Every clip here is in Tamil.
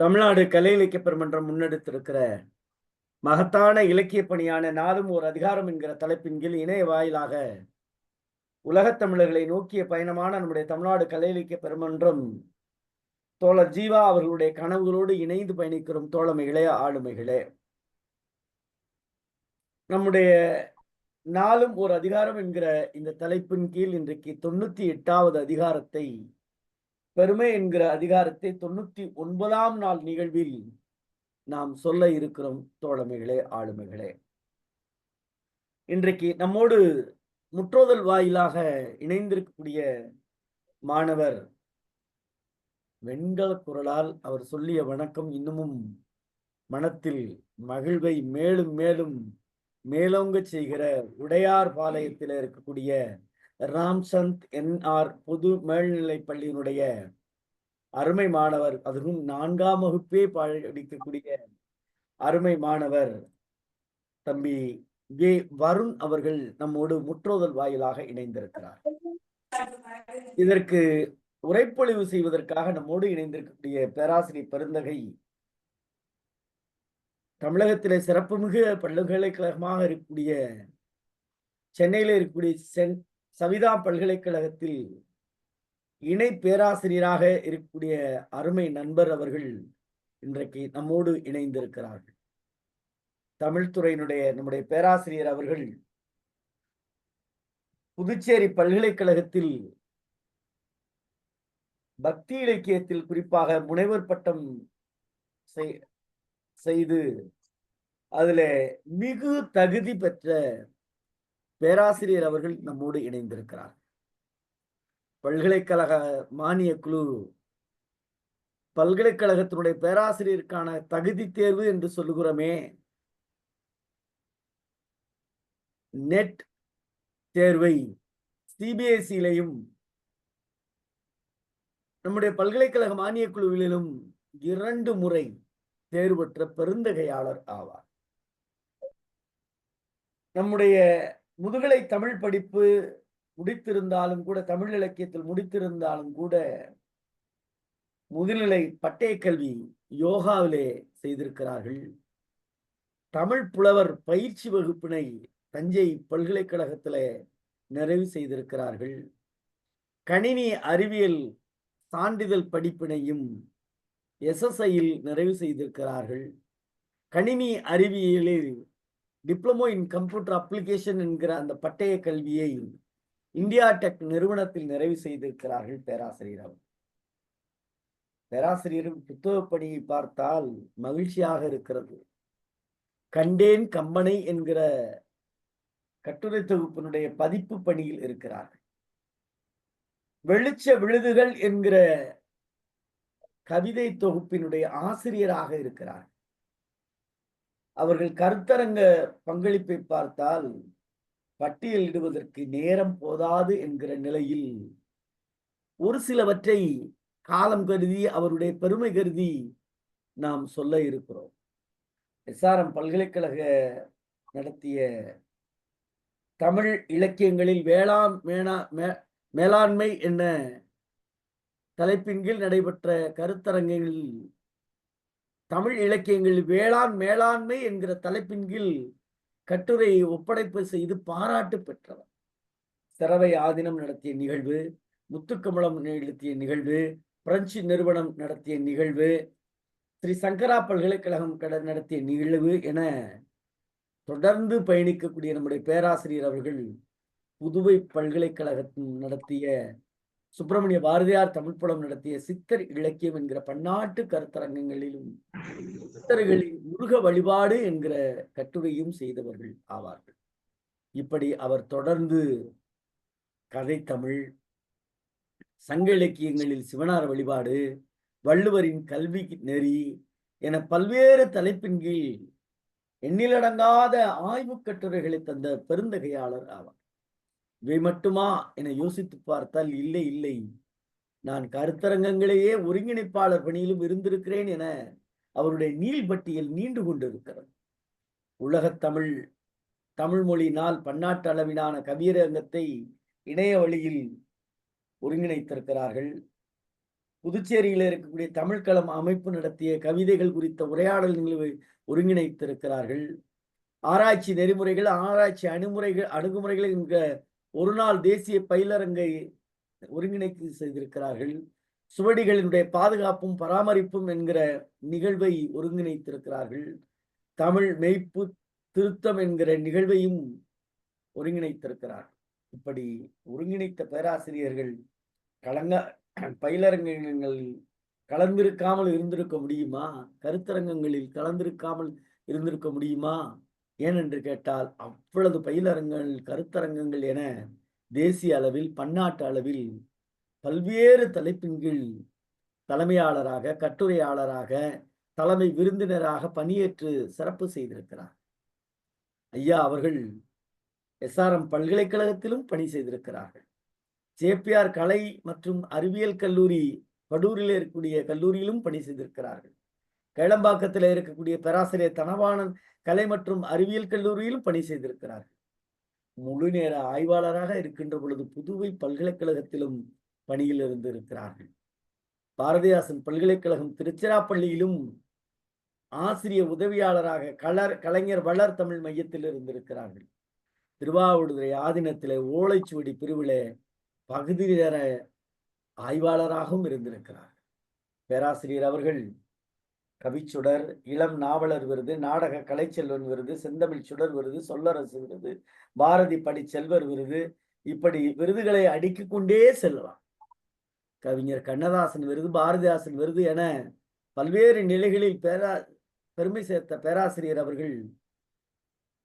தமிழ்நாடு கலை இலக்கிய பெருமன்றம் முன்னெடுத்திருக்கிற மகத்தான இலக்கிய பணியான நாளும் ஒரு அதிகாரம் என்கிற தலைப்பின் கீழ் இணைய வாயிலாக உலகத் தமிழர்களை நோக்கிய பயணமான நம்முடைய தமிழ்நாடு கலை இலக்கிய பெருமன்றம் தோழர் ஜீவா அவர்களுடைய கனவுகளோடு இணைந்து பயணிக்கிறோம். தோழமைகளே, ஆளுமைகளே, நம்முடைய நாளும் ஒரு அதிகாரம் என்கிற இந்த தலைப்பின் கீழ் இன்றைக்கு 98வது அதிகாரத்தை, பெருமை என்கிற அதிகாரத்தை 99ஆம் நாள் நிகழ்வில் நாம் சொல்ல இருக்கிறோம். தோழமைகளே, ஆளுமைகளே, இன்றைக்கு நம்மோடு முற்றோதல் வாயிலாக இணைந்திருக்கக்கூடிய மாணவர் வெண்கல குரலால் அவர் சொல்லிய வணக்கம் இன்னமும் மனத்தில் மகிழ்வை மேலும் மேலும் மேலோங்க செய்கிற உடையார் பாளையத்தில் இருக்கக்கூடிய ராம்சந்த் NR பொது மேல்நிலைப் பள்ளியினுடைய அருமை மாணவர், அதுவும் 4ஆம் வகுப்பே படிக்கக்கூடிய அருமை மாணவர் தம்பி வருண் அவர்கள் நம்மோடு முற்றோதல் வாயிலாக இணைந்திருக்கிறார். இதற்கு உரைப்பொழிவு செய்வதற்காக நம்மோடு இணைந்திருக்கக்கூடிய பேராசிரியர் பெருந்தகை, தமிழகத்திலே சிறப்புமிகு பல்கலைக்கழகமாக இருக்கக்கூடிய சென்னையில் இருக்கக்கூடிய சவிதா பல்கலைக்கழகத்தில் இணை பேராசிரியராக இருக்கக்கூடிய அருமை நண்பர் அவர்கள் இன்றைக்கு நம்மோடு இணைந்திருக்கிறார்கள். தமிழ்துறையினுடைய நம்முடைய பேராசிரியர் அவர்கள் புதுச்சேரி பல்கலைக்கழகத்தில் பக்தி இலக்கியத்தில் குறிப்பாக முனைவர் பட்டம் செய்து அதுல மிகு தகுதி பெற்ற பேராசிரியர் அவர்கள் நம்மோடு இணைந்திருக்கிறார். பல்கலைக்கழக மானிய குழு பல்கலைக்கழகத்தினுடைய பேராசிரியருக்கான தகுதி தேர்வு என்று சொல்லுகிறோமே, நெட் தேர்வை CBSE-யிலையும் நம்முடைய பல்கலைக்கழக மானிய குழுவிலும் 2 முறை தேர்வு பெற்ற பெருந்தகையாளர் ஆவார். நம்முடைய முதுகலை தமிழ் படிப்பு முடித்திருந்தாலும் கூட, தமிழ் இலக்கியத்தில் முடித்திருந்தாலும் கூட, முதுநிலை பட்டய கல்வி யோகாவிலே செய்திருக்கிறார்கள். தமிழ் புலவர் பயிற்சி வகுப்பினை தஞ்சை பல்கலைக்கழகத்திலே நிறைவு செய்திருக்கிறார்கள். கணினி அறிவியல் சான்றிதழ் படிப்பினையும் SSIயில் நிறைவு செய்திருக்கிறார்கள். கணினி அறிவியலில் டிப்ளமோ இன் கம்ப்யூட்டர் அப்ளிகேஷன் என்கிற அந்த பட்டய கல்வியை இந்தியா டெக் நிறுவனத்தில் நிறைவு செய்திருக்கிறார்கள் பேராசிரியர். பேராசிரியரும் புத்தக பணியை பார்த்தால் மகிழ்ச்சியாக இருக்கிறது. கண்டேன் கம்பனை என்கிற கட்டுரை தொகுப்பினுடைய பதிப்பு பணியில் இருக்கிறார்கள். வெளிச்ச விழுதுகள் என்கிற கவிதை தொகுப்பினுடைய ஆசிரியராக இருக்கிறார். அவர்கள் கருத்தரங்க பங்களிப்பை பார்த்தால் பட்டியலிடுவதற்கு நேரம் போதாது என்கிற நிலையில் ஒரு சிலவற்றை காலம் கருதி, அவருடைய பெருமை கருதி நாம் சொல்ல இருக்கிறோம். SRM பல்கலைக்கழக நடத்திய தமிழ் இலக்கியங்களில் மேலாண்மை என்ன தலைப்பின் கீழ் நடைபெற்ற கருத்தரங்கில் தமிழ் இலக்கியங்களில் வேளாண் மேலாண்மை என்கிற தலைப்பின் கீழ் கட்டுரையை ஒப்படைப்பு செய்து பாராட்டு பெற்றவர். சிறவை ஆதீனம் நடத்திய நிகழ்வு, முத்துக்கமலம் நடத்திய நிகழ்வு, பிரெஞ்சு நிறுவனம் நடத்திய நிகழ்வு, ஸ்ரீ சங்கரா பல்கலைக்கழகம் நடத்திய நிகழ்வு என தொடர்ந்து பயணிக்கக்கூடிய நம்முடைய பேராசிரியர் அவர்கள் புதுவை பல்கலைக்கழகத்தில் நடத்திய சுப்பிரமணிய பாரதியார் தமிழ் புலம் நடத்திய சித்தர் இலக்கியம் என்கிற பன்னாட்டு கருத்தரங்கங்களிலும் சித்தர்களின் முருக வழிபாடு என்கிற கட்டுரையும் செய்தவர்கள் ஆவார்கள். இப்படி அவர் தொடர்ந்து கதை தமிழ், சங்க இலக்கியங்களில் சிவனார் வழிபாடு, வள்ளுவரின் கல்வி நெறி என பல்வேறு தலைப்பின் கீழ் எண்ணிலடங்காத ஆய்வு கட்டுரைகளை தந்த பெருந்தகையாளர் ஆவார். இவை மட்டுமா என யோசித்து பார்த்தால் இல்லை இல்லை, நான் கருத்தரங்கங்களையே ஒருங்கிணைப்பாளர் பணியிலும் இருந்திருக்கிறேன் என அவருடைய நீள்பட்டியல் நீண்டு கொண்டிருக்கிறது. உலகத் தமிழ் மொழி நாள் பன்னாட்டு அளவிலான கவியரங்கத்தை இணைய வழியில் ஒருங்கிணைத்திருக்கிறார்கள். புதுச்சேரியில் இருக்கக்கூடிய தமிழ்களம் அமைப்பு நடத்திய கவிதைகள் குறித்த உரையாடல் நிகழ்வை ஒருங்கிணைத்திருக்கிறார்கள். ஆராய்ச்சி நெறிமுறைகள், ஆராய்ச்சி அணுகுமுறைகள் என்கிற ஒரு நாள் தேசிய பயிலரங்கை ஒருங்கிணைத்து செய்திருக்கிறார்கள். சுவடிகளினுடைய பாதுகாப்பும் பராமரிப்பும் என்கிற நிகழ்வை ஒருங்கிணைத்திருக்கிறார்கள். தமிழ் மெய்ப்பு திருத்தம் என்கிற நிகழ்வையும் ஒருங்கிணைத்திருக்கிறார். இப்படி ஒருங்கிணைத்த பேராசிரியர்கள் பயிலரங்கங்களில் கலந்திருக்காமல் இருந்திருக்க முடியுமா? கருத்தரங்கங்களில் கலந்திருக்காமல் இருந்திருக்க முடியுமா? ஏனென்று கேட்டால் அவ்வளவு பயிலரங்கள், கருத்தரங்கங்கள் என தேசிய அளவில், பன்னாட்டு அளவில் பல்வேறு தலைப்பின் கீழ் தலைமையாளராக, கட்டுரையாளராக, தலைமை விருந்தினராக பணியேற்று சிறப்பு செய்திருக்கிறார். ஐயா அவர்கள் எஸ்ஆர்எம் பல்கலைக்கழகத்திலும் பணி செய்திருக்கிறார்கள். ஜேபிஆர் கலை மற்றும் அறிவியல் கல்லூரி படூரில் இருக்கக்கூடிய கல்லூரியிலும் பணி செய்திருக்கிறார்கள். கேளம்பாக்கத்தில் இருக்கக்கூடிய பேராசிரியர் தனவாணன் கலை மற்றும் அறிவியல் கல்லூரியிலும் பணி செய்திருக்கிறார்கள். முழு நேர ஆய்வாளராக இருக்கின்ற பொழுது புதுவை பல்கலைக்கழகத்திலும் பணியில் இருந்து இருக்கிறார்கள். பாரதிதாசன் பல்கலைக்கழகம் திருச்சிராப்பள்ளியிலும் ஆசிரியர் உதவியாளராக கலைஞர் வளர் தமிழ் மையத்தில் இருந்திருக்கிறார்கள். திருவாவூடுதுறை ஆதீனத்திலே ஓலைச்சுவடி பிரிவிலே பகுதி நேர ஆய்வாளராகவும் இருந்திருக்கிறார். பேராசிரியர் அவர்கள் கவிச்சுடர், இளம் நாவலர் விருது, நாடக கலைச்செல்வன் விருது, செந்தமிழ் சுடர் விருது, சொல்லரசு விருது, பாரதி படிச்செல்வர் விருது, இப்படி விருதுகளை அடுக்கிக் கொண்டே செல்லலாம். கவிஞர் கண்ணதாசன் விருது, பாரதிதாசன் விருது என பல்வேறு நிலைகளில் பெருமை சேர்த்த பேராசிரியர் அவர்கள்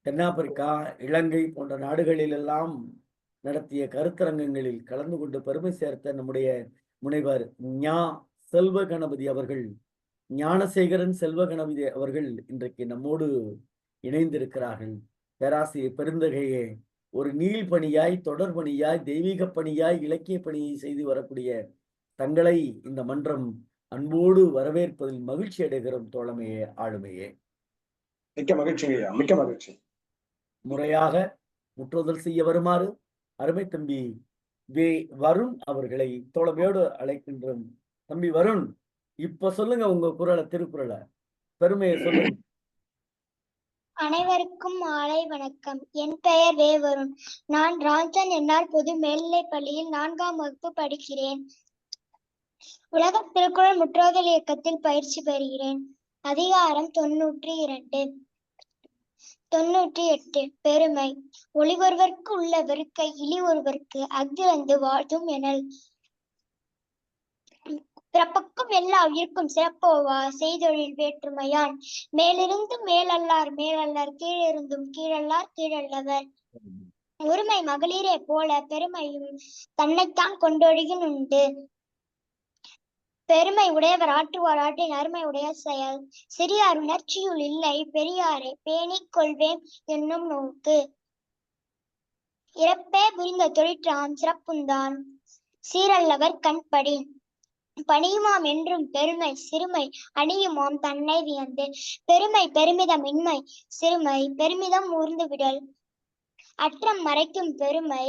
தென்னாப்பிரிக்கா, இலங்கை போன்ற நாடுகளில் எல்லாம் நடத்திய கருத்தரங்கங்களில் கலந்து கொண்டு பெருமை சேர்த்த நம்முடைய முனைவர் செல்வ கணபதி அவர்கள், ஞானசேகரன் செல்வ கணபதி அவர்கள் இன்றைக்கு நம்மோடு இணைந்திருக்கிறார்கள். பேராசிரியர் பெருந்தகையே ஒரு நீள் பணியாய், தொடர் பணியாய், தெய்வீக பணியாய், இலக்கிய பணியை செய்து வரக்கூடிய தங்களை இந்த மன்றம் அன்போடு வரவேற்பதில் மகிழ்ச்சி அடைகிறோம். தோழமையே, ஆளுமையே, மிக்க மகிழ்ச்சி, மிக்க மகிழ்ச்சி. முறையாக முற்றுதல் செய்ய வருமாறு அருமை தம்பி வருண் அவர்களை தோழமையோடு அழைக்கின்றோம். தம்பி வருண், இப்ப சொல்லுங்க உங்க குரலை, திருக்குறளை, பெருமையை சொல்லுங்க. அனைவருக்கும் மாலை வணக்கம். என் பெயர் வருண். நான் ராஞ்சன் என்ஆர் பொது மேல்நிலைப் பள்ளியில் 4ஆம் வகுப்பு படிக்கிறேன். உலக திருக்குறள் முற்றுதல் இயக்கத்தில் பயிற்சி பெறுகிறேன். அதிகாரம் 98. பெருமை. ஒளி ஒருவர்க்கு உள்ள வெறுக்கை இழி ஒருவர்க்கு அஃதிறந்து வாழ்த்தும் எனல். பிறப்புக்கும் எல்லா உயிர்க்கும் சிறப்போவா செய்தொழில் வேற்றுமையான் மேலிருந்து மேலல்லார் கீழிருந்தும் கீழல்லார் கீழல்லவர். ஒருமை மகளிரே போல பெருமையும் தன்னைத்தான் கொண்டொழுகின் உண்டு. பெருமை உடையவர் ஆற்றுவார் ஆற்றின் அருமை உடைய செயல். சிறியார் உணர்ச்சியுள் இல்லை பெரியாரை பேணிக் கொள்வேம் என்னும் நோக்கு. இறப்பே புரிந்த தொழிற்றாம் சிறப்புந்தான் சீரல்லவர் கண்படி. பணியுமாம் என்றும் பெருமை சிறுமை அணியுமாம் தன்னை வியந்து. பெருமை பெருமிதமின்மை சிறுமை பெருமிதம் ஊர்ந்து விடல். அற்றம் மறைக்கும் பெருமை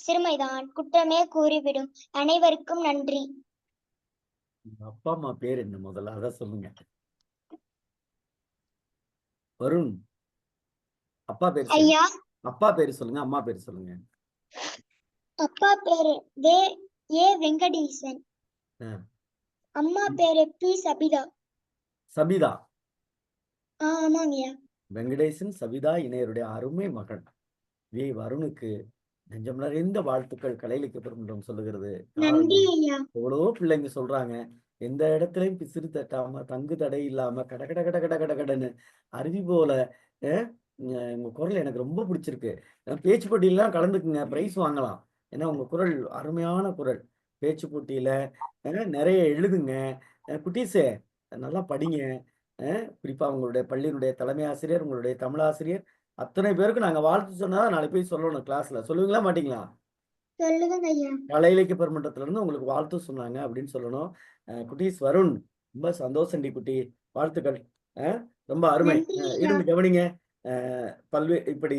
சிறுமைதான் குற்றமே கூறிவிடும். அனைவருக்கும் நன்றி. அப்பா அம்மா பேர் என்ன முதல்ல அத சொல்லுங்க. வருண், அப்பா பேர் ஐயா. அப்பா பேரு சொல்லுங்க, அம்மா பேர் சொல்லுங்க. அப்பா பேரு வெங்கடேசன், அம்மா பேரு பி சபிதா. சபிதா? ஆமாங்கய்யா. வெங்கடேசன் சபிதா இணையருடைய அருமை மகன் வருணுக்கு நெஞ்சம் நிறைந்த வாழ்த்துக்கள் கலை இலக்கிய பெருமன்றம் சொல்லுகிறது. எவ்வளவோ பிள்ளைங்க சொல்றாங்க, எந்த இடத்துலயும் பிசிறு தட்டாம, தங்கு தடை இல்லாம, கடன்னு அருவி போல உங்க குரல் எனக்கு ரொம்ப பிடிச்சிருக்கு. பேச்சு போட்டியெல்லாம் கலந்துக்குங்க, பிரைஸ் வாங்கலாம். ஏன்னா உங்க குரல் அருமையான குரல். பேச்சு போட்டியில நிறைய எழுதுங்க. குட்டீஸே நல்லா படிங்க. குறிப்பா உங்களுடைய பள்ளியினுடைய தலைமை ஆசிரியர், உங்களுடைய தமிழாசிரியர் அத்தனை பேருக்கு நாங்க வாழ்த்து சொன்னதா நாளை போய் சொல்லணும் கிளாஸ்ல. சொல்லுவீங்களா மாட்டீங்களா? கலை இலக்கிய பெருமன்றத்துல இருந்து உங்களுக்கு வாழ்த்து சொன்னாங்க அப்படின்னு சொல்லணும். குட்டீஸ் வருண், ரொம்ப சந்தோஷம் குட்டி, வாழ்த்துக்கள். ரொம்ப அருமை. இருந்து கவனிங்க. இப்படி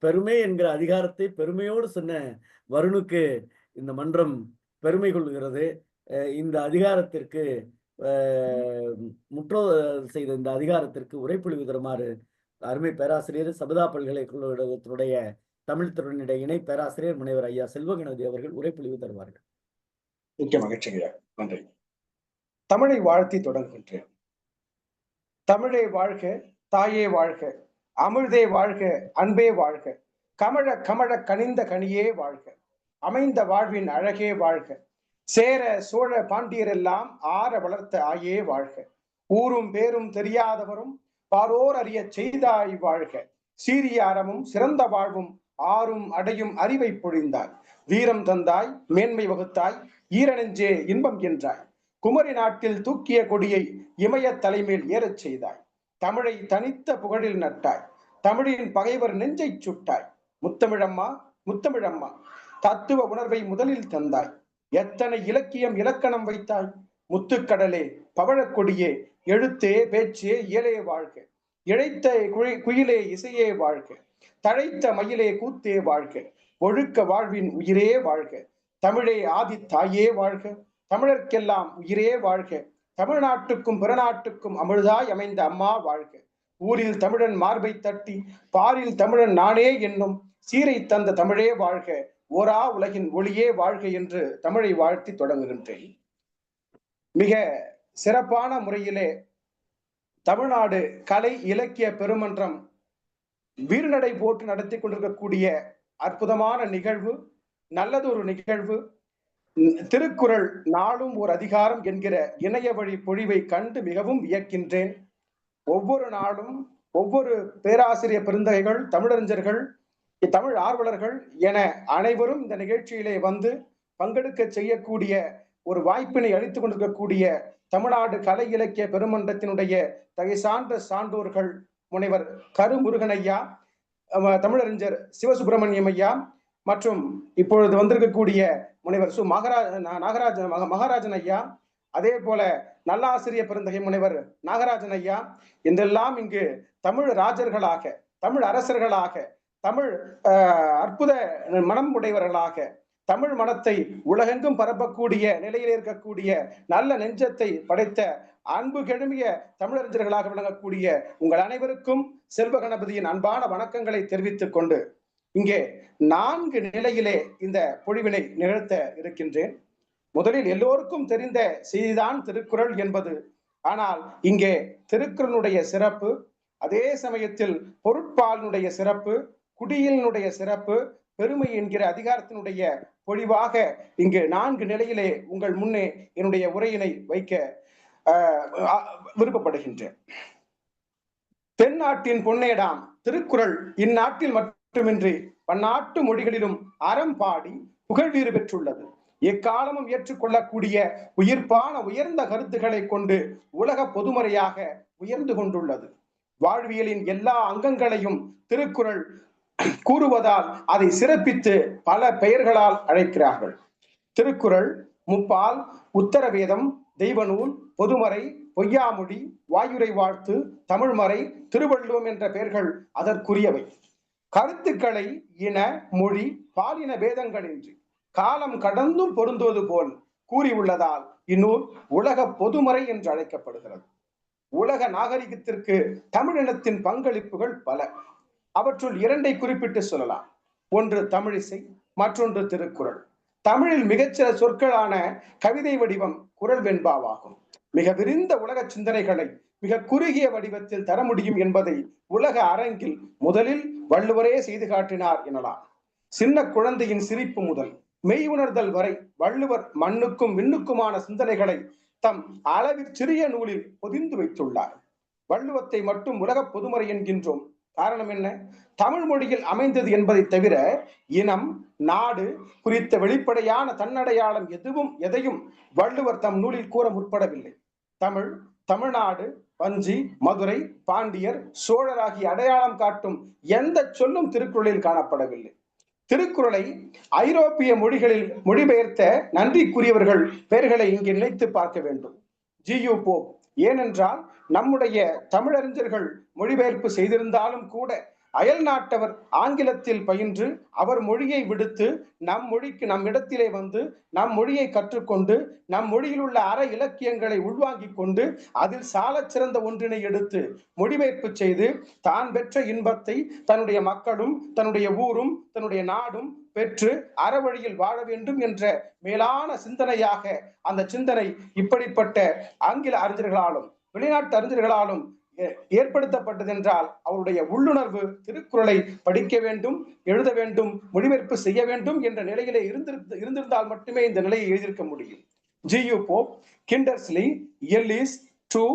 பெருமை என்கிற அதிகாரத்தை பெருமையோடு சொன்ன வருணுக்கு இந்த மன்றம் பெருமை கொள்கிறது. இந்த அதிகாரத்திற்கு முற்றோதல் செய்த இந்த அதிகாரத்திற்கு உரைப்பொழிவு தருமாறு அருமை பேராசிரியர் சபதா பல்கலைக்கழகத்தினுடைய தமிழ் துறையினுடைய இணை பேராசிரியர் முனைவர் ஐயா செல்வகணபதி அவர்கள் உரைப்பொழிவு தருவார்கள். மிக்க மகிழ்ச்சிங்க. நன்றி. தமிழை வாழ்த்தி தொடங்குகின்றேன். தமிழே வாழ்க, தாயே வாழ்க, அமிழ்தே வாழ்க, அன்பே வாழ்க, கமழ கமழ கனிந்த கனியே வாழ்க, அமைந்த வாழ்வின் அழகே வாழ்க, சேர சோழ பாண்டியரெல்லாம் ஆற வளர்த்த ஆயே வாழ்க, ஊரும் பேரும் தெரியாதவரும் பாரோர் அறிய செய்தாய் வாழ்க, சீரிய அறமும் சிறந்த வாழ்வும் ஆறும் அடையும் அறிவை பொழிந்தாய், வீரம் தந்தாய், மேன்மை வகுத்தாய், ஈரநெஞ்சே இன்பம் என்றாய், குமரி நாட்டில் தூக்கிய கொடியை இமய தலைமேல் ஏறச் செய்தாய், தமிழை தனித்த புகழில் நட்டாய், தமிழின் பகைவர் நெஞ்சை சுட்டாய், முத்தமிழம்மா முத்தமிழம்மா தத்துவ உணர்வை முதலில் தந்தாய், எத்தனை இலக்கியம் இலக்கணம் வைத்தாய், முத்துக்கடலே பவழக்கொடியே எழுத்தே பேச்சே இயலே வாழ்க, இழைத்த குயிலே இசையே வாழ்க, தழைத்த மயிலே கூத்தே வாழ்க, ஒழுக்க வாழ்வின் உயிரே வாழ்க, தமிழே ஆதி தாயே வாழ்க, தமிழர்க்கெல்லாம் உயிரே வாழ்க, தமிழ்நாட்டுக்கும் பிறநாட்டுக்கும் அமிழ்தாய் அமைந்த அம்மா வாழ்க, ஊரில் தமிழன் மார்பை தட்டி பாரில் தமிழன் நானே என்னும் சீரை தந்த தமிழே வாழ்க, ஓரா உலகின் ஒளியே வாழ்க என்று தமிழை வாழ்த்தி தொடங்குகின்றேன். மிக சிறப்பான முறையிலே தமிழ்நாடு கலை இலக்கிய பெருமன்றம் வீறுநடை போட்டு நடத்தி கொண்டிருக்கக்கூடிய அற்புதமான நிகழ்வு, நல்லதொரு நிகழ்வு. திருக்குறள் நாளும் ஒரு அதிகாரம் என்கிற இணைய வழி பொழிவை கண்டு மிகவும் வியக்கின்றேன். ஒவ்வொரு நாளும் ஒவ்வொரு பேராசிரியர் பெருந்தகைகள், தமிழறிஞர்கள், தமிழ் ஆர்வலர்கள் என அனைவரும் இந்த நிகழ்ச்சியிலே வந்து பங்கெடுக்க செய்யக்கூடிய ஒரு வாய்ப்பினை அளித்துக் கொண்டிருக்கக்கூடிய தமிழ்நாடு கலை இலக்கிய பெருமன்றத்தினுடைய தகை சான்ற சான்றோர்கள் முனைவர் கருமுருகன் ஐயா, தமிழறிஞர் சிவசுப்பிரமணியம் ஐயா மற்றும் இப்பொழுது வந்திருக்கக்கூடிய முனைவர் மகாராஜன் ஐயா, அதே போல நல்லாசிரிய பெருந்தகை முனைவர் நாகராஜன் ஐயா என்றெல்லாம் இங்கு தமிழ் ராஜர்களாக, தமிழ் அரசர்களாக, தமிழ் அற்புத மனம் உடையவர்களாக, தமிழ் மனத்தை உலகெங்கும் பரப்பக்கூடிய நிலையில் இருக்கக்கூடிய நல்ல நெஞ்சத்தை படைத்த அன்பு கெழுமிய தமிழறிஞர்களாக விளங்கக்கூடிய உங்கள் அனைவருக்கும் செல்வ கணபதியின் அன்பான வணக்கங்களை தெரிவித்துக் கொண்டு இங்கே 4 நிலையிலே இந்த பொழிவினை நிகழ்த்த இருக்கின்றேன். முதலில் எல்லோருக்கும் தெரிந்த செய்திதான் திருக்குறள் என்பது. ஆனால் இங்கே திருக்குறளுடைய சிறப்பு, அதே சமயத்தில் பொருட்பாலினுடைய சிறப்பு, குடியினுடைய சிறப்பு, பெருமை என்கிற அதிகாரத்தினுடைய பொழிவாக இங்கு 4 நிலையிலே உங்கள் முன்னே என்னுடைய உரையினை வைக்க விருப்பப்படுகின்றேன். தென்னாட்டின் பொன்னேடாம் திருக்குறள் இந்நாட்டில் மட்டுமின்றி பன்னாட்டு மொழிகளிலும் அறம் பாடி புகழ்வீறு பெற்றுள்ளது. எக்காலமும் ஏற்றுக்கொள்ளக்கூடிய உயிர்ப்பான உயர்ந்த கருத்துக்களை கொண்டு உலக பொதுமறையாக உயர்ந்து கொண்டுள்ளது. வாழ்வியலின் எல்லா அங்கங்களையும் திருக்குறள் கூறுவதால் அதை சிறப்பித்து பல பெயர்களால் அழைக்கிறார்கள். திருக்குறள், முப்பால், உத்தரவேதம், தெய்வநூல், பொதுமறை, பொய்யாமொழி, வாயுரை வாழ்த்து, தமிழ்மறை, திருவள்ளுவம் என்ற பெயர்கள் அதற்குரியவை. கருத்துக்களை இன, மொழி, பாலின பேதங்களின்றி காலம் கடந்தும் பொருந்துவது போல் கூறியுள்ளதால் இந்நூல் உலக பொதுமறை என்று அழைக்கப்படுகிறது. உலக நாகரிகத்திற்கு தமிழினத்தின் பங்களிப்புகள் பல. அவற்றுள் 2 குறிப்பிட்டு சொல்லலாம். ஒன்று தமிழிசை, மற்றொன்று திருக்குறள். தமிழில் மிகச்சில சொற்களான கவிதை வடிவம் குறள் வெண்பாவாகும். மிக விரிந்த உலக சிந்தனைகளை மிக குறுகிய வடிவத்தில் தர முடியும் என்பதை உலக அரங்கில் முதலில் வள்ளுவரே செய்து காட்டினார் எனலாம். சின்ன குழந்தையின் சிரிப்பு முதல் மெய் உணர்தல் வரை வள்ளுவர் மண்ணுக்கும் விண்ணுக்குமான சிந்தனைகளை தம் அளவில் சிறிய நூலில் பொதிந்து வைத்துள்ளார். வள்ளுவத்தை மட்டும் உலக பொதுமறை என்கின்றோம். காரணம் என்ன? தமிழ் மொழியில் அமைந்தது என்பதை தவிர இனம், நாடு குறித்த வெளிப்படையான தன்னடையாளம் எதையும் வள்ளுவர் தம் நூலில் கூற முற்படவில்லை. தமிழ், தமிழ்நாடு, வஞ்சி, மதுரை, பாண்டியர், சோழர் ஆகிய அடையாளம் காட்டும் எந்த சொல்லும் திருக்குறளில் காணப்படவில்லை. திருக்குறளை ஐரோப்பிய மொழிகளில் மொழிபெயர்த்த நன்றிக்குரியவர்கள் பெயர்களை இங்கே நினைத்து பார்க்க வேண்டும். G U Pope. ஏனென்றால் நம்முடைய தமிழறிஞர்கள் மொழிபெயர்ப்பு செய்திருந்தாலும் கூட அயல் நாட்டவர் ஆங்கிலத்தில் பயின்று அவர் மொழியை விடுத்து நம் மொழிக்கு நம் இடத்திலே வந்து நம் மொழியை கற்றுக்கொண்டு நம் மொழியில் உள்ள அற இலக்கியங்களை உள்வாங்கிக் கொண்டு அதில் சாலச் சிறந்த ஒன்றினை எடுத்து மொழிபெயர்ப்பு செய்து தான் பெற்ற இன்பத்தை தன்னுடைய மக்களும் தன்னுடைய ஊரும் தன்னுடைய நாடும் பெற்று அறவழியில் வாழ வேண்டும் என்ற மேலான சிந்தனையாக அந்த சிந்தனை இப்படிப்பட்ட ஆங்கில அறிஞர்களாலும் வெளிநாட்டு அறிஞர்களாலும் ஏற்படுத்தப்பட்டது என்றால் அவருடைய உள்ளுணர்வு திருக்குறளை படிக்க வேண்டும், எழுத வேண்டும், மொழிபெயர்ப்பு செய்ய வேண்டும் என்ற நிலையிலே இருந்திருந்தால் மட்டுமே இந்த நிலையை எழுதியிருக்க முடியும். G U. Pope, Kindersley, Ellis, Drew,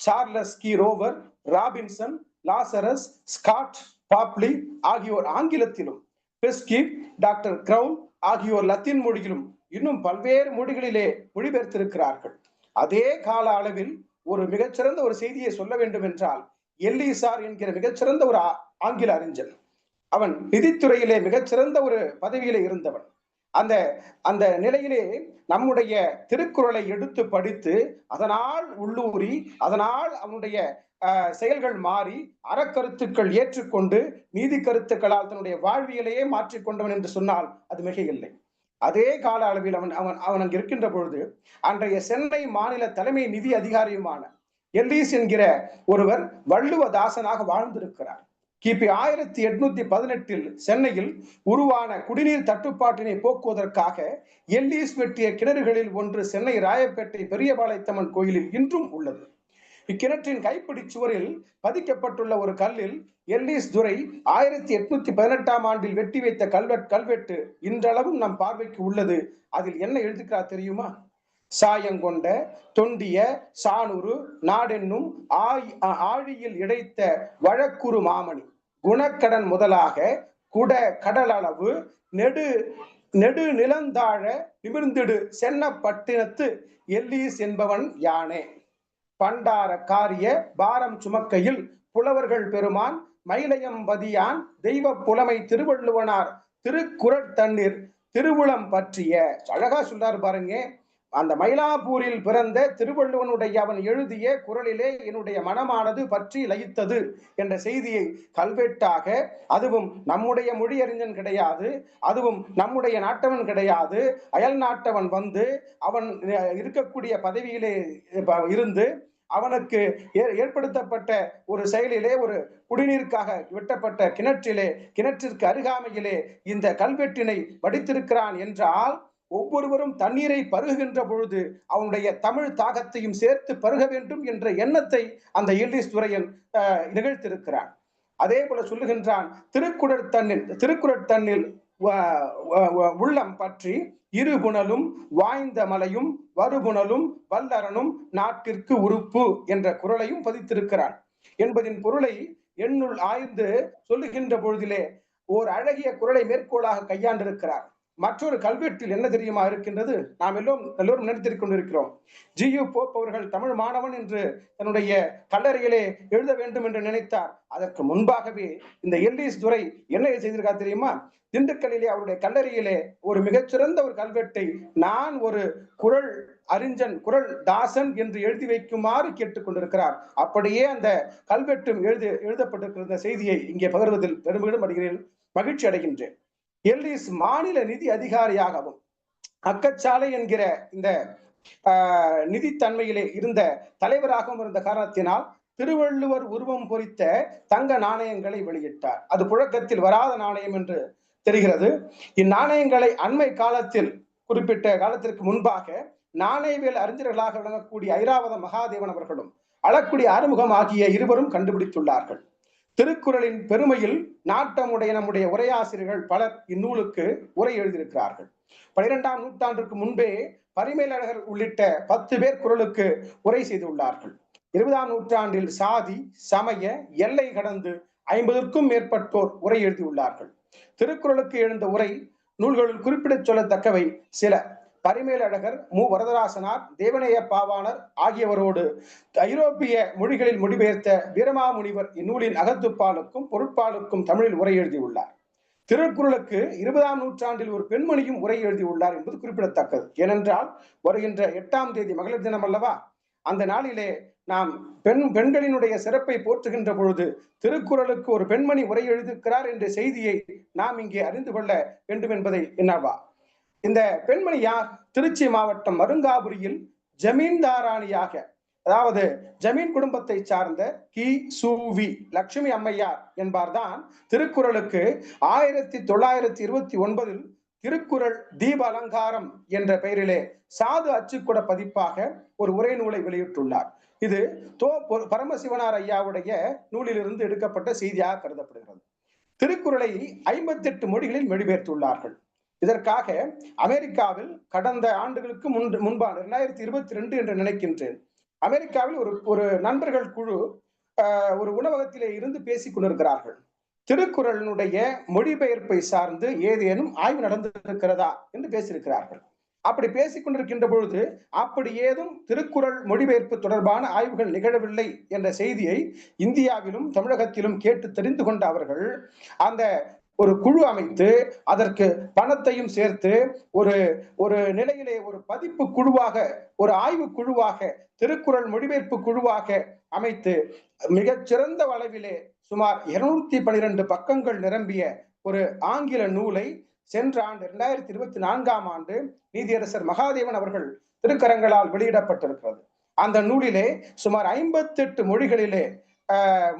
Charles கி ரோவர், ராபின்சன், லாசரஸ், ஸ்காட், பாப்லி ஆகியோர் ஆங்கிலத்திலும், பெஸ்கிப், டாக்டர் கிரவுன் ஆகியோர் லத்தீன் மொழியிலும் இன்னும் பல்வேறு மொழிகளிலே மொழிபெயர்த்திருக்கிறார்கள். அதே கால அளவில் ஒரு மிகச்சிறந்த ஒரு செய்தியை சொல்ல வேண்டும் என்றால், எல்லிசார் என்கிற மிகச்சிறந்த ஒரு ஆங்கில அறிஞன். அவன் நிதித்துறையிலே மிகச்சிறந்த ஒரு பதவியிலே இருந்தவன். அந்த அந்த நிலையிலே நம்முடைய திருக்குறளை எடுத்து படித்து அதனால் உள்ளூரி அதனால் அவனுடைய செயல்கள் மாறி அறக்கருத்துக்கள் ஏற்றுக்கொண்டு நீதி கருத்துக்களால் தன்னுடைய வாழ்வியலையே மாற்றிக்கொண்டவன் என்று சொன்னால் அது மிக இல்லை. அதே கால அளவில் அவன் அங்கு இருக்கின்ற பொழுது அன்றைய சென்னை மாநில தலைமை நிதி அதிகாரியுமான எல்லிஸ் என்கிற ஒருவர் வள்ளுவதாசனாக வாழ்ந்திருக்கிறார். கிபி 1818 சென்னையில் உருவான குடிநீர் தட்டுப்பாட்டினை போக்குவதற்காக எல்லிஸ் வெட்டிய கிணறுகளில் ஒன்று சென்னை ராயப்பேட்டை பெரியபாளையத்தம்மன் கோயிலில் இன்றும் உள்ளது. இக்கிணற்றின் கைப்பிடி சுவரில் பதிக்கப்பட்டுள்ள ஒரு கல்லில் எல்லிஸ் துரை 1818 ஆண்டில் வெட்டி வைத்த கல்வெட்டு இன்றளவும் நம் பார்வைக்கு உள்ளது. அதில் என்ன எழுதுகிறார் தெரியுமா? சாயங்கொண்ட தொண்டிய சானூறு நாடென்னும் ஆழியில் இடைத்த வழக்குறு மாமணி குணக்கடன் முதலாக குட கடலளவு நெடு நிலந்தாழ நிமிர்ந்திடு சென்னப்பட்டினத்து எல்லிஸ் என்பவன் யானே. பண்டார காரிய பாரம் சுமக்கையில் புலவர்கள் பெருமான் மயிலையம்பதியான் தெய்வ புலமை திருவள்ளுவனார் திருக்குறள் தண்ணீர் திருவுளம் பற்றிய. அழகா சொல்றாரு பாருங்க. அந்த மயிலாப்பூரில் பிறந்த திருவள்ளுவனுடைய அவன் எழுதிய குறளிலே என்னுடைய மனமானது பற்றி லயித்தது என்ற செய்தியை கல்வெட்டாக, அதுவும் நம்முடைய மொழி அறிஞன் கிடையாது, அதுவும் நம்முடைய நாட்டவன் கிடையாது, அயல் நாட்டவன் வந்து அவன் இருக்கக்கூடிய பதவியிலே இருந்து அவனுக்கு ஏற்படுத்தப்பட்ட ஒரு செயலிலே ஒரு குடிநீருக்காக வெட்டப்பட்ட கிணற்றிற்கு அருகாமையிலே இந்த கல்வெட்டினை வடித்திருக்கிறான் என்றால் ஒவ்வொருவரும் தண்ணீரை பருகுகின்ற பொழுது அவனுடைய தமிழ் தாகத்தையும் சேர்த்து பருக வேண்டும் என்ற எண்ணத்தை அந்த எல்லிஸ் துரையன் நிகழ்த்திருக்கிறான். அதே போல சொல்லுகின்றான், திருக்குறள் தண்ணில் உள்ளம் பற்றி இருபுணலும் வாய்ந்த மலையும் வருபுணலும் வல்லரனும் நாட்டிற்கு உறுப்பு என்ற குறளையும் பதித்திருக்கிறான் என்பதின் பொருளை எண்ணுள் ஆய்ந்து சொல்லுகின்ற பொழுதிலே ஓர் அழகிய குறளை மேற்கோளாக கையாண்டிருக்கிறார். மற்றொரு கல்வெட்டில் என்ன தெரியுமா இருக்கின்றது? நாம் எல்லோரும் நினைத்திருக் கொண்டிருக்கிறோம். ஜி.யு. போப் அவர்கள் தமிழ் மாணவன் என்று தன்னுடைய கல்லறையிலே எழுத வேண்டும் என்று நினைத்தார். அதற்கு முன்பாகவே இந்த எல்லிஸ் துரை என்ன செய்திருக்கார் தெரியுமா? திண்டுக்கல்லிலே அவருடைய கல்லறையிலே ஒரு மிகச்சிறந்த ஒரு கல்வெட்டை நான் ஒரு குறள் அறிஞன் குறள் தாசன் என்று எழுதி வைக்குமாறு கேட்டுக் கொண்டிருக்கிறார். அப்படியே அந்த கல்வெட்டும் எழுதப்பட்டிருக்கிற செய்தியை இங்கே பகிர்வதில் பெருமிடம் அடைகிறேன், மகிழ்ச்சி அடைகின்றேன். எல்லிஸ் மாநில நிதி அதிகாரியாகவும் அக்கச்சாலை என்கிற இந்த நிதித்தன்மையிலே இருந்த தலைவராகவும் இருந்த காரணத்தினால் திருவள்ளுவர் உருவம் பொறித்த தங்க நாணயங்களை வெளியிட்டார். அது புழக்கத்தில் வராத நாணயம் என்று தெரிகிறது. இந்நாணயங்களை அண்மை காலத்தில் குறிப்பிட்ட காலத்திற்கு முன்பாக நாணயவியல் அறிஞர்களாக விளங்கக்கூடிய ஐராவத மகாதேவன் அவர்களும் அளக்குடி ஆறுமுகம் ஆகிய இருவரும் கண்டுபிடித்துள்ளார்கள். திருக்குறளின் பெருமையில் நாட்டமுடைய நம்முடைய உரையாசிரியர்கள் பலர் இந்நூலுக்கு உரை எழுதியிருக்கிறார்கள். 12ஆம் நூற்றாண்டிற்கு முன்பே பரிமேலழகர் உள்ளிட்ட 10 பேர் குறளுக்கு உரை செய்துள்ளார்கள். 20ஆம் நூற்றாண்டில் சாதி சமய எல்லை கடந்து 50க்கும் மேற்பட்டோர் உரை எழுதியுள்ளார்கள். திருக்குறளுக்கு எழுந்த உரை நூல்களில் குறிப்பிட சொல்லத்தக்கவை சில. பரிமேலழகர், மு. வரதராசனார், தேவநேய பாவாணர் ஆகியவரோடு ஐரோப்பிய மொழிகளில் மொழிபெயர்த்த வீரமாமுனிவர் இந்நூலின் அகத்துப்பாலுக்கும் பொருட்பாலுக்கும் தமிழில் உரை எழுதியுள்ளார். திருக்குறளுக்கு 20ஆம் நூற்றாண்டில் ஒரு பெண்மணியும் உரை எழுதியுள்ளார் என்பது குறிப்பிடத்தக்கது. ஏனென்றால் வருகின்ற 8ஆம் தேதி மகளிர் தினம் அல்லவா? அந்த நாளிலே நாம் பெண்களினுடைய சிறப்பை போற்றுகின்ற பொழுது திருக்குறளுக்கு ஒரு பெண்மணி உரை எழுதியிருக்கிறார் என்ற செய்தியை நாம் இங்கே அறிந்து கொள்ள வேண்டும் என்பதை என்னவா. இந்த பெண்மணி யார்? திருச்சி மாவட்டம் மருங்காபுரியில் ஜமீன்தாராணியாக, அதாவது ஜமீன் குடும்பத்தை சார்ந்த கி.சு.வி. லட்சுமி அம்மையார் என்பார்தான் திருக்குறளுக்கு 1929 திருக்குறள் தீப அலங்காரம் என்ற பெயரிலே சாது அச்சுக்கூட பதிப்பாக ஒரு உரை நூலை வெளியிட்டுள்ளார். இது பரமசிவனார் ஐயாவுடைய நூலிலிருந்து எடுக்கப்பட்ட செய்தியாக கருதப்படுகிறது. திருக்குறளை 58 மொழிகளில் மொழிபெயர்த்துள்ளார்கள். இதற்காக அமெரிக்காவில் கடந்த ஆண்டுகளுக்கு முன்பான 2022 என்று நினைக்கின்றேன், அமெரிக்காவில் ஒரு நண்பர்கள் குழு ஒரு உணவகத்திலே இருந்து பேசிக் கொண்டிருக்கிறார்கள். திருக்குறளினுடைய மொழிபெயர்ப்பை சார்ந்து ஏதேனும் ஆய்வு நடந்திருக்கிறதா என்று பேசியிருக்கிறார்கள். அப்படி பேசிக் கொண்டிருக்கின்ற பொழுது அப்படி ஏதும் திருக்குறள் மொழிபெயர்ப்பு தொடர்பான ஆய்வுகள் நிகழவில்லை என்ற செய்தியை இந்தியாவிலும் தமிழகத்திலும் கேட்டு தெரிந்து கொண்ட அவர்கள் அந்த ஒரு குழு அமைத்து அதற்கு பணத்தையும் சேர்த்து ஒரு நிலையிலே ஒரு பதிப்பு குழுவாக, ஒரு ஆய்வு குழுவாக, திருக்குறள் மொழிபெயர்ப்பு குழுவாக அமைத்து மிகச்சிறந்த அளவிலே சுமார் 212 பக்கங்கள் நிரம்பிய ஒரு ஆங்கில நூலை சென்ற ஆண்டு 2024 ஆண்டு நீதியரசர் மகாதேவன் அவர்கள் திருக்கரங்களால் வெளியிடப்பட்டிருக்கிறது. அந்த நூலிலே சுமார் 58 மொழிகளிலே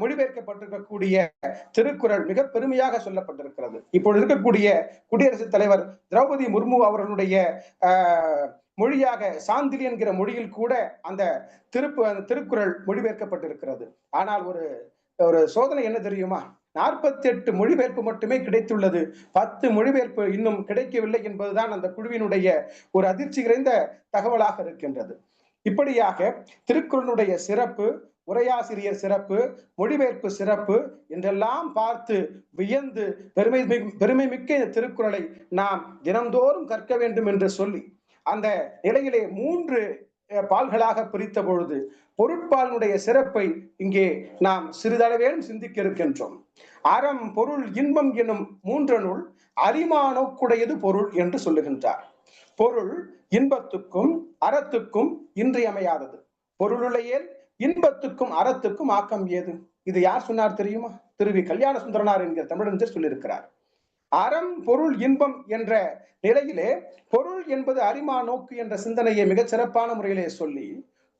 மொழிபெயர்க்கப்பட்டிருக்கக்கூடிய திருக்குறள் மிக பெருமையாக சொல்லப்பட்டிருக்கிறது. இப்பொழுது இருக்கக்கூடிய குடியரசுத் தலைவர் திரௌபதி முர்மு அவர்களுடைய மொழியாக சாந்திலி என்கிற மொழியில் கூட அந்த திருக்குறள் மொழிபெயர்க்கப்பட்டிருக்கிறது. ஆனால் ஒரு சோதனை என்ன தெரியுமா? 48 மொழிபெயர்ப்பு மட்டுமே கிடைத்துள்ளது. 10 மொழிபெயர்ப்பு இன்னும் கிடைக்கவில்லை என்பதுதான் அந்த குழுவினுடைய ஒரு அதிர்ச்சி நிறைந்த தகவலாக இருக்கின்றது. இப்படியாக திருக்குறளுடைய சிறப்பு, உரையாசிரியர் சிறப்பு, மொழிபெயர்ப்பு சிறப்பு என்றெல்லாம் பார்த்து வியந்து பெருமை மிக்க இந்த திருக்குறளை நாம் தினந்தோறும் கற்க வேண்டும் என்று சொல்லி அந்த நிலையிலே 3 பால்களாக பிரித்த பொழுது பொருட்பாலினுடைய சிறப்பை இங்கே நாம் சிறிதளவேனும் சிந்திக்க இருக்கின்றோம். அறம், பொருள், இன்பம் எனும் 3 நூல் அரிமா நோக்குடையது பொருள் என்று சொல்லுகின்றார். பொருள் இன்பத்துக்கும் அறத்துக்கும் இன்றியமையாதது. பொருளுடைய இன்பத்துக்கும் அறத்துக்கும் ஆக்கம் ஏது? இது யார் சொன்னார் தெரியுமா? திரு கல்யாண சுந்தரனார் என்கிற தமிழறிஞர் சொல்லியிருக்கிறார். அறம், பொருள், இன்பம் என்ற நிலையிலே பொருள் என்பது அரிமா நோக்கு என்ற சிந்தனையை மிகச் சிறப்பான முறையிலே சொல்லி,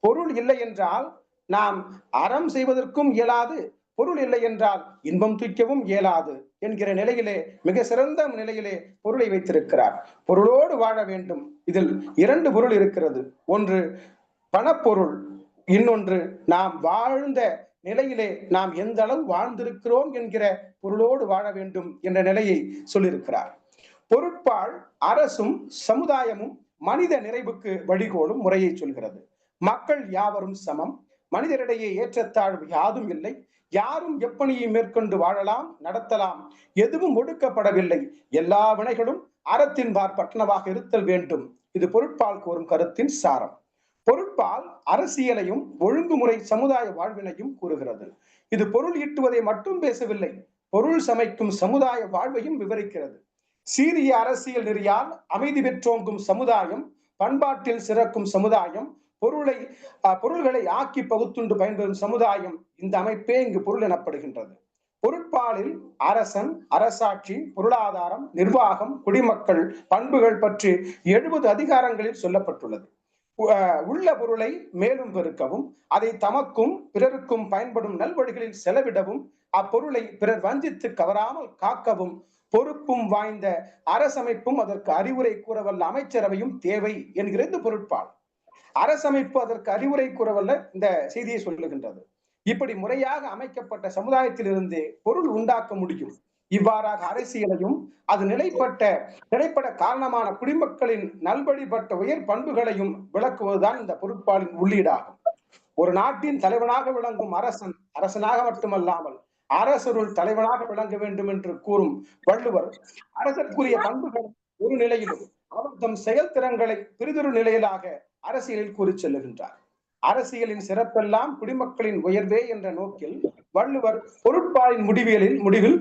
பொருள் இல்லை என்றால் நாம் அறம் செய்வதற்கும் இயலாது, பொருள் இல்லை என்றால் இன்பம் தூக்கவும் இயலாது என்கிற நிலையிலே மிக சிறந்த நிலையிலே பொருளை வைத்திருக்கிறார். பொருளோடு வாழ வேண்டும். இதில் 2 பொருள் இருக்கிறது. ஒன்று பணப்பொருள், இன்னொன்று நாம் வாழ்ந்த நிலையிலே நாம் எந்த அளவு வாழ்ந்திருக்கிறோம் என்கிற பொருளோடு வாழ வேண்டும் என்ற நிலையை சொல்லியிருக்கிறார். பொருட்பால் அரசும் சமுதாயமும் மனித நிறைவுக்கு வழிகோலும் முறையை சொல்கிறது. மக்கள் யாவரும் சமம், மனிதரிடையே ஏற்றத்தாழ்வு யாதும் இல்லை, யாரும் எப்பணியை மேற்கொண்டு வாழலாம், நடத்தலாம், எதுவும் ஒடுக்கப்படவில்லை, எல்லா வினைகளும் அறத்தின் பட்டனவாக இருத்தல் வேண்டும். இது பொருட்பால் கூறும் கருத்தின் சாரம். பொருட்பால் அரசியலையும் ஒழுங்குமுறை சமுதாய வாழ்வினையும் கூறுகிறது. இது பொருள் ஈட்டுவதை மட்டும் பேசவில்லை, பொருள் சமைக்கும் சமுதாய வாழ்வையும் விவரிக்கிறது. சீரிய அரசியல் நெறியால் அமைதி பெற்றோங்கும் சமுதாயம், பண்பாட்டில் சிறக்கும் சமுதாயம், பொருள்களை ஆக்கி பகுத்துண்டு பயன்பெறும் சமுதாயம், இந்த அமைப்பே இங்கு பொருள் எனப்படுகின்றது. பொருட்பாலில் அரசன், அரசாட்சி, பொருளாதாரம், நிர்வாகம், குடிமக்கள், பண்புகள் பற்றி 70 அதிகாரங்களில் சொல்லப்பட்டுள்ளது. உள்ள பொருளை மேலும் பெருக்கவும், அதை தமக்கும் பிறருக்கும் பயன்படும் நல்வழிகளில் செலவிடவும், அப்பொருளை பிறர் வஞ்சித்து கவராமல் காக்கவும் பொறுப்பும் வாய்ந்த அரசமைப்பும் அதற்கு அறிவுரை கூறவல்ல அமைச்சரவையும் தேவை என்கிறது பொருட்பால். அரசமைப்பு அதற்கு அறிவுரை கூறவல்ல இந்த செய்தியை சொல்லுகின்றது. இப்படி முறையாக அமைக்கப்பட்ட சமுதாயத்திலிருந்தே பொருள் உண்டாக்க முடியும். இவ்வாறாக அரசியலையும் அது நிலைப்பட காரணமான குடிமக்களின் நல்வழிப்பட்ட உயர் பண்புகளையும் விளக்குவதுதான் இந்த பொருட்பாலின் உள்ளீடாகும். ஒரு நாட்டின் தலைவனாக விளங்கும் அரசனாக மட்டுமல்லாமல் அரசருள் தலைவனாக விளங்க வேண்டும் என்று கூறும் வள்ளுவர் அரசருக்குரிய பண்புகள் ஒரு நிலையிலும் அவர் தம் செயல்திறன்களை பிறிதொரு நிலையிலாக அரசியலில் கூறி செல்லுகின்றார். அரசியலின் சிறப்பெல்லாம் குடிமக்களின் உயர்வே என்ற நோக்கில் வள்ளுவர் பொருட்பாலின் முடிவில்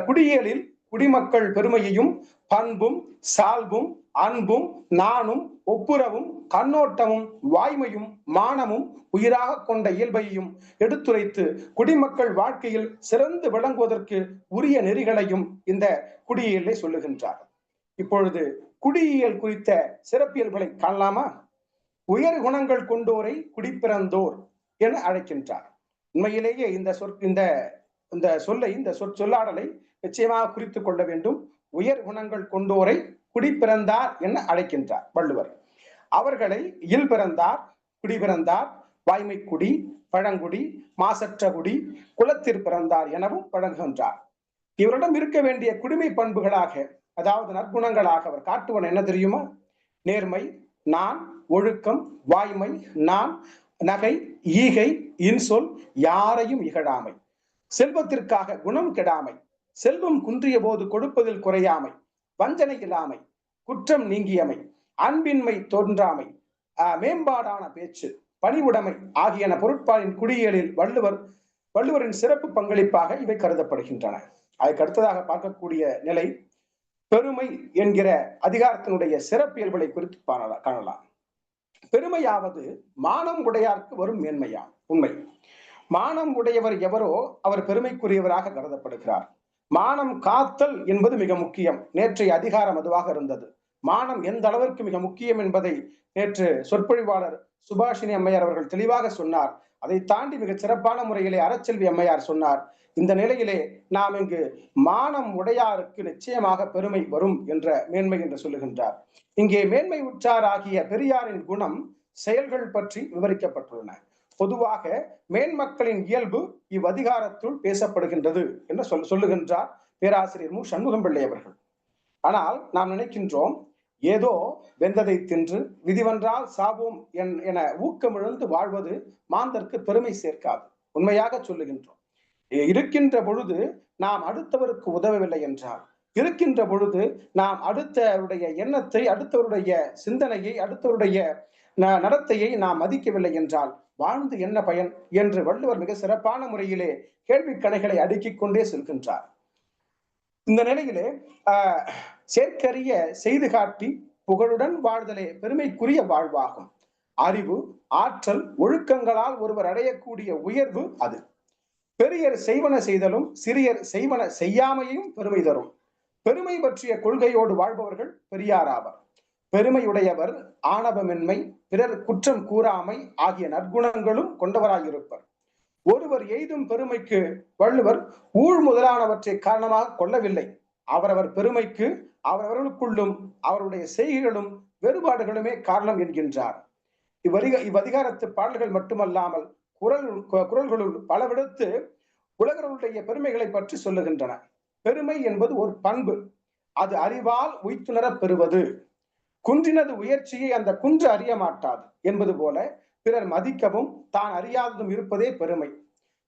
குடியியலில் குடிமக்கள் பெருமையையும் பண்பும் சால்பும் அன்பும் நாணும் ஒப்புரவும் கண்ணோட்டமும் வாய்மையும் மானமும் உயிராக கொண்ட இயல்பையும் எடுத்துரைத்து குடிமக்கள் வாழ்க்கையில் சிறந்து விளங்குவதற்கு உரிய நெறிகளையும் இந்த குடியியலை சொல்லுகின்றார். இப்பொழுது குடியியல் குறித்த சிறப்பியல்களை காணலாமா? உயர் குணங்கள் கொண்டோரை குடிப்பிறந்தோர் என அழைக்கின்றார். உண்மையிலேயே இந்த சொல்லாடலை நிச்சயமாக குறித்துக் கொள்ள வேண்டும். உயர் குணங்கள் கொண்டோரை குடிப்பிறந்தார் என அழைக்கின்றார் வள்ளுவர். அவர்களை இல் பிறந்தார், குடி பிறந்தார், வாய்மை குடி, பழங்குடி, மாசற்ற குடி, குலத்திற் பிறந்தார் எனவும் வழங்குகின்றார். இவரிடம் இருக்க வேண்டிய குடிமை பண்புகளாக, அதாவது நற்குணங்களாக அவர் காட்டுவன என்ன தெரியுமா? நேர்மை, நான், ஒழுக்கம், வாய்மை, நான், நகை, ஈகை, இன்சொல், யாரையும் இகழாமை, செல்வத்திற்காக குணம் கெடாமை, செல்வம் குன்றிய போது கொடுப்பதில் குறையாமை, வஞ்சனை இல்லாமை, குற்றம் நீங்கியமை, அன்பின்மை தோன்றாமை, மேம்பாடான பேச்சு, பணிவுடைமை ஆகியன பொருட்பாலின் குடியியலில் வள்ளுவரின் சிறப்பு பங்களிப்பாக இவை கருதப்படுகின்றன. அதுக்கு அடுத்ததாக பார்க்கக்கூடிய நிலை பெருமை என்கிற அதிகாரத்தினுடைய சிறப்பியல்புகளை குறித்து காணலாம். பெருமையாவது மானம் உடையார்க்கு வரும் மேன்மையா. உண்மை. மானம் உடையவர் எவரோ அவர் பெருமைக்குரியவராக கருதப்படுகிறார். மானம் காத்தல் என்பது மிக முக்கியம். நேற்றைய அதிகாரம் அதுவாக இருந்தது. மானம் எந்த அளவிற்கு மிக முக்கியம் என்பதை நேற்று சொற்பொழிவாளர் சுபாஷினி அம்மையார் அவர்கள் தெளிவாக சொன்னார். அதை தாண்டி மிக சிறப்பான முறையிலே அறச்செல்வி அம்மையார் சொன்னார். இந்த நிலையிலே நாம் இங்கு மானம் உடையாருக்கு நிச்சயமாக பெருமை வரும் என்ற மேன்மை என்று சொல்லுகின்றார். இங்கே மேன்மை உற்றார் ஆகிய பெரியாரின் குணம், செயல்கள் பற்றி விவரிக்கப்பட்டுள்ளன. பொதுவாக மேன்மக்களின் இயல்பு இவ்வதிகாரத்துள் பேசப்படுகின்றது என்று சொல்லுகின்றார் பேராசிரியர் மு. சண்முகம் பிள்ளை அவர்கள். ஆனால் நாம் நினைக்கின்றோம், ஏதோ வெந்ததை தின்று விதிவென்றால் சாவோம் என ஊக்கமிழந்து வாழ்வது மாந்தற்கு பெருமை சேர்க்காது. உண்மையாக சொல்லுகின்றோம். இருக்கின்ற பொழுது நாம் அடுத்தவருக்கு உதவவில்லை என்றால், இருக்கின்ற பொழுது நாம் அடுத்தவருடைய எண்ணத்தை, அடுத்தவருடைய சிந்தனையை, அடுத்தவருடைய நடத்தையை நாம் மதிக்கவில்லை என்றால் வாழ்ந்து என்ன பயன் என்று வள்ளுவர் மிக சிறப்பான முறையிலே கேள்வி கணைகளை அடுக்கிக் கொண்டே செல்கின்றார். இந்த நிலையிலே சேர்க்கரிய செய்து காட்டி புகழுடன் வாழ்தலே பெருமைக்குரிய வாழ்வாகும். அறிவு, ஆற்றல், ஒழுக்கங்களால் ஒருவர் அடையக்கூடிய உயர்வு அது. பெரியர் செய்வன செய்தலும் சிறியர் செய்வன செய்யாமையும் பெருமை தரும். பெருமை பற்றிய கொள்கையோடு வாழ்பவர்கள் பெரியாராவர். பெருமையுடையவர் ஆணவமின்மை, பிறர் குற்றம் கூறாமை ஆகிய நற்குணங்களும் கொண்டவராயிருப்பர். ஒருவர் எய்தும் பெருமைக்கு வள்ளுவர் ஊழ் முதலானவற்றை காரணமாக கொள்ளவில்லை. அவரவர் பெருமைக்கு அவரவர்களுக்குள்ளும் அவருடைய செய்கைகளும் வேறுபாடுகளுமே காரணம் என்கின்றார். இவ்வதிகாரத்து பாடல்கள் மட்டுமல்லாமல் குறள்களுள் பலவிடத்து உலகருடைய பெருமைகளை பற்றி சொல்லுகின்றன. பெருமை என்பது ஒரு பண்பு. அது அறிவால் உய்த்துணர பெறுவது. குன்றினது உயர்ச்சியை அந்த குன்று அறிய மாட்டாது என்பது போல பிறர் மதிக்கவும் தான் அறியாததும் இருப்பதே பெருமை.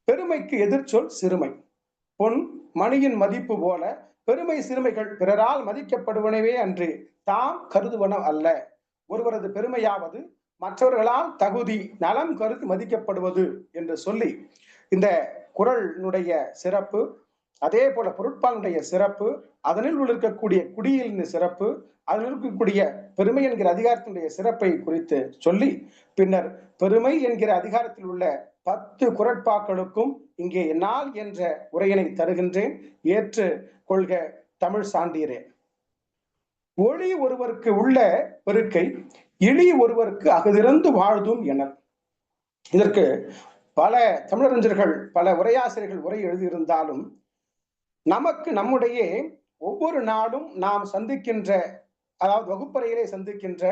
பெருமைக்கு எதிர்ச்சொல் சிறுமை. பொன் மணியின் மதிப்பு போல பெருமை சிறுமைகள் பிறரால் மதிக்கப்படுவனவே அன்று தாம் கருதுவன அல்ல. ஒருவரது பெருமையாவது மற்றவர்களால் தகுதி நலம் கருதி மதிக்கப்படுவது என்று சொல்லி இந்த குறளினுடைய சிறப்பு, அதே போல பொருட்பாலுடைய சிறப்பு, அதனில் இருக்கக்கூடிய குடியியலின் சிறப்பு, அதில் இருக்கக்கூடிய பெருமை என்கிற அதிகாரத்தினுடைய சிறப்பை குறித்து சொல்லி பின்னர் பெருமை என்கிற அதிகாரத்தில் உள்ள 10 குறட்பாக்களுக்கும் இங்கே என்னால் என்ற உரையினை தருகின்றேன். ஏற்று கொள்க தமிழ் சான்றீரே. ஒளி ஒருவருக்கு உள்ள பெருக்கை இழி ஒருவருக்கு அகதிறந்து வாழ்தும் என. இதற்கு பல தமிழறிஞர்கள், பல உரையாசிரியர்கள் உரை எழுதியிருந்தாலும் நமக்கு நம்முடைய ஒவ்வொரு நாளும் நாம் சந்திக்கின்ற, அதாவது வகுப்பறையிலே சந்திக்கின்ற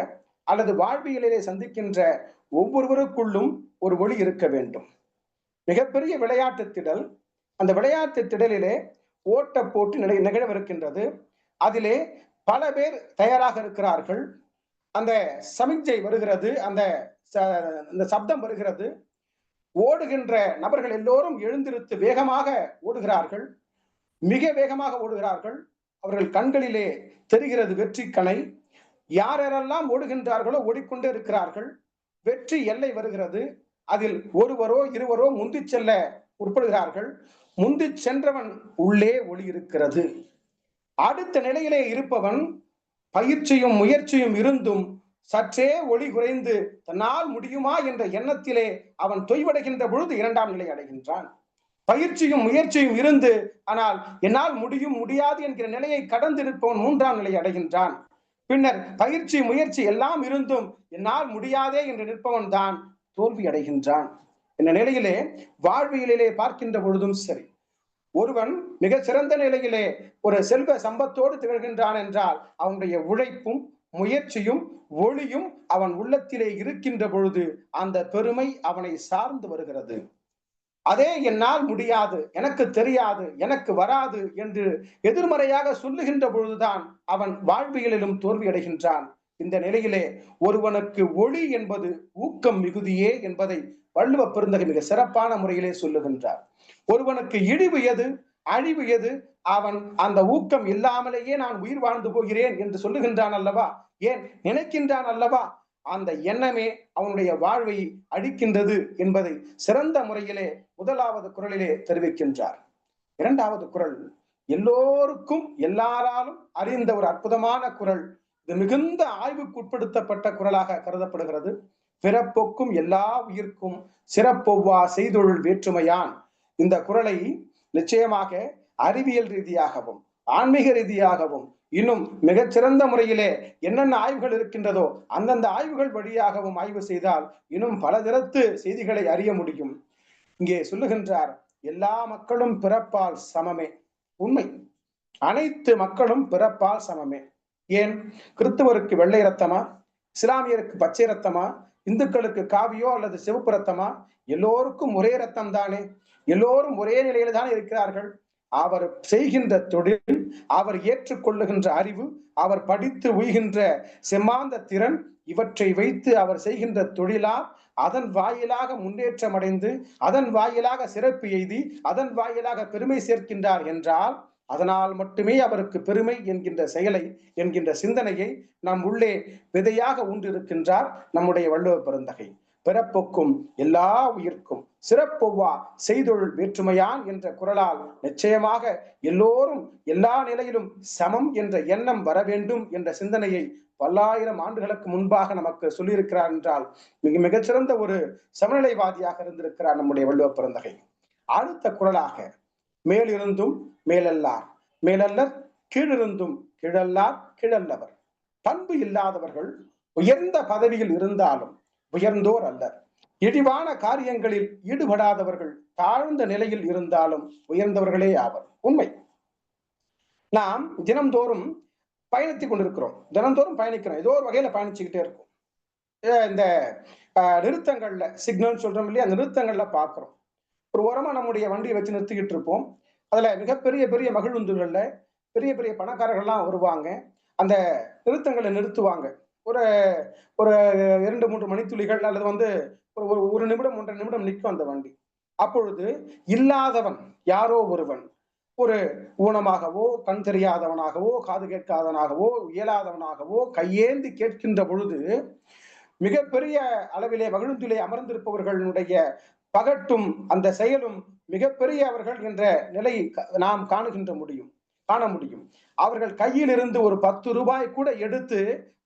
அல்லது வாழ்வியலிலே சந்திக்கின்ற ஒவ்வொருவருக்குள்ளும் ஒரு ஒளி இருக்க வேண்டும். மிகப்பெரிய விளையாட்டு திடல். அந்த விளையாட்டு திடலிலே ஓட்ட போட்டி நிகழவிருக்கின்றது. அதிலே பல பேர் தயாராக இருக்கிறார்கள். அந்த சமிஞ்சை வருகிறது, அந்த சப்தம் வருகிறது. ஓடுகின்ற நபர்கள் எல்லோரும் எழுந்திருத்து வேகமாக ஓடுகிறார்கள், மிக வேகமாக ஓடுகிறார்கள். அவர்கள் கண்களிலே தெரிகிறது வெற்றி கணை. யாரெல்லாம் ஓடுகின்றார்களோ ஓடிக்கொண்டே இருக்கிறார்கள். வெற்றி எல்லை வருகிறது. அதில் ஒருவரோ இருவரோ முந்தி செல்ல உட்படுகிறார்கள். முந்தி சென்றவன் உள்ளே ஒளி இருக்கிறது. அடுத்த நிலையிலே இருப்பவன் பயிற்சியும் முயற்சியும் இருந்தும் சற்றே ஒளி குறைந்து தன்னால் முடியுமா என்ற எண்ணத்திலே அவன் தொய்வடைகின்ற பொழுது இரண்டாம் நிலை அடைகின்றான். பயிற்சியும் முயற்சியும் இருந்து ஆனால் என்னால் முடியும் முடியாது என்கிற நிலையை கடந்திருப்பவன் மூன்றாம் நிலை அடைகின்றான். பின்னர் பயிற்சி முயற்சி எல்லாம் இருந்தும் என்னால் முடியாதே என்று நிற்பவன் தான் தோல்வி அடைகின்றான். இந்த நிலையிலே வாழ்வியலிலே பார்க்கின்ற பொழுதும் சரி, ஒருவன் மிக சிறந்த நிலையிலே ஒரு செல்வ சம்பத்தோடு திகழ்கின்றான் என்றால் அவனுடைய உழைப்பும் முயற்சியும் ஒளியும் அவன் உள்ளத்திலே இருக்கின்ற பொழுது அந்த பெருமை அவனை சார்ந்து வருகிறது. அதே என்னால் முடியாது, எனக்கு தெரியாது, எனக்கு வராது என்று எதிர்மறையாக சொல்லுகின்ற பொழுதுதான் அவன் வாழ்வியலிலும் தோல்வி அடைகின்றான். இந்த நிலையிலே ஒருவனுக்கு ஒளி என்பது ஊக்கம் மிகுதியே என்பதை வள்ளுவ பெருந்தகை மிக சிறப்பான முறையிலே சொல்லுகின்றார். ஒருவனுக்கு இழிவு எது, அழிவு எது, அவன் அந்த ஊக்கம் இல்லாமலேயே நான் உயிர் வாழ்ந்து போகிறேன் என்று சொல்லுகின்றான் அல்லவா, ஏன் நினைக்கின்றான் அல்லவா, அந்த எண்ணமே அவனுடைய வாழ்வை அழிக்கின்றது என்பதை சிறந்த முறையிலே முதலாவது குறளிலே தெரிவிக்கின்றார். இரண்டாவது குறள் எல்லோருக்கும் எல்லாராலும் அறிந்த ஒரு அற்புதமான குறள். இது மிகுந்த ஆய்வுக்குட்படுத்தப்பட்ட குறளாக கருதப்படுகிறது. பிறப்பொக்கும் எல்லா உயிர்க்கும் சிறப்பொவ்வா செய்தொழில் வேற்றுமையான். இந்த குறளை நிச்சயமாக அறிவியல் ரீதியாகவும் ஆன்மீக ரீதியாகவும் இன்னும் மிகச்சிறந்த முறையிலே என்னென்ன ஆய்வுகள் இருக்கின்றதோ அந்தந்த ஆய்வுகள் வழியாகவும் ஆய்வு செய்தால் இன்னும் பல தரத்து செய்திகளை அறிய முடியும். இங்கே சொல்லுகின்றார், எல்லா மக்களும் பிறப்பால் சமமே. உண்மை, அனைத்து மக்களும் பிறப்பால் சமமே. ஏன், கிறிஸ்துவருக்கு வெள்ளை ரத்தமா, இஸ்லாமியருக்கு பச்சை ரத்தமா, இந்துக்களுக்கு காவியோ அல்லது சிவப்பு ரத்தமா? எல்லோருக்கும் ஒரே ரத்தம் தானே, எல்லோரும் ஒரே நிலையில தானே இருக்கிறார்கள். அவர் செய்கின்ற தொழில், அவர் ஏற்றுக்கொள்ளுகின்ற அறிவு, அவர் படித்து உய்கின்ற செம்மாந்த திறன், இவற்றை வைத்து அவர் செய்கின்ற தொழிலால் அதன் வாயிலாக முன்னேற்றம் அடைந்து அதன் வாயிலாக சிறப்பு எய்தி அதன் வாயிலாக பெருமை சேர்க்கின்றார் என்றால் அதனால் மட்டுமே அவருக்கு பெருமை என்கின்ற செயலை என்கின்ற சிந்தனையை நம் உள்ளே விதையாக ஊன்றிருக்கின்றார் நம்முடைய வள்ளுவ பெருந்தகை. பிறப்புக்கும் எல்லா உயிர்க்கும் சிறப்பொவ்வா செய்தொழில் வேற்றுமையான் என்ற குறளால் நிச்சயமாக எல்லோரும் எல்லா நிலையிலும் சமம் என்ற எண்ணம் வர வேண்டும் என்ற சிந்தனையை பல்லாயிரம் ஆண்டுகளுக்கு முன்பாக நமக்கு சொல்லியிருக்கிறார் என்றால் மிகச்சிறந்த ஒரு சமநிலைவாதியாக இருந்திருக்கிறார் நம்முடைய வள்ளுவ பெருந்தகை. அடுத்த குறளாக மேலிருந்தும் மேலல்லார் மேலல்லர், கீழிருந்தும் கீழல்லார் கீழல்லவர். பண்பு இல்லாதவர்கள் உயர்ந்த பதவியில் இருந்தாலும் உயர்ந்தோர் அல்லர். இழிவான காரியங்களில் ஈடுபடாதவர்கள் தாழ்ந்த நிலையில் இருந்தாலும் உயர்ந்தவர்களே ஆவர். உண்மை. நாம் தினம்தோறும் பயணித்துக் கொண்டிருக்கிறோம், தினந்தோறும் பயணிக்கிறோம், ஏதோ ஒரு வகையில பயணிச்சுக்கிட்டே இருக்கும். இந்த நிறுத்தங்கள்ல சிக்னல் சொல்றோம் இல்லையா, அந்த நிறுத்தங்கள்ல பாக்குறோம். ஒரு ஓரமா நம்முடைய வண்டியை வச்சு நிறுத்திக்கிட்டு இருப்போம். அதுல மிகப்பெரிய பெரிய மகிழுந்துகள்ல பெரிய பெரிய பணக்காரர்கள்லாம் வருவாங்க. அந்த நிறுத்தங்களை நிறுத்துவாங்க. ஒரு ஒரு 2-3 மணித்துளிகள் அல்லது ஒரு நிமிடம் 1.5 நிமிடம் நிற்கும் அந்த வண்டி. அப்பொழுது இல்லாதவன் யாரோ ஒருவன் ஒரு ஊனமாகவோ கண் தெரியாதவனாகவோ காது கேட்காதவனாகவோ இயலாதவனாகவோ கையேந்தி கேட்கின்ற பொழுது மிகப்பெரிய அளவிலே மகிழ்ந்திலே அமர்ந்திருப்பவர்களுடைய பகட்டும் அந்த செயலும் மிகப்பெரிய அவர்கள் என்ற நிலை நாம் காண முடியும். அவர்கள் கையில் இருந்து ஒரு 10 ரூபாய் கூட எடுத்து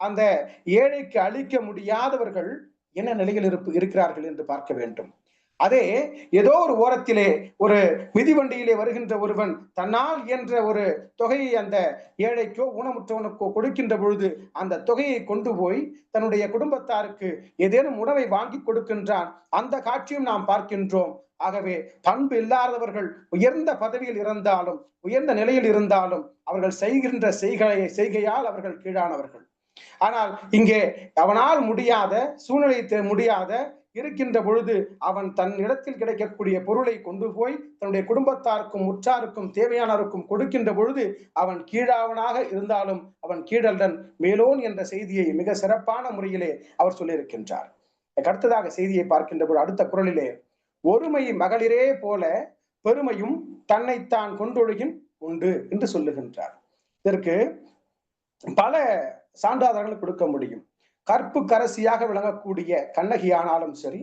அந்த ஏழைக்கு அளிக்க முடியாதவர்கள் என்ன நிலையில் இருக்கிறார்கள் என்று பார்க்க வேண்டும். அதே ஏதோ ஒரு ஓரத்திலே ஒரு மிதிவண்டியிலே வருகின்ற ஒருவன் தன்னால் என்ற ஒரு தொகையை அந்த ஏழைக்கோ ஊனமுற்றவனுக்கோ கொடுக்கின்ற பொழுது அந்த தொகையை கொண்டு போய் தன்னுடைய குடும்பத்தாருக்கு ஏதேனும் உணவை வாங்கி கொடுக்கின்றான். அந்த காட்சியும் நாம் பார்க்கின்றோம். ஆகவே பண்பு இல்லாதவர்கள் உயர்ந்த பதவியில் இருந்தாலும் உயர்ந்த நிலையில் இருந்தாலும் அவர்கள் செய்கின்ற செய்கையால் அவர்கள் கீழானவர்கள். ஆனால் இங்கே அவனால் முடியாத சூழ்நிலை முடியாத இருக்கின்ற பொழுது அவன் தன் இடத்தில் கிடைக்கக்கூடிய பொருளை கொண்டு போய் தன்னுடைய குடும்பத்தாருக்கும் உற்றாருக்கும் தேவையானவருக்கும் கொடுக்கின்ற பொழுது அவன் கீழாவனாக இருந்தாலும் அவன் கீழல்டன் மேலோன் என்ற செய்தியை மிக சிறப்பான முறையிலே அவர் சொல்லியிருக்கின்றார். அடுத்ததாக செய்தியை பார்க்கின்ற பொழுது அடுத்த குறளிலே ஒருமை மகளிரே போல பெருமையும் தன்னைத்தான் கொண்டொழுகின் உண்டு என்று சொல்லுகின்றார். இதற்கு பல சான்றாதாரங்களை கொடுக்க முடியும். கற்பு கரசியாக விளங்கக்கூடிய கண்ணகி ஆனாலும் சரி,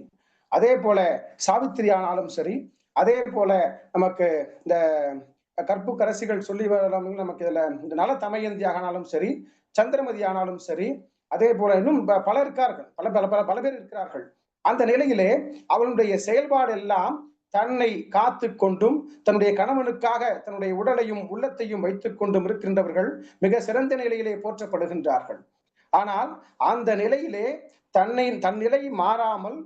அதே போல சாவித்திரி ஆனாலும் சரி, அதே போல நமக்கு இந்த கற்பு கரசிகள் சொல்லி நமக்கு இதுல இந்த நல தமயந்தி ஆனாலும் சரி, சந்திரமதி ஆனாலும் சரி, அதே போல இன்னும் பல இருக்கார்கள், பல பல பல பல பேர் இருக்கிறார்கள். அந்த நிலையிலே அவளுடைய செயல்பாடு எல்லாம் தன்னை காத்து கொண்டும் தன்னுடைய கணவனுக்காக தன்னுடைய உடலையும் உள்ளத்தையும் வைத்துக் கொண்டும் இருக்கின்றவர்கள் மிக சிறந்த நிலையிலே போற்றப்படுகின்றார்கள். ஆனால் அந்த நிலையிலே தன் நிலை மாறாமல்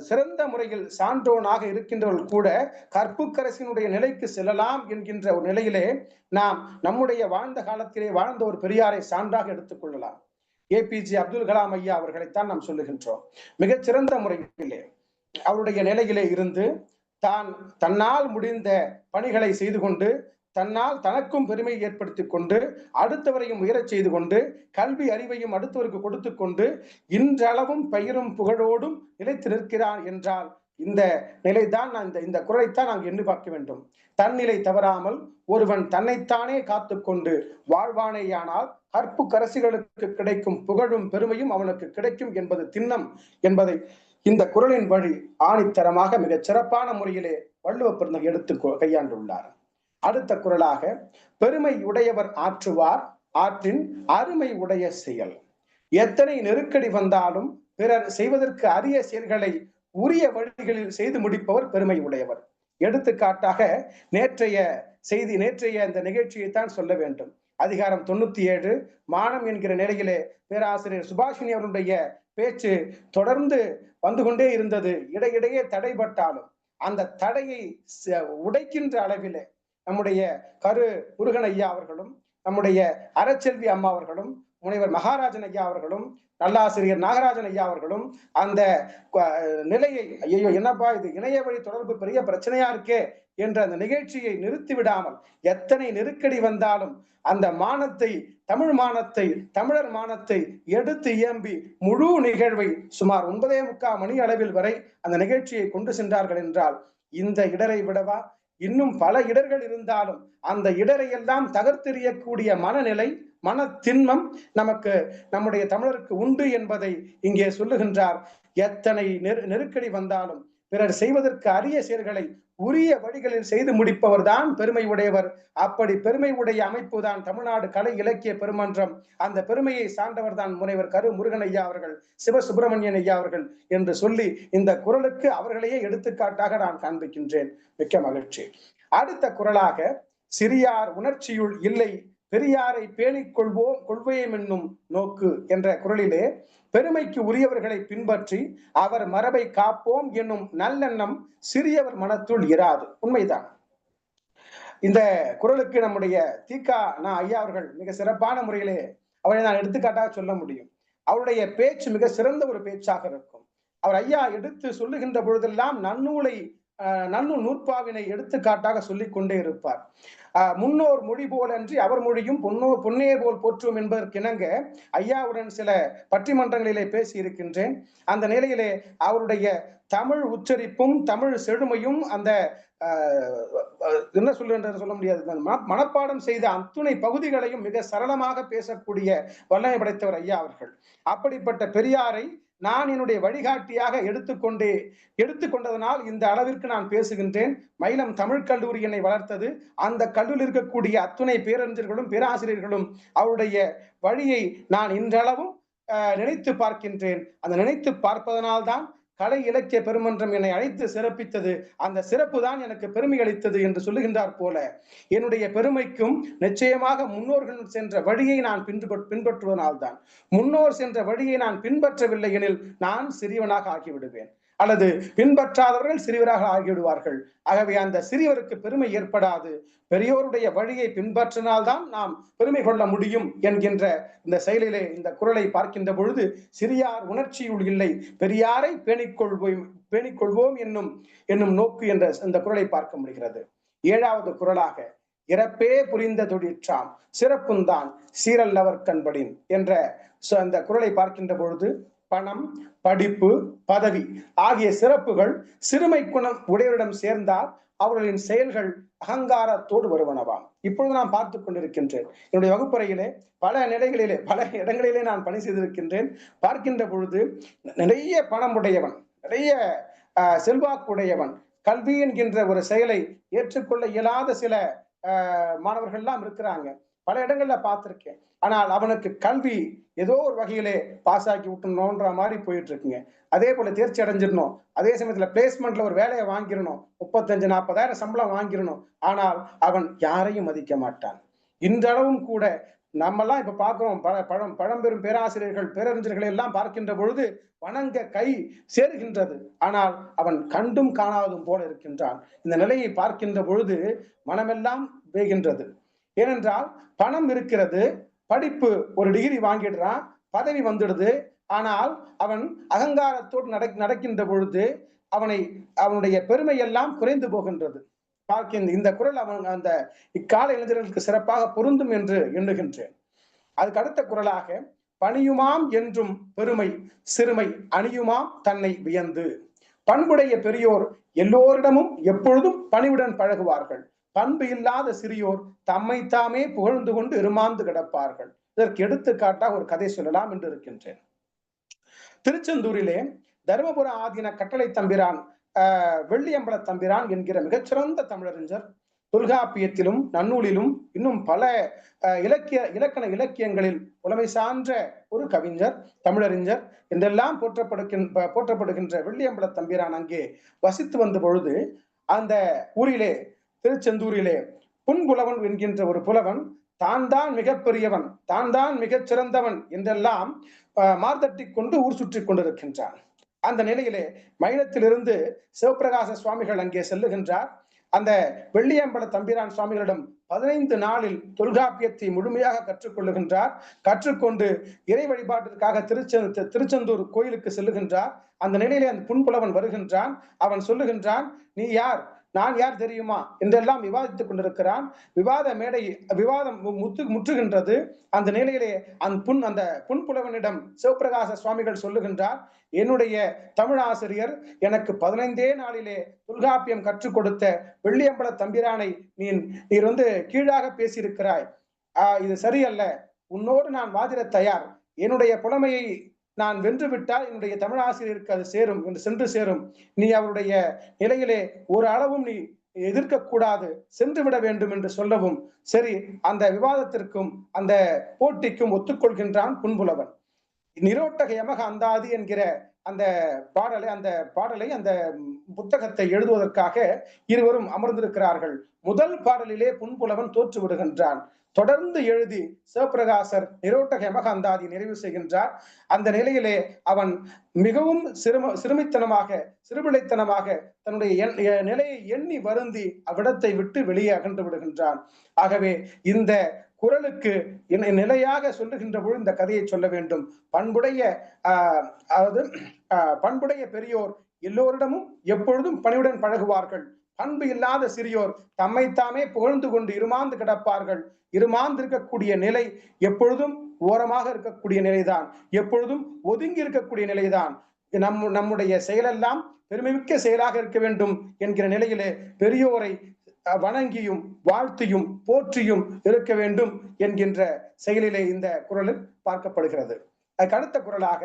சிறந்த முறையில் சான்றோனாக இருக்கின்றவர்கள் கூட கற்புக்கரசினுடைய நிலைக்கு செல்லலாம் என்கின்ற ஒரு நிலையிலே நாம் நம்முடைய வாழ்ந்த காலத்திலே வாழ்ந்த ஒரு பெரியாரை சான்றாக எடுத்துக் கொள்ளலாம். APJ அப்துல் கலாம் ஐயா அவர்களைத்தான் நாம் சொல்லுகின்றோம். மிகச்சிறந்த முறையிலே அவருடைய நிலையிலே இருந்து தன்னால் முடிந்த பணிகளை செய்து கொண்டு தன்னால் தனக்கும் பெருமை ஏற்படுத்திக் கொண்டு அடுத்தவரையும் உயரச் செய்து கொண்டு கல்வி அறிவையும் அடுத்தவருக்கு கொடுத்து கொண்டு இன்றளவும் பெயரும் புகழோடும் நிலைத்து நிற்கிறார் என்றால் இந்த நிலைதான் இந்த குரலைத்தான் நாம் எண்ணி பார்க்க வேண்டும். தன்னிலை தவறாமல் ஒருவன் தன்னைத்தானே காத்து கொண்டு வாழ்வானேயானால் கற்புக்கரசிகளுக்கு கிடைக்கும் புகழும் பெருமையும் அவனுக்கு கிடைக்கும் என்பது திண்ணம் என்பதை இந்த குரலின் வழி ஆணித்தரமாக மிகச் சிறப்பான முறையிலே வள்ளுவ பெருந்தகை எடுத்து கையாண்டுள்ளார். அடுத்த குரலாக, பெருமை உடையவர் ஆற்றுவார் ஆற்றின் அருமை உடைய செயல். எத்தனை நெருக்கடி வந்தாலும் பிறர் செய்வதற்கு அரிய செயல்களை உரிய வழிகளில் செய்து முடிப்பவர் பெருமை உடையவர். எடுத்துக்காட்டாக நேற்றைய இந்த நிகழ்ச்சியைத்தான் சொல்ல வேண்டும். அதிகாரம் 97 மானம் என்கிற நிலையிலே பேராசிரியர் சுபாஷினி அவருடைய பேச்சு தொடர்ந்து வந்து கொண்டே இருந்தது. இடையிடையே தடைபட்டாலும் அந்த தடையை உடைக்கின்ற அளவிலே நம்முடைய கரு முருகன் ஐயா அவர்களும் நம்முடைய அறச்செல்வி அம்மா அவர்களும் முனைவர் மகாராஜன் ஐயா அவர்களும் நல்லாசிரியர் நாகராஜன் ஐயா அவர்களும் அந்த நிலையை, ஐயோ என்னப்பா இது இணைய வழி தொடர்பு பெரிய பிரச்சனையா இருக்கே என்ற அந்த நிகழ்ச்சியை நிறுத்தி விடாமல் எத்தனை நெருக்கடி வந்தாலும் அந்த மானத்தை, தமிழ் மானத்தை, தமிழர் மானத்தை எடுத்து இயம்பி முழு நிகழ்வை சுமார் 9:45 மணி அளவில் வரை அந்த நிகழ்ச்சியை கொண்டு சென்றார்கள் என்றால் இந்த இடரை விடவா இன்னும் பல இடர்கள் இருந்தாலும் அந்த இடரை எல்லாம் தகர்த்தெறியக்கூடிய மனநிலை, மன திண்மம் நமக்கு நம்முடைய தமிழருக்கு உண்டு என்பதை இங்கே சொல்லுகின்றார். எத்தனை நெருக்கடி வந்தாலும் பிறர் செய்வதற்கு அரிய செயல்களை உரிய வழிகளில் செய்து முடிப்பவர் தான் பெருமை உடையவர். அப்படி பெருமை உடைய அமைப்பு தான் தமிழ்நாடு கலை இலக்கிய பெருமன்றம். அந்த பெருமையை சார்ந்தவர் தான் முனைவர் கரு முருகன் ஐயா அவர்கள், சிவசுப்பிரமணியன் ஐயா அவர்கள் என்று சொல்லி இந்த குரலுக்கு அவர்களையே எடுத்துக்காட்டாக நான் காண்பிக்கின்றேன். மிக்க மகிழ்ச்சி. அடுத்த குரலாக, சிறியார் உணர்ச்சியுள் இல்லை பெரியாரை பேணிக் கொள்வோம் என்னும் நோக்கு என்ற குரலிலே பெருமைக்கு உரியவர்களை பின்பற்றி அவர் மரபை காப்போம் என்னும் நல்லெண்ணம் சிறியவர் மனத்துள் இராது. உண்மைதான். இந்த குரலுக்கு நம்முடைய ஐயா அவர்கள் மிக சிறப்பான முறையிலே அவரை நான் எடுத்துக்காட்டாக சொல்ல முடியும். அவருடைய பேச்சு மிக சிறந்த ஒரு பேச்சாக இருக்கும். அவர் ஐயா எடுத்து சொல்லுகின்ற பொழுதெல்லாம் நன்னூல் நூற்பாவினை எடுத்துக்காட்டாக சொல்லிக் கொண்டே இருப்பார். முன்னோர் மொழி போல் அன்றி அவர் மொழியும் பொன்னே போல் போற்றும் என்பதற்கிணங்க ஐயாவுடன் சில பட்டிமன்றங்களிலே பேசி இருக்கின்றேன். அந்த நிலையிலே அவருடைய தமிழ் உச்சரிப்பும் தமிழ் செழுமையும் அந்த என்ன சொல்ல முடியாது, மனப்பாடம் செய்த அத்துணை பகுதிகளையும் மிக சரளமாக பேசக்கூடிய வல்லமை படைத்தவர் ஐயா அவர்கள். அப்படிப்பட்ட பெரியாரை நான் என்னுடைய வழிகாட்டியாக எடுத்துக்கொண்டதனால் இந்த அளவிற்கு நான் பேசுகின்றேன். மயிலம் தமிழ் கல்லூரி என்னை வளர்த்தது. அந்த கல்லூரியில் இருக்கக்கூடிய அத்துணை பேரறிஞர்களும் பேராசிரியர்களும் அவருடைய வழியை நான் இன்றளவும் நினைத்து பார்க்கின்றேன். அந்த நினைத்து பார்ப்பதனால்தான் கலை இலக்கிய பெருமன்றம் என்னை அழைத்து சிறப்பித்தது. அந்த சிறப்பு தான் எனக்கு பெருமை அளித்தது என்று சொல்லுகின்றார் போல என்னுடைய பெருமைக்கும் நிச்சயமாக முன்னோர்கள் சென்ற வழியை நான் பின்பற்றுவதனால்தான். முன்னோர் சென்ற வழியை நான் பின்பற்றவில்லை எனில் நான் சிறியவனாக ஆகிவிடுவேன், அல்லது பின்பற்றாதவர்கள் சிறியவராக ஆகிவிடுவார்கள். ஆகவே அந்த சிறியவருக்கு பெருமை ஏற்படாது. பெரியோருடைய வழியை பின்பற்றினால்தான் நாம் பெருமை கொள்ள முடியும் என்கின்ற இந்த செயலிலே இந்த குரலை பார்க்கின்ற பொழுது சிறியார் உணர்ச்சியுள் இல்லை பெரியாரை பேணிக்கொள்வோம் என்னும் நோக்கு என்ற இந்த குரலை பார்க்க முடிகிறது. 7வது குரலாக, இறப்பே புரிந்த தொழிற்றாம் சிறப்புந்தான் சீரல்லவர் கண்படின் என்ற அந்த குரலை பார்க்கின்ற பொழுது பணம், படிப்பு, பதவி ஆகிய சிறப்புகள் சிறுமை குணம் உடையவரிடம் சேர்ந்தால் அவர்களின் செயல்கள் அகங்காரத்தோடு வருவனவாம். இப்பொழுது நான் பார்த்து கொண்டிருக்கின்றேன். என்னுடைய வகுப்பறையிலே பல இடங்களிலே நான் பணி செய்திருக்கின்றேன். பார்க்கின்ற பொழுது நிறைய பணம் உடையவன், நிறைய செல்வாக்குடையவன், கல்வி என்கின்ற ஒரு செயலை ஏற்றுக்கொள்ள இயலாத சில மாணவர்கள் எல்லாம் இருக்கிறாங்க. பல இடங்கள்ல பார்த்திருக்கேன். ஆனால் அவனுக்கு கல்வி ஏதோ ஒரு வகையிலே பாஸ் ஆக்கி விட்டணும்ன்ற மாதிரி போயிட்டு இருக்குங்க. அதே போல தேர்ச்சி அடைஞ்சிடணும், அதே சமயத்துல பிளேஸ்மெண்ட்ல ஒரு வேலையை வாங்கிடணும், 35,000-40,000 சம்பளம் வாங்கிடணும். ஆனால் அவன் யாரையும் மதிக்க மாட்டான். இன்றளவும் கூட நம்மெல்லாம் இப்ப பார்க்கிறோம், பழம்பெரும் பேராசிரியர்கள் பேரறிஞர்களை எல்லாம் பார்க்கின்ற பொழுது வணங்க கை சேருகின்றது. ஆனால் அவன் கண்டும் காணாததும் போல இருக்கின்றான். இந்த நிலையை பார்க்கின்ற பொழுது மனமெல்லாம் வேகின்றது. ஏனென்றால் பணம் இருக்கிறது, படிப்பு ஒரு டிகிரி வாங்கிடுறான், பதவி வந்துடுது. ஆனால் அவன் அகங்காரத்தோடு நடக்கின்ற பொழுது அவனுடைய பெருமை எல்லாம் குறைந்து போகின்றது. இந்த குரல் அவன் அந்த இக்கால இளைஞர்களுக்கு சிறப்பாக பொருந்தும் என்று எண்ணுகின்றேன். அதுக்கு அடுத்த குரலாக, பணியுமாம் என்றும் பெருமை சிறுமை அணியுமாம் தன்னை வியந்து. பண்புடைய பெரியோர் எல்லோரிடமும் எப்பொழுதும் பணிவுடன் பழகுவார்கள். பண்பு இல்லாத சிறியோர் தம்மைத்தாமே புகழ்ந்து கொண்டு இருமாந்து கிடப்பார்கள். இதற்கு எடுத்துக்காட்டாக ஒரு கதை சொல்லலாம் என்று இருக்கின்றேன். திருச்செந்தூரிலே தருமபுர ஆதீன கட்டளை தம்பிரான் வெள்ளியம்பல தம்பிரான் என்கிற மிகச்சிறந்த தமிழறிஞர், தொல்காப்பியத்திலும் நன்னூலிலும் இன்னும் பல இலக்கண இலக்கியங்களில் புலமை சான்ற ஒரு கவிஞர், தமிழறிஞர் என்றெல்லாம் போற்றப்படுகின்ற வெள்ளியம்பல தம்பிரான் அங்கே வசித்து வந்த பொழுது அந்த ஊரிலே திருச்செந்தூரிலே புன்புலவன் என்கின்ற ஒரு புலவன் தான் மிகப்பெரியவன், தான் மிகச் சிறந்தவன் என்றெல்லாம் மார்தட்டி கொண்டு ஊர் சுற்றி கொண்டிருக்கின்றான். அந்த நிலையிலே மயிலத்திலிருந்து சிவபிரகாச சுவாமிகள் அங்கே செல்லுகின்றார். அந்த வெள்ளியம்பல தம்பிரான் சுவாமிகளிடம் 15 நாளில் தொல்காப்பியத்தை முழுமையாக கற்றுக்கொள்ளுகின்றார். கற்றுக்கொண்டு இறை வழிபாட்டிற்காக திருச்செந்தூர் கோயிலுக்கு செல்லுகின்றார். அந்த நிலையிலே அந்த புன்புலவன் வருகின்றான். அவன் சொல்லுகின்றான், நீ யார், நான் யார் தெரியுமா என்றெல்லாம் விவாதித்துக் கொண்டிருக்கிறான். விவாதம் முற்றுகின்றது. அந்த நிலையிலே அந்த புன்புலவனிடம் சிவபிரகாச சுவாமிகள் சொல்லுகின்றார், என்னுடைய தமிழ் ஆசிரியர் எனக்கு 15 நாளிலே தொல்காப்பியம் கற்றுக் கொடுத்த வெள்ளியம்பல தம்பிரானை நீர் கீழாக பேசியிருக்கிறாய், இது சரியல்ல, உன்னோடு நான் வாதிட தயார், என்னுடைய புலமையை நான் வென்றுவிட்டால் என்னுடைய தமிழ் ஆசிரியருக்கு அது சேரும் என்று சென்று சேரும், நீ அவருடைய நிலையிலே ஒரு அளவும் நீ எதிர்க்க கூடாது, சென்று விட வேண்டும் என்று சொல்லவும், சரி அந்த விவாதத்திற்கும் அந்த போட்டிக்கும் ஒத்துக்கொள்கின்றான் புன்புலவன். நிரோட்டக யமக அந்தாதி என்கிற அந்த பாடலை அந்த புத்தகத்தை எழுதுவதற்காக இருவரும் அமர்ந்திருக்கிறார்கள். முதல் பாடலிலே புன்புலவன் தோற்று விடுகின்றான். தொடர்ந்து எழுதி சிவபிரகாசர் நிரோட்டக யமக அந்தாதி நிறைவு செய்கின்றார். அந்த நிலையிலே அவன் மிகவும் சிறுபிள்ளைத்தனமாக தன்னுடைய நிலையை எண்ணி வருந்தி அவ்விடத்தை விட்டு வெளியே அகன்று விடுகின்றான். ஆகவே இந்த குரலுக்கு நிலையாக சொல்லுகின்ற பொழுது இந்த கதையை சொல்ல வேண்டும். பண்புடைய பெரியோர் எல்லோரிடமும் எப்பொழுதும் பணிவுடன் பழகுவார்கள். பண்பு இல்லாத சிறியோர் தம்மைத்தாமே புகழ்ந்து கொண்டு இருமாந்து கிடப்பார்கள். இருமாந்து இருக்கக்கூடிய நிலை எப்பொழுதும் ஓரமாக இருக்கக்கூடிய நிலைதான், எப்பொழுதும் ஒதுங்கி இருக்கக்கூடிய நிலைதான். நம்முடைய செயலெல்லாம் பெருமைமிக்க செயலாக இருக்க வேண்டும் என்கிற நிலையிலே பெரியோரை வணங்கியும் வாழ்த்தியும் போற்றியும் இருக்க வேண்டும் என்கின்ற செயலிலே இந்த குரலில் பார்க்கப்படுகிறது. அதுக்கு அடுத்த குரலாக,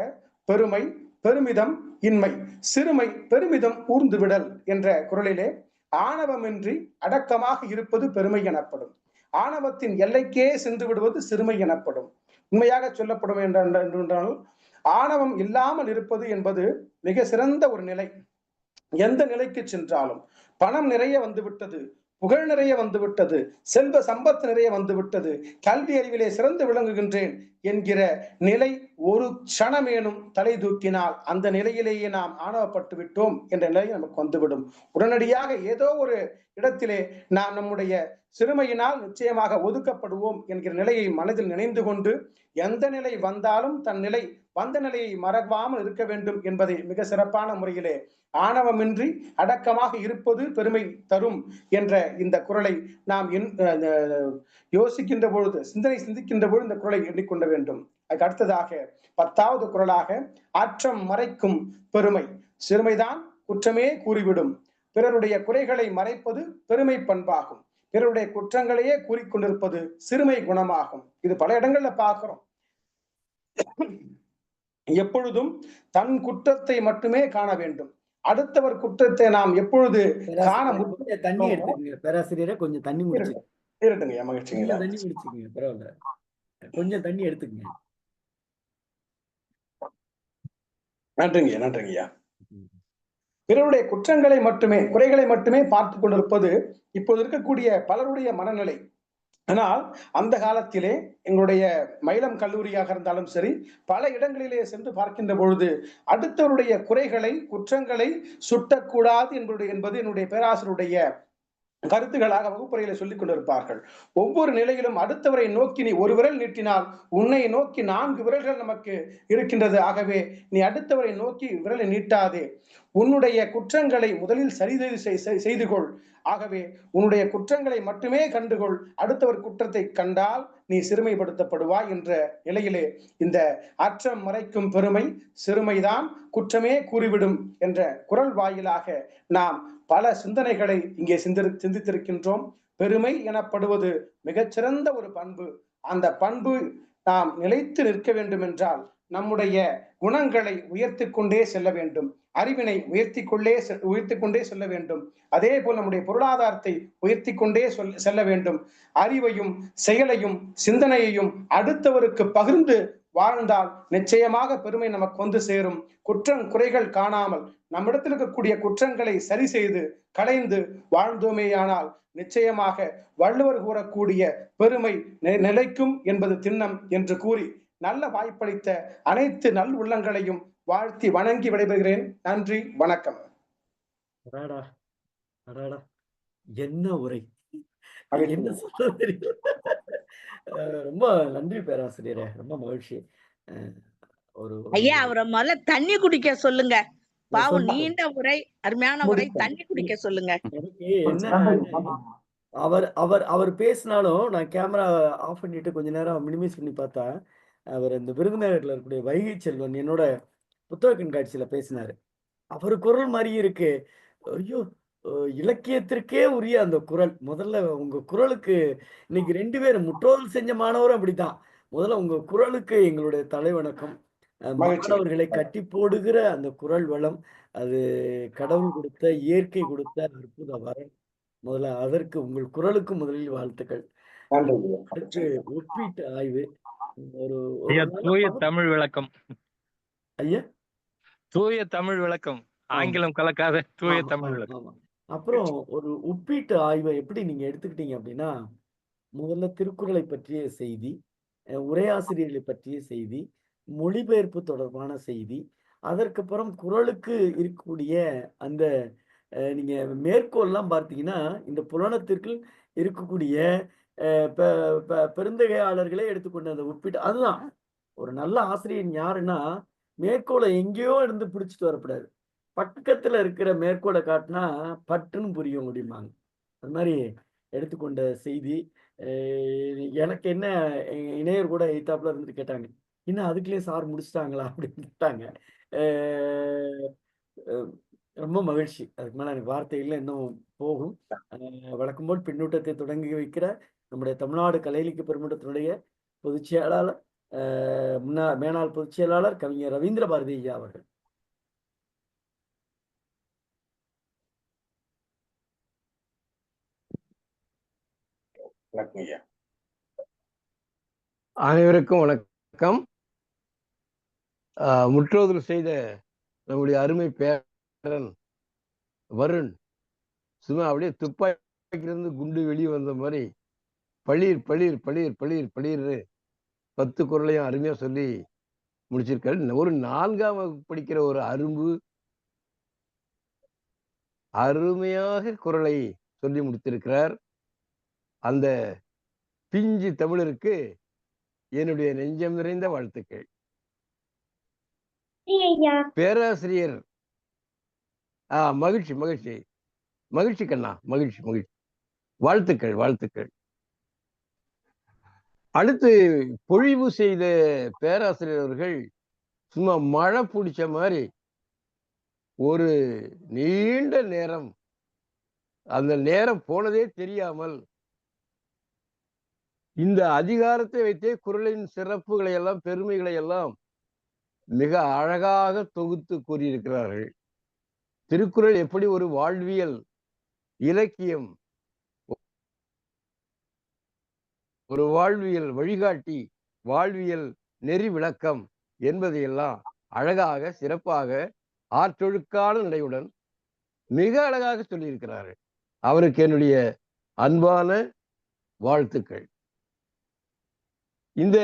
பெருமை பெருமிதம் இன்மை சிறுமை பெருமிதம் ஊர்ந்து விடல் என்ற குரலிலே, ஆணவமின்றி அடக்கமாக இருப்பது பெருமை எனப்படும், ஆணவத்தின் எல்லைக்கே சென்று விடுவது சிறுமை எனப்படும். உண்மையாக சொல்லப்படும் என்றால் ஆணவம் இல்லாமல் இருப்பது என்பது மிக சிறந்த ஒரு நிலை. எந்த நிலைக்கு சென்றாலும் பணம் நிறைய வந்துவிட்டது, புகழ் நிறைய வந்துவிட்டது, செல்வ சம்பத்து நிறைய வந்துவிட்டது, கல்வி அறிவிலே சிறந்து விளங்குகின்றேன் என்கிற நிலை ஒரு க்ஷணமேனும் தலை தூக்கினால் அந்த நிலையிலேயே நாம் ஆணவப்பட்டு விட்டோம் என்ற நிலை நமக்கு வந்துவிடும். உடனடியாக ஏதோ ஒரு இடத்திலே நாம் நம்முடைய சிறுமையினால் நிச்சயமாக ஒதுக்கப்படுவோம் என்கிற நிலையை மனதில் நினைந்து கொண்டு எந்த நிலை வந்தாலும் தன் நிலை வந்த நிலையை மறவாமல் இருக்க வேண்டும் என்பதை மிக சிறப்பான முறையிலே ஆணவமின்றி அடக்கமாக இருப்பது பெருமை தரும் என்ற இந்த குரலை நாம் யோசிக்கின்ற பொழுது, சிந்திக்கின்ற பொழுது இந்த குரலை எண்ணிக்கொள்ள வேண்டும். அதுக்கு அடுத்ததாக 10வது குரலாக, ஆற்றம் மறைக்கும் பெருமை சிறுமைதான் குற்றமே கூறிவிடும், பிறருடைய குறைகளை மறைப்பது பெருமை பண்பாகும், பிறருடைய குற்றங்களையே கூறிக்கொண்டிருப்பது சிறுமை குணமாகும். இது பல இடங்கள்ல பார்க்கிறோம். எப்பொழுதும் தன் குற்றத்தை மட்டுமே காண வேண்டும், அடுத்தவர் குற்றத்தை நாம் எப்பொழுது காண தண்ணி எடுத்துக்கங்க பேராசிரியரை, கொஞ்சம் தண்ணி முடிச்சு. இருக்கட்டுங்க ஐயா, மகிழ்ச்சிங்க கொஞ்சம் ஐயா. தண்ணி குடிச்சுக்கங்க, பரவாயில்ல. கொஞ்சம் தண்ணி எடுத்துக்கங்க. நன்றிங்க ஐயா, நன்றிங்க ஐயா. ம். பிறருடைய குற்றங்களை மட்டுமே, குறைகளை மட்டுமே பார்த்துக் கொண்டிருப்பது இப்போது இருக்கக்கூடிய பலருடைய மனநிலை. ஆனால் அந்த காலத்திலே எங்களுடைய மயிலம் கல்லூரியாக இருந்தாலும் சரி, பல இடங்களிலே சென்று பார்க்கின்ற பொழுது அடுத்தவருடைய குறைகளை, குற்றங்களை சுட்டக்கூடாது என்பது என்னுடைய பேராசிரியருடைய கருத்துகளாக வகுப்பறையில சொல்லிக் கொண்டிருப்பார்கள். ஒவ்வொரு நிலையிலும் அடுத்தவரை நோக்கி நீ ஒரு விரல் நீட்டினால் உன்னை நோக்கி 4 விரல்கள் நமக்கு இருக்கின்றது. ஆகவே நீ அடுத்தவரை நோக்கி விரலை நீட்டாதே. உன்னுடைய குற்றங்களை முதலில் சரி செய்து கொள். ஆகவே உன்னுடைய குற்றங்களை மட்டுமே கண்டுகொள். அடுத்தவர் குற்றத்தை கண்டால் நீ சிறுமைப்படுத்தப்படுவாய் என்ற நிலையிலே இந்த அற்றம் மறைக்கும் பெருமை சிறுமைதான் குற்றமே கூறிவிடும் என்ற குரல் வாயிலாக நாம் பல சிந்தனைகளை இங்கே சிந்தித்திருக்கின்றோம். பெருமை எனப்படுவது மிகச்சிறந்த ஒரு பண்பு. அந்த பண்பு நாம் நிலைத்து நிற்க வேண்டும் என்றால் நம்முடைய குணங்களை உயர்த்தி கொண்டே செல்ல வேண்டும். அறிவினை உயர்த்தி கொண்டே செல்ல வேண்டும். அதே போல் நம்முடைய பொருளாதாரத்தை உயர்த்தி கொண்டே செல்ல வேண்டும். அறிவையும் செயலையும் சிந்தனையையும் அடுத்தவருக்கு பகிர்ந்து வாழ்ந்தால் நிச்சயமாக பெருமை நமக்கு வந்து சேரும். குறைகள் காணாமல் நம்மிடத்தில் இருக்கக்கூடிய குற்றங்களை சரி செய்து களைந்து வாழ்ந்தோமேயானால் நிச்சயமாக வள்ளுவர் கூறக்கூடிய பெருமை நிலைக்கும் என்பது திண்ணம் என்று கூறி நல்ல வாய்ப்பளித்த அனைத்து நல் உள்ளங்களையும் வாழ்த்தி வணங்கி விடைபெறுகிறேன். நன்றி, வணக்கம். என்ன உரை, என்ன சொல்ல தெரியும். ரொம்ப நன்றி பேராசிரியரே, ரொம்ப மகிழ்ச்சி. ஐயா, அவரை முதல்ல தண்ணி குடிக்க சொல்லுங்க. பாவம், நீண்ட உரை, அருமையான உரை, தண்ணி குடிக்க சொல்லுங்க. எனக்கு என்ன, அவர் பேசினாலும் நான் கேமரா ஆஃப் பண்ணிட்டு கொஞ்ச நேரம் மினிமைஸ் பண்ணி பார்த்தா, அவர் இந்த விருதுநகர்ல இருக்கக்கூடிய வைகை செல்வன் என்னோட புத்தக கண்காட்சியில பேசினாரு. அவர் குரல் மாதிரியே இருக்கு. ஐயோ, இலக்கியத்திற்கே உரிய அந்த குரல். முதல்ல உங்க குரலுக்கு இன்னைக்கு 2 பேரும் முற்றோதல் செஞ்ச மாணவரும் அப்படித்தான். முதல்ல உங்க குரலுக்கு எங்களுடைய தலைவணக்கம். மாணவர்களை கட்டி போடுகிற அந்த குரல் வளம், அது கடவுள் கொடுத்த, இயற்கை கொடுத்த அற்புத வரம். முதல்ல அதற்கு உங்கள் குரலுக்கு முதலில் வாழ்த்துக்கள். அடுத்து ஒப்பீட்டு ஆய்வு. தூய தமிழ் விளக்கம். ஐயா, தூய தமிழ் விளக்கம், ஆங்கிலம் கலக்காத தூய தமிழ் விளக்கம். அப்புறம் ஒரு ஒப்பீட்டு ஆய்வை எப்படி நீங்க எடுத்துக்கிட்டீங்க அப்படின்னா, முதல்ல திருக்குறளை பற்றிய செய்தி, உரையாசிரியர்களை பற்றிய செய்தி, மொழிபெயர்ப்பு தொடர்பான செய்தி, அதற்கப்புறம் குறளுக்கு இருக்கக்கூடிய அந்த நீங்க மேற்கோள்லாம் பார்த்தீங்கன்னா, இந்த புராணத்திற்கு இருக்கக்கூடிய பெருந்தகையாளர்களே எடுத்துக்கொண்ட அந்த ஒப்பீட்டு, அதுதான் ஒரு நல்ல ஆசிரியன் யாருன்னா, மேற்கோளை எங்கேயோ இருந்து பிடிச்சிட்டு வரக்கூடாது. பக்கத்துல இருக்கிற மேற்கோளை காட்டினா பட்டுன்னு புரியும் அப்படிம்பாங்க. அது மாதிரி எடுத்துக்கொண்ட செய்தி. எனக்கு என்ன, இணையர் கூட எய்த்தாப்புல இருந்துட்டு கேட்டாங்க, இன்னும் அதுக்குள்ளேயே சார் முடிச்சிட்டாங்களா அப்படின்னு கேட்டாங்க. ரொம்ப மகிழ்ச்சி. அதுக்கு மேல எனக்கு வார்த்தைகள்ல இன்னும் போகும். வழக்கம் போல் பின்னூட்டத்தை தொடங்கி வைக்கிற நம்முடைய தமிழ்நாடு கலை இலக்கிய பெருமன்றத்தினுடைய பொதுச் செயலாளர், மேனாள் பொதுச் செயலாளர் கவிஞர் ரவீந்திர பாரதி ஐயா அவர்கள். அனைவருக்கும் வணக்கம். முற்றோதல் செய்த நம்முடைய அருமை பேரன் வருண் சும்மா அப்படியே துப்பாக்கியிலிருந்து குண்டு வெளியே வந்த மாதிரி பளிர் பளிர் பளிர் பளிர் பளிர் 10 குறளையும் அருமையா சொல்லி முடிச்சிருக்காரு. ஒரு 4ஆம் வகுப்பு படிக்கிற ஒரு அருமையாக குறளை சொல்லி முடித்திருக்கிறார். அந்த பிஞ்சு தமிழருக்கு என்னுடைய நெஞ்சம் நிறைந்த வாழ்த்துக்கள். பேராசிரியர் மகிழ்ச்சி மகிழ்ச்சி மகிழ்ச்சி கண்ணா, மகிழ்ச்சி மகிழ்ச்சி, வாழ்த்துக்கள் வாழ்த்துக்கள். அடுத்து பொழிவு செய்த பேராசிரியர் அவர்கள் சும்மா மழை பிடிச்ச மாதிரி ஒரு நீண்ட நேரம், அந்த நேரம் போனதே தெரியாமல் இந்த அதிகாரத்தை வைத்தே குறளின் சிறப்புகளை எல்லாம் பெருமைகளை எல்லாம் மிக அழகாக தொகுத்து கூறியிருக்கிறார்கள். திருக்குறள் எப்படி ஒரு வாழ்வியல் இலக்கியம், ஒரு வாழ்வியல் வழிகாட்டி, வாழ்வியல் நெறி விளக்கம் என்பதையெல்லாம் அழகாக, சிறப்பாக, ஆற்றொழுக்கான நடையுடன் மிக அழகாக சொல்லியிருக்கிறாரு. அவருக்கு என்னுடைய அன்பான வாழ்த்துக்கள். இந்த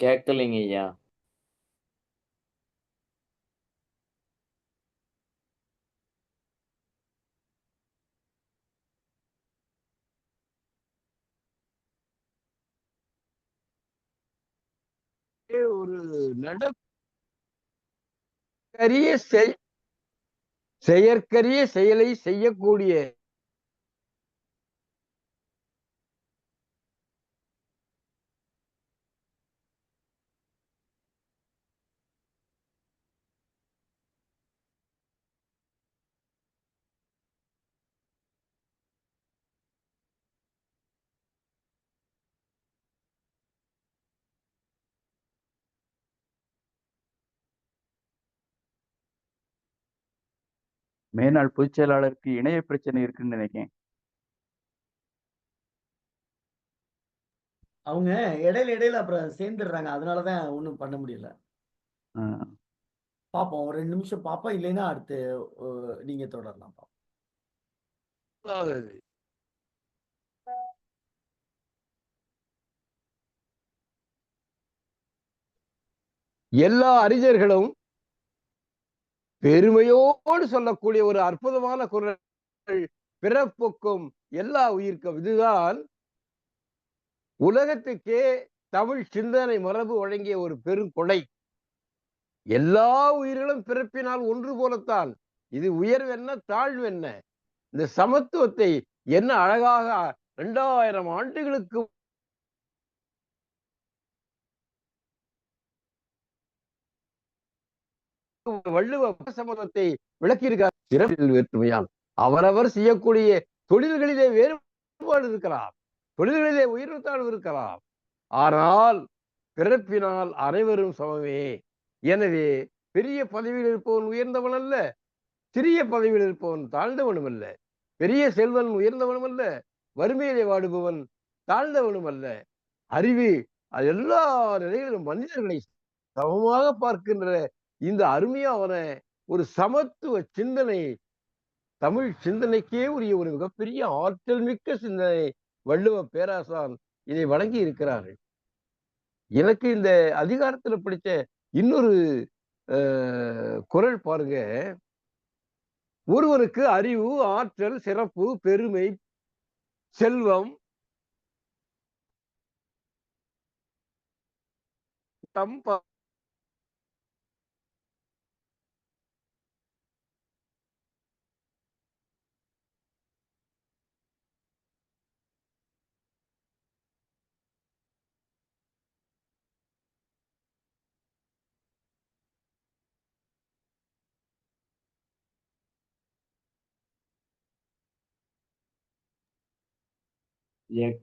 கேட்கலைங்க ஐயா. ஒரு செயற்கரிய செயலை செய்யக்கூடிய மேனாள் பொதுச் செயலாளருக்கு இணைய பிரச்சனை இருக்குன்னு நினைக்கிறேன். அவங்க இடையில அப்புறம் சேர்ந்துடுறாங்க. அதனாலதான் ஒண்ணும் பண்ண முடியல. ஆ. பாப்போம். ஒரு 2 நிமிஷம் பாப்போம். இல்லைன்னா அடுத்து நீங்க தொடரலாம். எல்லா அறிஞர்களும் பெருமையோடு சொல்லக்கூடிய ஒரு அற்புதமான குரல், பிறப்புக்கும் எல்லா உயிர்க்கும். இதுதான் உலகத்துக்கே தமிழ் சிந்தனை மரபு வழங்கிய ஒரு பெருங்கொடை. எல்லா உயிர்களும் பிறப்பினால் ஒன்று போலத்தான். இது உயர்வென்ன தாழ்வென்ன, இந்த சமத்துவத்தை என்ன அழகாக 2000 ஆண்டுகளுக்கு வள்ளுவ சமத்துவத்தை விளக்கியிருக்கார். சிறப்பில் வேற்றுமையால் அவரவர் செய்யக்கூடிய தொழில்களிலே வேறுபாடு இருக்கலாம், தொழில்களிலே உயர்வு தாழ்வு இருக்கலாம். ஆனால் பிறப்பினால் அனைவரும் சமமே. எனவே பெரிய பதவியில் இருப்பவன் உயர்ந்தவன் அல்ல, சிறிய பதவியில் இருப்பவன் தாழ்ந்தவனும் அல்ல, பெரிய செல்வன் உயர்ந்தவனும் அல்ல, வறுமையிலே வாடுபவன் தாழ்ந்தவனும் அல்ல. அறிவு அது எல்லா நிலைகளிலும் மனிதர்களை சமமாக பார்க்கின்ற இந்த அருமையான ஒரு சமத்துவ சிந்தனை, தமிழ் சிந்தனைக்கே உரிய ஒரு மிகப்பெரிய ஆற்றல் மிக்க சிந்தனை வள்ளுவ பேராசான் இதை வழங்கி இருக்கிறார்கள். எனக்கு இந்த அதிகாரத்துல பிடிச்ச இன்னொரு குறள் பாருங்க. ஒருவருக்கு அறிவு, ஆற்றல், சிறப்பு, பெருமை, செல்வம்,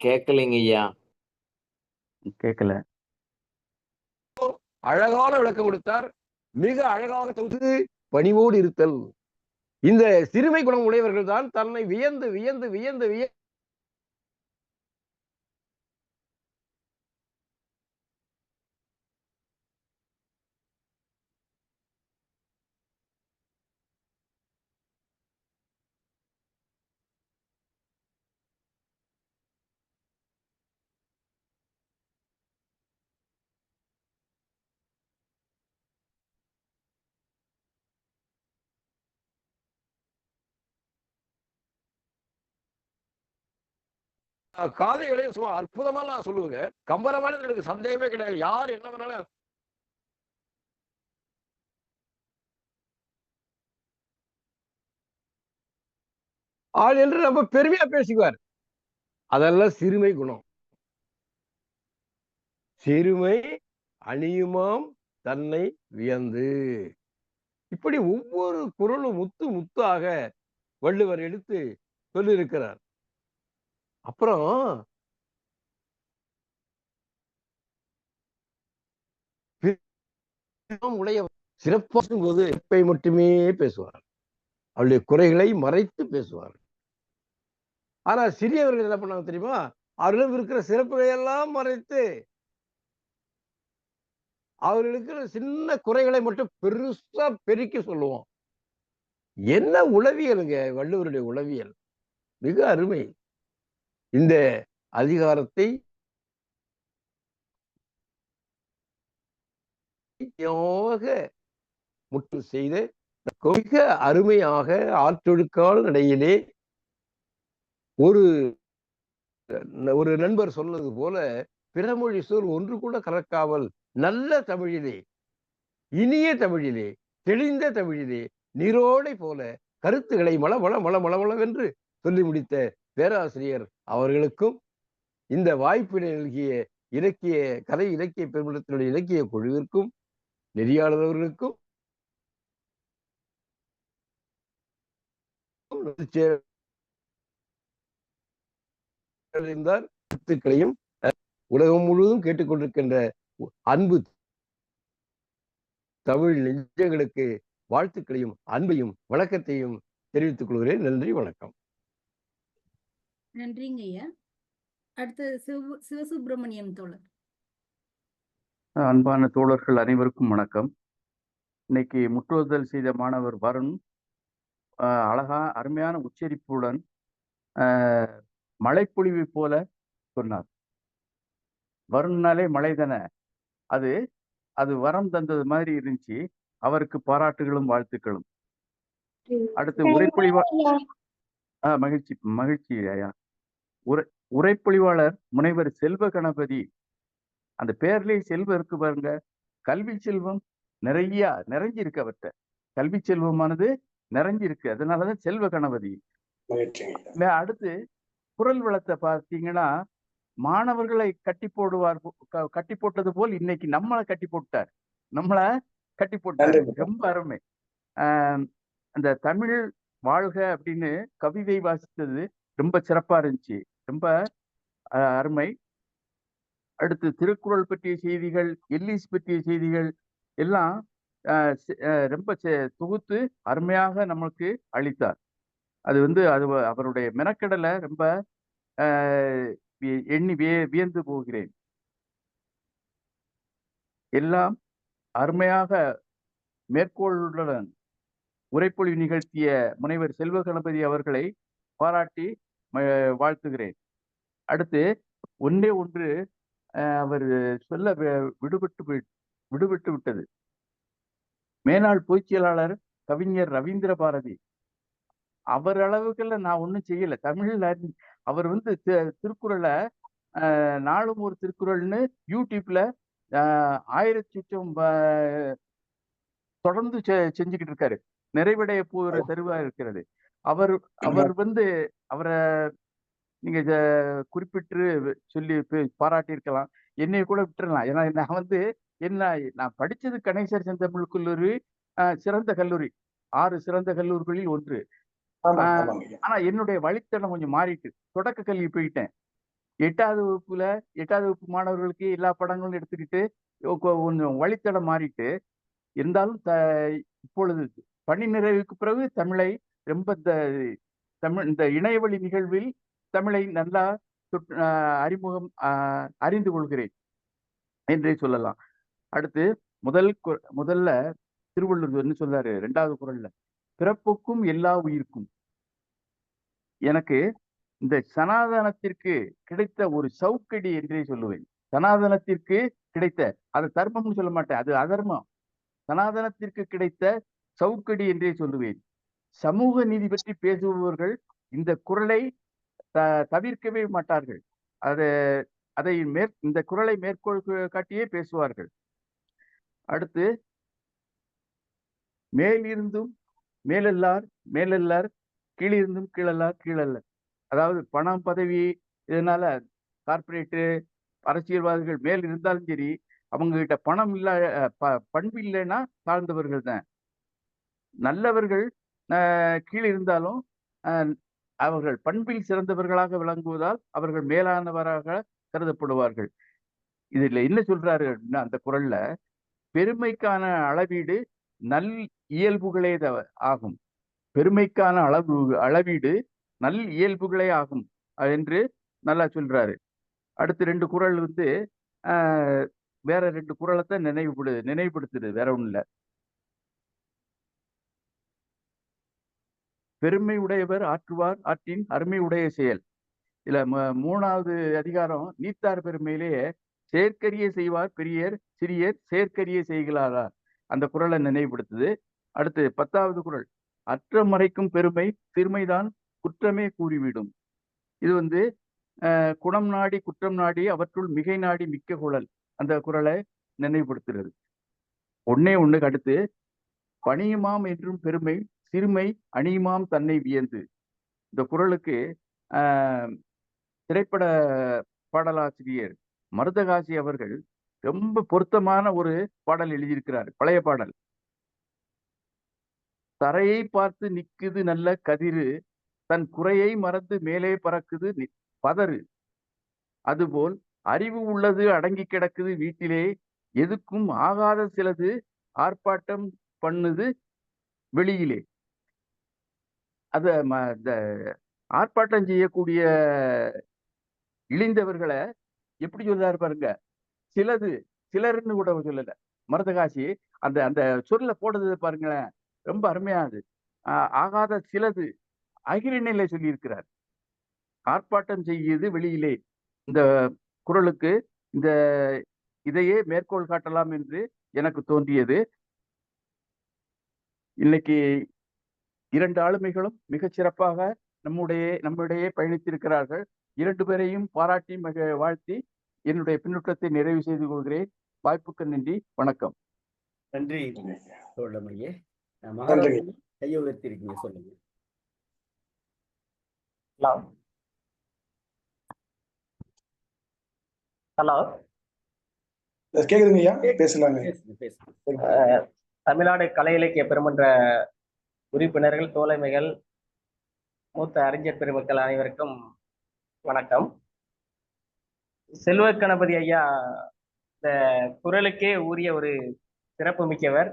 கேட்கலைங்க ஐயா. கேட்கல. அழகான விளக்கம் கொடுத்தார். மிக அழகாக தொகுத்து பணிவோடு இருத்தல். இந்த சிறுமை குணம் உடையவர்கள் தான் தன்னை வியந்து வியந்து வியந்து விய காதைகளையும் சும்மா அற்புதமா நான் சொல்லுவேங்க. கம்பரமான எனக்கு சந்தேகமே கிடையாது. யார் என்ன வேணாலும் ஆள் என்று ரொம்ப பெருமையா பேசுவார். அதெல்லாம் சிறுமை குணம். சிறுமை அணியுமாம் தன்னை வியந்து. இப்படி ஒவ்வொரு குறளும் முத்து முத்தாக வள்ளுவர் எடுத்து சொல்லியிருக்கிறார். அப்புறம் உடைய சிறப்பாகும் போது சிறப்பை மட்டுமே பேசுவார். அவருடைய குறைகளை மறைத்து பேசுவார். ஆனா சிறியவர்கள் என்ன பண்ணாங்க தெரியுமா? அவர்களும் இருக்கிற சிறப்புகளை எல்லாம் மறைத்து அவர்களுக்கு சின்ன குறைகளை மட்டும் பெருசா பெருக்கி சொல்லுவோம். என்ன உளவியலுங்க வள்ளுவருடைய உளவியல், மிக அருமை. இந்த அதிகாரத்தை முற்று செய்து மிக அருமையாக ஆற்றொழுக்கால் நடையிலே ஒரு ஒரு நண்பர் சொன்னது போல பிறமொழி சொல் ஒன்று கூட கலக்காமல் நல்ல தமிழிலே, இனிய தமிழிலே, தெளிந்த தமிழிலே நீரோடை போல கருத்துக்களை மளமளவென்று சொல்லி முடித்த பேராசிரியர் அவர்களுக்கும் இந்த வாய்ப்பினை நல்கிய இலக்கிய கலை இலக்கிய பெருமளத்தினுடைய இலக்கிய குழுவிற்கும் நெறியாளர்களுக்கும் கருத்துக்களையும் உலகம் முழுவதும் கேட்டுக்கொண்டிருக்கின்ற அன்பு தமிழ் நெஞ்சங்களுக்கு வாழ்த்துக்களையும் அன்பையும் வணக்கத்தையும் தெரிவித்துக் கொள்கிறேன். நன்றி, வணக்கம். நன்றிங்க ஐயா. அடுத்து சிவசுப்பிரமணியம் தோழர். அன்பான தோழர்கள் அனைவருக்கும் வணக்கம். இன்னைக்கு முற்றுதல் செய்த மாணவர் வருண் அழகா அருமையான உச்சரிப்புடன் மழைப்பொழிவு போல சொன்னார். வருண்னாலே மழை தானே, அது அது வரம் தந்தது மாதிரி இருந்துச்சு. அவருக்கு பாராட்டுகளும் வாழ்த்துக்களும். அடுத்து மகிழ்ச்சி மகிழ்ச்சி ஐயா. உரைப்பொழிவாளர் முனைவர் செல்வ கணபதி, அந்த பேர்லயே செல்வம் இருக்கு பாருங்க. கல்வி செல்வம் நிறைஞ்சிருக்கு அவர்கிட்ட. கல்வி செல்வமானது நிறைஞ்சிருக்கு, அதனாலதான் செல்வ கணபதி. அடுத்து குரல் வளத்தை பார்த்தீங்கன்னா, மாணவர்களை கட்டி போட்டது போல் இன்னைக்கு நம்மளை கட்டி போட்டார். ரொம்ப அருமை. அந்த தமிழ் வாழ்க அப்படின்னு கவிதை வாசித்தது ரொம்ப சிறப்பா இருந்துச்சு, ரொம்ப அருமை. அடுத்து திருக்குறள் பற்றிய செய்திகள், எல்லிஸ் பற்றிய செய்திகள் எல்லாம் ரொம்ப தொகுத்து அருமையாக நமக்கு அளித்தார். அது அவருடைய மெனக்கடலை ரொம்ப எண்ணி வியந்து போகிறேன். எல்லாம் அருமையாக மேற்கோளுடன் உரைப்பொழிவு நிகழ்த்திய முனைவர் செல்வ கணபதி அவர்களை பாராட்டி வாழ்த்துகிறேன். அடுத்து ஒன்றே ஒன்று அவர் சொல்ல விடுபட்டு விட்டது. மேனாள் பொதுச் செயலாளர் கவிஞர் ரவீந்திர பாரதி, அவர் அளவுக்குள்ள நான் ஒன்றும் செய்யல. தமிழ்ல அவர் திருக்குறளை நாளும் ஒரு திருக்குறள்னு யூடியூப்ல 1000 சுற்றம் தொடர்ந்து செஞ்சுக்கிட்டு இருக்காரு. நிறைவடைய போகிற தருவா இருக்கிறது. அவர் அவரை நீங்க குறிப்பிட்டு சொல்லி பாராட்டி இருக்கலாம். என்னைய கூட விட்டுறலாம். ஏன்னா நான் படிச்சது கணேசர் செந்தமிழ் கல்லூரி, சிறந்த கல்லூரி, 6 சிறந்த கல்லூரிகளில் ஒன்று. ஆனா என்னுடைய வழித்தடம் கொஞ்சம் மாறிட்டு தொடக்க கல்வி போயிட்டேன். 8வது வகுப்பு மாணவர்களுக்கு எல்லா படங்களும் எடுத்துக்கிட்டு கொஞ்சம் வழித்தடம் மாறிட்டு இருந்தாலும் இப்பொழுது பணி நிறைவுக்கு பிறகு தமிழை ரொம்ப இந்த இணையவழி நிகழ்வில் தமிழை நல்லா அறிந்து கொள்கிறேன் என்றே சொல்லலாம். அடுத்து முதல்ல திருவள்ளுவர் என்ன சொல்றாரு 2வது குறள்ல, பிறப்புக்கும் எல்லா உயிருக்கும். எனக்கு இந்த சனாதனத்திற்கு கிடைத்த ஒரு சவுக்கடி என்றே சொல்லுவேன். சனாதனத்திற்கு கிடைத்த, அது தர்மம்னு சொல்ல மாட்டேன், அது அதர்மம். சனாதனத்திற்கு கிடைத்த சவுக்கடி என்றே சொல்லுவேன். சமூக நீதி பற்றி பேசுபவர்கள் இந்த குறளை தவிர்க்கவே மாட்டார்கள். அதை இந்த குறளை மேற்கோள் காட்டியே பேசுவார்கள். அடுத்து மேலிருந்தும் மேலல்லார் கீழிருந்தும் கீழல்ல. அதாவது பணம் பதவி இதனால கார்பரேட்டு அரசியல்வாதிகள் மேல் இருந்தாலும் சரி, அவங்க கிட்ட பணம் பண்பு இல்லைன்னா தாழ்ந்தவர்கள் தான். நல்லவர்கள் கீழ் இருந்தாலும் அவர்கள் பண்பில் சிறந்தவர்களாக விளங்குவதால் அவர்கள் மேலானவராக கருதப்படுவார்கள். இதுல என்ன சொல்றாரு அப்படின்னா, அந்த குறள்ல பெருமைக்கான அளவீடு நல் இயல்புகளே ஆகும். பெருமைக்கான அளவீடு நல் இயல்புகளே ஆகும் என்று நல்லா சொல்றாரு. அடுத்து 2 குறள் வந்து வேற 2 குறளைத்தான் நினைவுபடுத்துது, வேற ஒண்ணும் இல்ல. பெருமை உடையவர் ஆற்றுவார் ஆற்றின் அருமை உடைய செயல். இதுல 3வது அதிகாரம் நீத்தார் பெருமையிலேயே செயற்கரிய செய்வார் பெரியர் சிறியர் செயற்கரிய செய்கிறாரா அந்த குறளை நினைவுபடுத்துது. அடுத்து 10வது குறள் அற்றம் மறைக்கும் பெருமை சிறுமைதான் குற்றமே கூறிவிடும். இது வந்து குணம் நாடி குற்றம் நாடி அவற்றுள் மிகை நாடி மிக்க குழல் அந்த குறளை நினைவுபடுத்துகிறது. ஒண்ணுக்கு அடுத்து பணியுமாம் என்றும் பெருமை சிறுமை அணியுமாம் தன்னை வியந்து. இந்த குறளுக்கு திரைப்பட பாடலாசிரியர் மருதகாசி அவர்கள் ரொம்ப பொருத்தமான ஒரு பாடல் எழுதியிருக்கிறார், பழைய பாடல். தரையை பார்த்து நிக்குது நல்ல கதிரு தன் குறையை மறந்து மேலே பறக்குது பதறு. அதுபோல் அறிவு உள்ளது அடங்கி கிடக்குது வீட்டிலே எதுக்கும் ஆகாத சிலது ஆர்ப்பாட்டம் பண்ணுது வெளியிலே. இந்த ஆர்ப்பாட்டம் செய்யக்கூடிய இழிந்தவர்களை எப்படி சொல்றாரு பாருங்க, சிலர்னு கூட சொல்லல மருதகாசி. அந்த அந்த சொல்ல போடுறது பாருங்களேன், ரொம்ப அருமையாது. ஆகாத சிலது அகிரிணையில சொல்லி இருக்கிறார். ஆர்ப்பாட்டம் செய்யுது வெளியிலே. இந்த குறளுக்கு இதையே மேற்கோள் காட்டலாம் என்று எனக்கு தோன்றியது. இன்னைக்கு 2 ஆளுமைகளும் மிகச் சிறப்பாக நம்முடைய பயணித்திருக்கிறார்கள். 2 பேரையும் பாராட்டி வாழ்த்தி என்னுடைய பின்னூட்டத்தை நிறைவு செய்து கொள்கிறேன். வாய்ப்புக்கு நன்றி, வணக்கம். நன்றி தோழமையே. கையை உயர்த்திருக்கீங்க, சொல்லுங்க. ஹலோ, கேக்குதுங்க ஐயா, பேசலாங்க. தமிழ்நாடு கலை இலக்கிய பெருமன்ற உறுப்பினர்கள், தோழமைகள், மூத்த அறிஞர் பெருமக்கள் அனைவருக்கும் வணக்கம். செல்வ கணபதி ஐயா இந்த குறளுக்கே உரிய ஒரு சிறப்பு மிக்கவர்.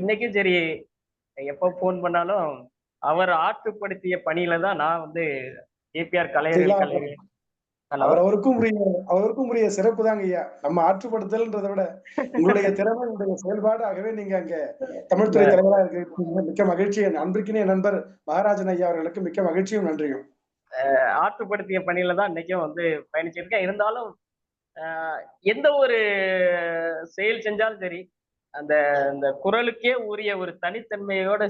இன்னைக்கும் சரி, எப்போ போன் பண்ணாலும் அவர் ஆற்றுப்படுத்திய பணியில தான் நான் வந்து ஏபிஆர் கலைஞர்கள் கல்லூரி. அவருக்கும் உரிய சிறப்பு தாங்க ஐயா. நம்ம ஆற்றுப்படுத்தல்ன்றதை விட உங்களுடைய திறமை, உங்களுடைய செயல்பாடு. ஆகவே நீங்க அங்க தமிழ்துறை தலைவராக இருக்க மிக்க மகிழ்ச்சி. என் அன்பிற்கினே நண்பர் மகாராஜன் ஐயா அவர்களுக்கு மிக்க மகிழ்ச்சியும் நன்றியும். ஆற்றுப்படுத்திய பணியில தான் இன்னைக்கும் வந்து பயணிச்சிருக்கேன். இருந்தாலும் எந்த ஒரு செயல் செஞ்சாலும் சரி, அந்த குறளுக்கே உரிய ஒரு தனித்தன்மையோட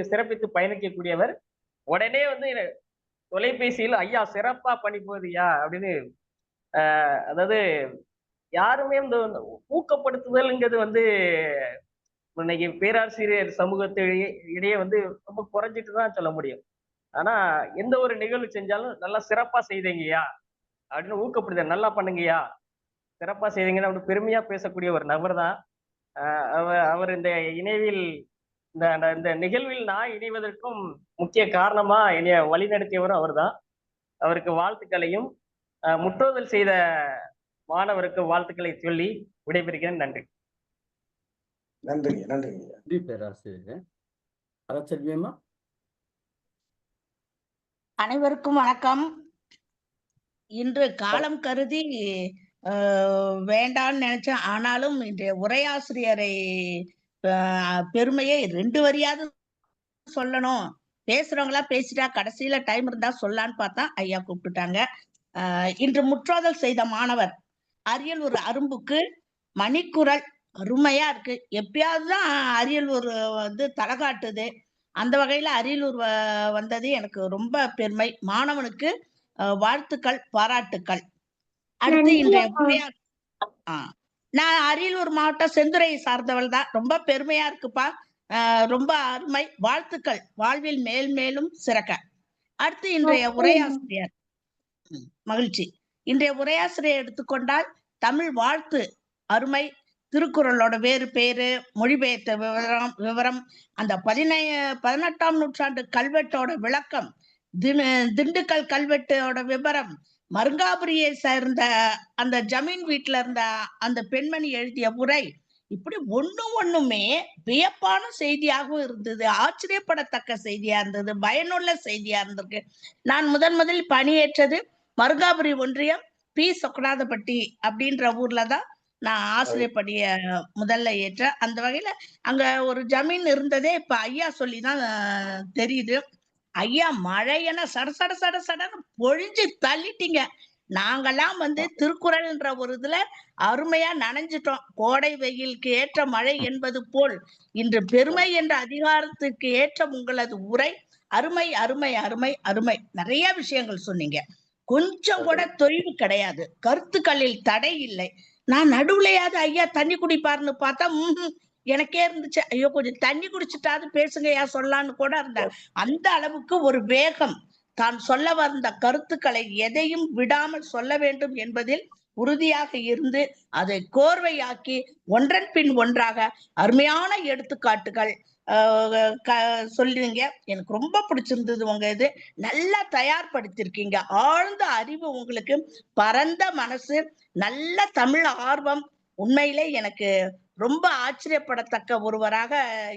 சிறப்பித்து பயணிக்கக்கூடியவர். உடனே வந்து தொலைபேசியில் ஐயா சிறப்பா பண்ணி போகுதுயா அப்படின்னு, அதாவது யாருமே இந்த ஊக்கப்படுத்துதல்ங்கிறது வந்து இன்னைக்கு பேராசிரியர் சமூகத்திடையே வந்து ரொம்ப குறைஞ்சிட்டு தான் சொல்ல முடியும். ஆனா எந்த ஒரு நிகழ்வு செஞ்சாலும் நல்லா சிறப்பா செய்தீங்கய்யா அப்படின்னு ஊக்கப்படுத்த, நல்லா பண்ணுங்கய்யா, சிறப்பா செய்தீங்கன்னு அப்படி பெருமையா பேசக்கூடிய ஒரு நபர் தான் அவர். இந்த இணைவில் இந்த நிகழ்வில் நான் இணைவதற்கும் முக்கிய காரணமா என்னைய வழிநடத்தியவரும் அவர் தான். அவருக்கு வாழ்த்துக்களையும் முற்றோதல் செய்த மாணவருக்கு வாழ்த்துக்களை சொல்லி விடைபெறுகிறேன். நன்றி. நன்றி பேராசிரியர். அரசெல்வியம்மா. அனைவருக்கும் வணக்கம். இன்று காலம் கருதி வேண்டான்னு நினைச்சேன். ஆனாலும் இன்றைய உரையாசிரியரை பெருமையை 2 வரியாவது சொல்லணும். பேசுறவங்களா பேசிட்டா கடைசியில டைம் இருந்தா சொல்லலான்னு பார்த்தா ஐயா கூப்பிட்டுட்டாங்க. இன்று முற்றோதல் செய்த மாணவர் அரியல் ஒரு அரும்புக்கு மணிக்குறள் அருமையா இருக்கு. எப்பயாவதுதான் அரியலூர் வந்து தலை காட்டுது. அந்த வகையில அரியலூர் வந்தது எனக்கு ரொம்ப பெருமை. மாணவனுக்கு வாழ்த்துக்கள், பாராட்டுக்கள். அடுத்து இன்றைய நான் அரியலூர் மாவட்டம் செந்துறையை சார்ந்தவள் தான். ரொம்ப பெருமையா இருக்குப்பா, ரொம்ப அருமை, வாழ்த்துக்கள், வாழ்வில் மேல் மேலும் சிறக்க. அடுத்து இன்றைய உரையாசிரியர், மகிழ்ச்சி. இன்றைய உரையாசிரியர் எடுத்துக்கொண்டால் தமிழ் வாழ்த்து அருமை, திருக்குறளோட வேறு பேரு, மொழிபெயர்த்த விவரம், அந்த 18ஆம் நூற்றாண்டு கல்வெட்டோட விளக்கம், திண்டுக்கல் கல்வெட்டோட விவரம், மருங்காபுரியை சேர்ந்த அந்த ஜமீன் வீட்டுல இருந்த அந்த பெண்மணி எழுதிய உரை, இப்படி ஒண்ணுமே வியப்பான செய்தியாகவும் இருந்தது, ஆச்சரியப்படத்தக்க செய்தியா இருந்தது, பயனுள்ள செய்தியா இருந்திருக்கு. நான் முதலில் பணியேற்றது மருங்காபுரி ஒன்றியம் பி சொக்கநாதப்பட்டி அப்படின்ற ஊர்லதான் நான் ஆசிரியர் பணிய முதல்ல ஏற்றேன். அந்த வகையில அங்க ஒரு ஜமீன் இருந்ததே இப்ப ஐயா சொல்லிதான் தெரியுது. ஐயா மழையென சட சட சட சடன்னு பொழிஞ்சு தள்ளிட்டீங்க. நாங்கெல்லாம் திருக்குறள்ன்ற ஒரு இதுல அருமையா நனைஞ்சிட்டோம். கோடை வெயிலுக்கு ஏற்ற மழை என்பது போல் இன்று பெருமை என்ற அதிகாரத்துக்கு ஏற்ற உங்களது உரை அருமை அருமை அருமை அருமை. நிறைய விஷயங்கள் சொன்னீங்க. கொஞ்சம் கூட தொய்வு கிடையாது. கருத்துக்களில் தடை இல்லை. நான் நடுவுலையாவது ஐயா தண்ணி குடிப்பாருன்னு பார்த்தா எனக்கே இருந்துச்சு, ஐயோ கொஞ்சம் தண்ணி குடிச்சிட்டாவது பேசுங்கய்யா சொல்லலான்னு கூட இருந்தேன். அந்த அளவுக்கு ஒரு வேகம், தான் சொல்ல வந்த கருத்துக்களை எதையும் விடாமல் சொல்ல வேண்டும் என்பதில் உறுதியாக இருந்து அதை கோர்வையாக்கி ஒன்றன் பின் ஒன்றாக அருமையான எடுத்துக்காட்டுகள் சொல்லுங்க. எனக்கு ரொம்ப பிடிச்சிருந்தது. உங்க இது நல்லா தயார்படுத்திருக்கீங்க. ஆழ்ந்த அறிவு உங்களுக்கு, பரந்த மனசு, நல்ல தமிழ் ஆர்வம். உண்மையிலே எனக்கு ரொம்ப ஆச்சரியப்படத்தக்க ஒருவராக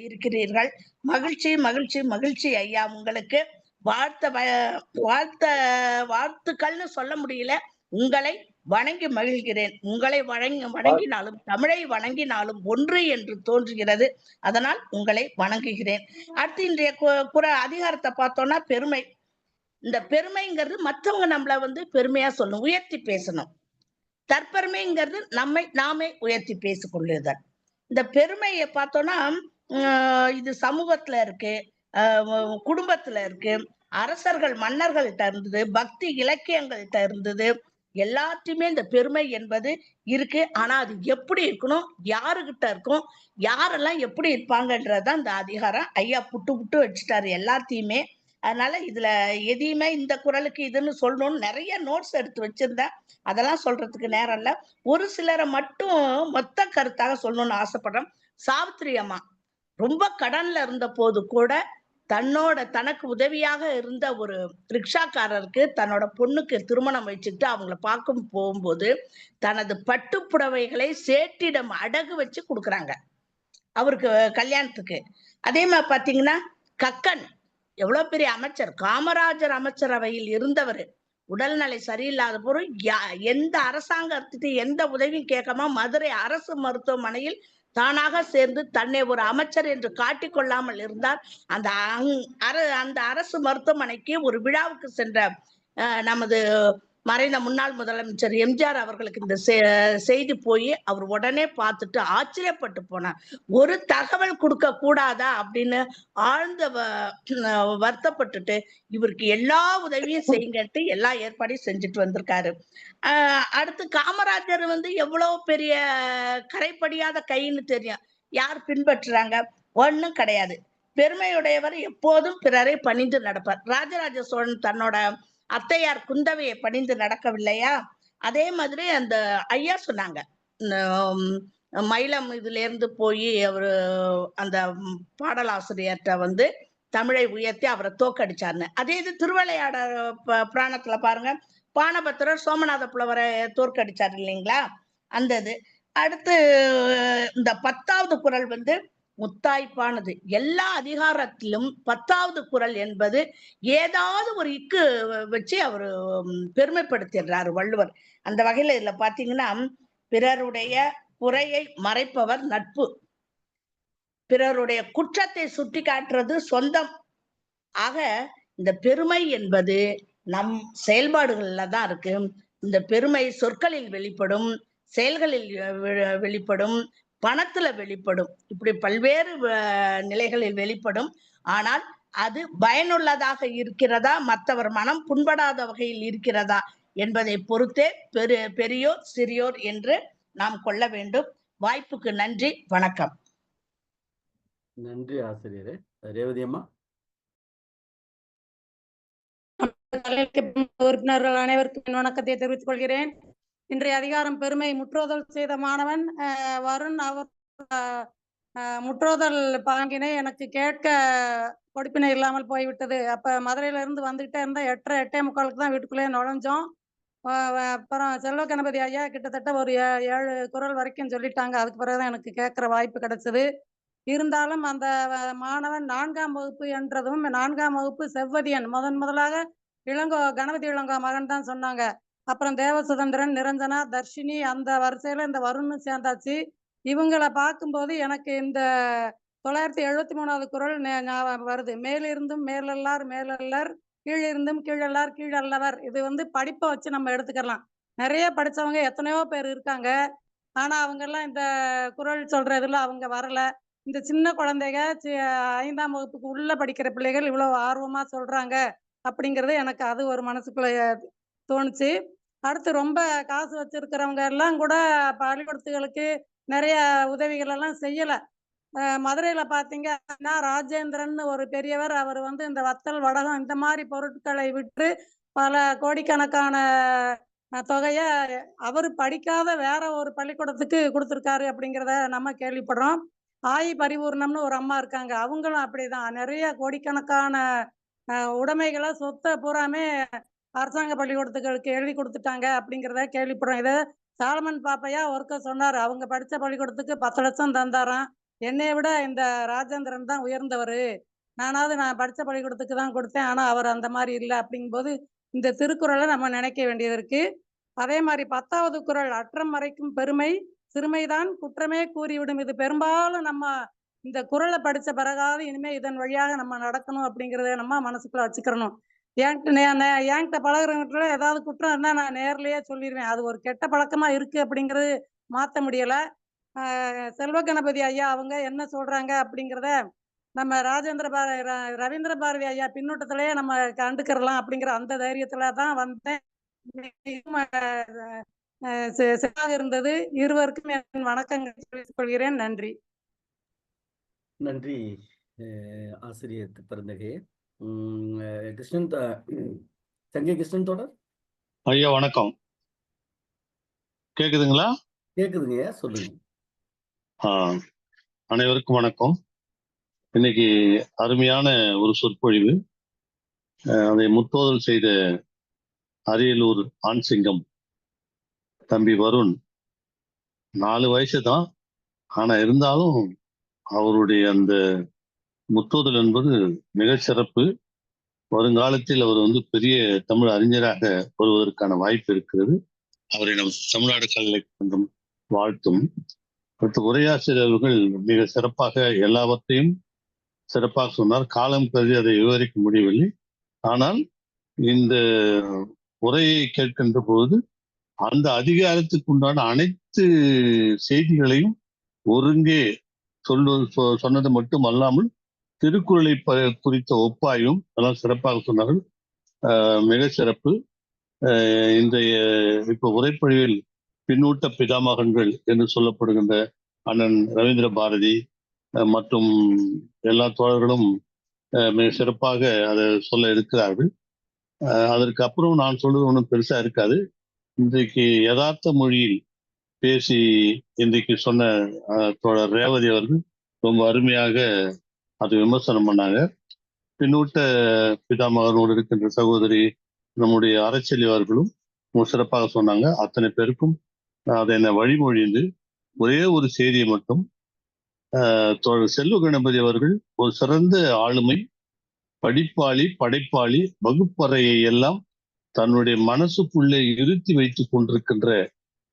இருக்கிறீர்கள். மகிழ்ச்சி மகிழ்ச்சி மகிழ்ச்சி ஐயா. உங்களுக்கு வாழ்த்துக்கள்னு சொல்ல முடியல. உங்களை வணங்கி மகிழ்கிறேன். உங்களை வணங்கினாலும் தமிழை வணங்கினாலும் ஒன்று என்று தோன்றுகிறது. அதனால் உங்களை வணங்குகிறேன். அடுத்து இன்றைய அதிகாரத்தை பார்த்தோம்னா பெருமை. இந்த பெருமைங்கிறது மற்றவங்க நம்மள பெருமையா சொல்லணும், உயர்த்தி பேசணும். தற்பெருமைங்கிறது நாமே உயர்த்தி பேசிக்கொள்ளுதல். இந்த பெருமையை பார்த்தோம்னா இது சமூகத்துல இருக்கு, குடும்பத்துல இருக்கு, அரசர்கள் மன்னர்கள்ட்ட இருந்தது, பக்தி இலக்கியங்கள்ட்ட இருந்தது, எல்லாத்தையுமே இந்த பெருமை என்பது இருக்கு. ஆனா அது எப்படி இருக்கணும், யாருகிட்ட இருக்கும், யாரெல்லாம் எப்படி இருப்பாங்கன்றதுதான் இந்த அதிகாரம். ஐயா புட்டு வச்சுட்டாரு எல்லாத்தையுமே. அதனால இதுல எதையுமே இந்த குறளுக்கு இதுன்னு சொல்லணும்னு நிறைய நோட்ஸ் எடுத்து வச்சிருந்தேன். அதெல்லாம் சொல்றதுக்கு நேரம் இல்ல. ஒரு சிலரை மட்டும் மொத்த கருத்தாக சொல்லணும்னு ஆசைப்படுறேன். சாவித்திரி அம்மா ரொம்ப கடன்ல இருந்த போது கூட தனக்கு உதவியாக இருந்த ஒரு ரிக்ஷாக்காரருக்கு தன்னோட பொண்ணுக்கு திருமணம் வச்சுக்கிட்டு அவங்கள பார்க்க போகும்போது தனது பட்டு புடவைகளை சேட்டிடம் அடகு வச்சு கொடுக்குறாங்க அவருக்கு கல்யாணத்துக்கு. அதே மாதிரி பாத்தீங்கன்னா கக்கன் எவ்வளவு பெரிய அமைச்சர், காமராஜர் அமைச்சரவையில் இருந்தவர், உடல்நிலை சரியில்லாத போது எந்த அரசாங்கத்துக்கு எந்த உதவியும் கேட்காம மதுரை அரசு மருத்துவமனையில் தானாக சேர்ந்து தன்னை ஒரு அமைச்சர் என்று காட்டிக்கொள்ளாமல் இருந்தார். அந்த அரசு மருத்துவமனைக்கு ஒரு விழாவுக்கு சென்ற நமது மறைந்த முன்னாள் முதலமைச்சர் எம்ஜிஆர் அவர்களுக்கு இந்த செய்தி போய் அவர் உடனே பார்த்துட்டு ஆச்சரியப்பட்டு போனார். ஒரு தகவல் கொடுக்க கூடாதா அப்படின்னு ஆழ்ந்த வருத்தப்பட்டுட்டு இவருக்கு எல்லா உதவியும் செய்யுங்கட்டு எல்லா ஏற்பாடையும் செஞ்சுட்டு வந்திருக்காரு. அடுத்து காமராஜர் எவ்வளவு பெரிய கரைப்படியாத கைன்னு தெரியும். யார் பின்பற்றுறாங்க? ஒண்ணும் கிடையாது. பெருமையுடையவர் எப்போதும் பிறரை பணிந்து நடப்பார். ராஜராஜ சோழன் தன்னோட அத்தையார் குந்தவையை பணிந்து நடக்கவில்லையா? அதே மாதிரி அந்த ஐயா சொன்னாங்க, மயிலம் இதுல இருந்து போய் அவரு அந்த பாடலாசிரியர்கிட்ட தமிழை உயர்த்தி அவரை தோக்கடிச்சாருன்னு. அதே இது திருவிளையாடல் புராணத்துல பாருங்க, பானபத்திரர் சோமநாத புலவரை தோற்கடிச்சாரு இல்லைங்களா? அந்த இது. அடுத்து இந்த 10வது குறள் முத்தாய்ப்பானது. எல்லா அதிகாரத்திலும் 10வது குறள் என்பது ஏதாவது ஒரு இக்கு வச்சு அவரு பெருமைப்படுத்திடுறாரு வள்ளுவர். அந்த வகையில இதுல பாத்தீங்கன்னா, பிறருடைய குறையை மறைப்பவர் நட்பு, பிறருடைய குற்றத்தை சுட்டி காட்டுறது சொந்தம். ஆக இந்த பெருமை என்பது நம் செயல்பாடுகள்ல தான் இருக்கு. இந்த பெருமை சொற்களில் வெளிப்படும், செயல்களில் வெளிப்படும், பணத்துல வெளிப்படும், இப்படி பல்வேறு நிலைகளில் வெளிப்படும். ஆனால் அது பயனுள்ளதாக இருக்கிறதா, மற்றவர் மனம் புண்படாத வகையில் இருக்கிறதா என்பதை பொறுத்தே பெரியோர் சிறியோர் என்று நாம் கொள்ள வேண்டும். வாய்ப்புக்கு நன்றி, வணக்கம். நன்றி ஆசிரியரே. ரேவதி அம்மா. உறுப்பினர்கள் அனைவருக்கும் வணக்கத்தை தெரிவித்துக் கொள்கிறேன். இன்றைய அதிகாரம் பெருமை முற்றோதல் செய்த மாணவன் வருண் அவர் முற்றோதல் பாங்கினை எனக்கு கேட்க கொடுப்பினை இல்லாமல் போய்விட்டது. அப்ப மதுரையில இருந்து வந்துகிட்டே இருந்தா 8:30 தான் வீட்டுக்குள்ளேயே நுழைஞ்சோம். அப்புறம் செல்வ கணபதி ஐயா கிட்டத்தட்ட ஒரு 7 குறள் வரைக்கும் சொல்லிட்டாங்க. அதுக்கு பிறகுதான் எனக்கு கேட்கிற வாய்ப்பு கிடைச்சது. இருந்தாலும் அந்த மாணவன் 4ஆம் வகுப்பு என்றதும் 4ஆம் வகுப்பு செவ்வதியன் முதலாக கணபதி இளங்கோ மகன் தான் சொன்னாங்க. அப்புறம் தேவசுதந்திரன், நிரஞ்சனா, தர்ஷினி, அந்த வரிசையில இந்த வருண்னு சேர்ந்தாச்சு. இவங்களை பார்க்கும்போது எனக்கு இந்த 973வது குறள் ஞாபகம் வருது. மேலிருந்தும் மேலல்லார் மேலல்லர், கீழிருந்தும் கீழல்லார் கீழல்லவர். இது படிப்பை வச்சு நம்ம எடுத்துக்கலாம். நிறைய படிச்சவங்க எத்தனையோ பேர் இருக்காங்க. ஆனா அவங்க எல்லாம் இந்த குறள் சொல்றதுல அவங்க வரல. இந்த சின்ன குழந்தைங்க 5ஆம் வகுப்புக்கு உள்ள படிக்கிற பிள்ளைகள் இவ்வளவு ஆர்வமா சொல்றாங்க அப்படிங்கிறது எனக்கு அது ஒரு மனசுக்குள்ள தோணுச்சு. அடுத்து ரொம்ப காசு வச்சிருக்கிறவங்க எல்லாம் கூட பள்ளிக்கூடத்துகளுக்கு நிறைய உதவிகள் எல்லாம் செய்யல. மதுரையில பாத்தீங்கன்னா ராஜேந்திரன் ஒரு பெரியவர், அவர் இந்த வத்தல் வடகம் இந்த மாதிரி பொருட்களை விற்று பல கோடிக்கணக்கான தொகைய அவர் படிக்காத வேற ஒரு பள்ளிக்கூடத்துக்கு கொடுத்துருக்காரு அப்படிங்கிறத நம்ம கேள்விப்படுறோம். ஆயி பரிபூர்ணம்னு ஒரு அம்மா இருக்காங்க. அவங்களும் அப்படிதான் நிறைய கோடிக்கணக்கான உடைமைகளை சொத்தை பூராமே அரசாங்க பள்ளிக்கூடத்துகளுக்கு எழுதி கொடுத்துட்டாங்க அப்படிங்கிறத கேள்விப்படுறோம். இதை சாலமன் பாப்பையா ஒருக்க சொன்னார். அவங்க படிச்ச பள்ளிக்கூடத்துக்கு 10 லட்சம் தந்தாராம். என்னை விட இந்த ராஜேந்திரன் தான் உயர்ந்தவர். நான் படிச்ச பள்ளிக்கூடத்துக்கு தான் கொடுத்தேன், ஆனா அவர் அந்த மாதிரி இல்லை. அப்படிங்கும்போது இந்த திருக்குறளை நம்ம நினைக்க வேண்டியது இருக்கு. அதே மாதிரி 10வது குறள், அற்றம் மறைக்கும் பெருமை சிறுமைதான் குற்றமே கூறிவிடும். இது பெரும்பாலும் நம்ம இந்த குறளை படிச்ச பிறகாவது இனிமே இதன் வழியாக நம்ம நடக்கணும் அப்படிங்கிறத நம்ம மனசுக்குள்ள வச்சுக்கிறணும். என்கிட்ட பழகுறவங்கிட்ட ஏதாவது குற்றம் இருந்தா நான் நேர்லயே சொல்லிடுவேன். அது ஒரு கெட்ட பழக்கமா இருக்கு அப்படிங்கிறது மாத்த முடியல. செல்வ கணபதி ஐயா அவங்க என்ன சொல்றாங்க அப்படிங்கிறத நம்ம ரவீந்திர பாரதி ஐயா பின்னூட்டத்திலேயே நம்ம கண்டுக்கிறலாம் அப்படிங்கிற அந்த தைரியத்துல தான் வந்தேன். இருந்தது. இருவருக்கும் என் வணக்கங்கள் சொல்லிக் கொள்கிறேன். நன்றி. நன்றி ஆசிரியர் பிறந்தகே. கிருஷ்ணன் சங்கை கிருஷ்ணன் தொடர். ஐயா வணக்கம். கேக்குதுங்களா? கேக்குதுங்க, சொல்லுங்க. அனைவருக்கும் வணக்கம். இன்னைக்கு அருமையான ஒரு சொற்பொழிவு. அதை முத்தோதல் செய்த அரியலூர் ஆண் சிங்கம் தம்பி வருண் 4 வயசு தான். ஆனா இருந்தாலும் அவருடைய அந்த முத்தோதல் என்பது மிக சிறப்பு. வருங்காலத்தில் அவர் பெரிய தமிழ் அறிஞராக வருவதற்கான வாய்ப்பு இருக்கிறது. அவரை நம் தமிழ்நாடு கல்விக்கழகம் வாழ்த்தும். அடுத்து உரையாசிரியர்கள் மிக சிறப்பாக எல்லாவற்றையும் சிறப்பாக சொன்னார். காலம் கருதி அதை விவரிக்க முடியவில்லை. ஆனால் இந்த உரையை கேட்கின்ற போது அந்த அதிகாரத்துக்கு உண்டான அனைத்து செய்திகளையும் ஒருங்கே சொன்னது மட்டும் அல்லாமல் திருக்குறளை குறித்த ஒப்பாயும் அதெல்லாம் சிறப்பாக சொன்னார்கள். மிக சிறப்பு. இந்த இப்ப உரைப்பொழிவில் பின்னூட்ட பிதாமகன்கள் என்று சொல்லப்படுகின்ற அண்ணன் ரவீந்திர பாரதி மற்றும் எல்லா தோழர்களும் மிக சிறப்பாக அதை சொல்ல இருக்கிறார்கள். அதற்கு அப்புறம் நான் சொல்றது ஒன்றும் பெருசா இருக்காது. இன்றைக்கு யதார்த்த மொழியில் பேசி இன்றைக்கு சொன்ன தோழர் ரேவதி அவர்கள் ரொம்ப அருமையாக அதை விமர்சனம் பண்ணாங்க. பின்னூட்ட பிதாமகனோடு இருக்கின்ற சகோதரி நம்முடைய அரசியல் அவர்களும் சிறப்பாக சொன்னாங்க. அத்தனை பேருக்கும் அதை என்ன வழிமொழிந்து ஒரே ஒரு செய்தியை மட்டும், தோழர் செல்வ கணபதி அவர்கள் ஒரு சிறந்த ஆளுமை, படிப்பாளி, படைப்பாளி, வகுப்பறையை எல்லாம் தன்னுடைய மனசுக்குள்ளே இருத்தி வைத்துக் கொண்டிருக்கின்ற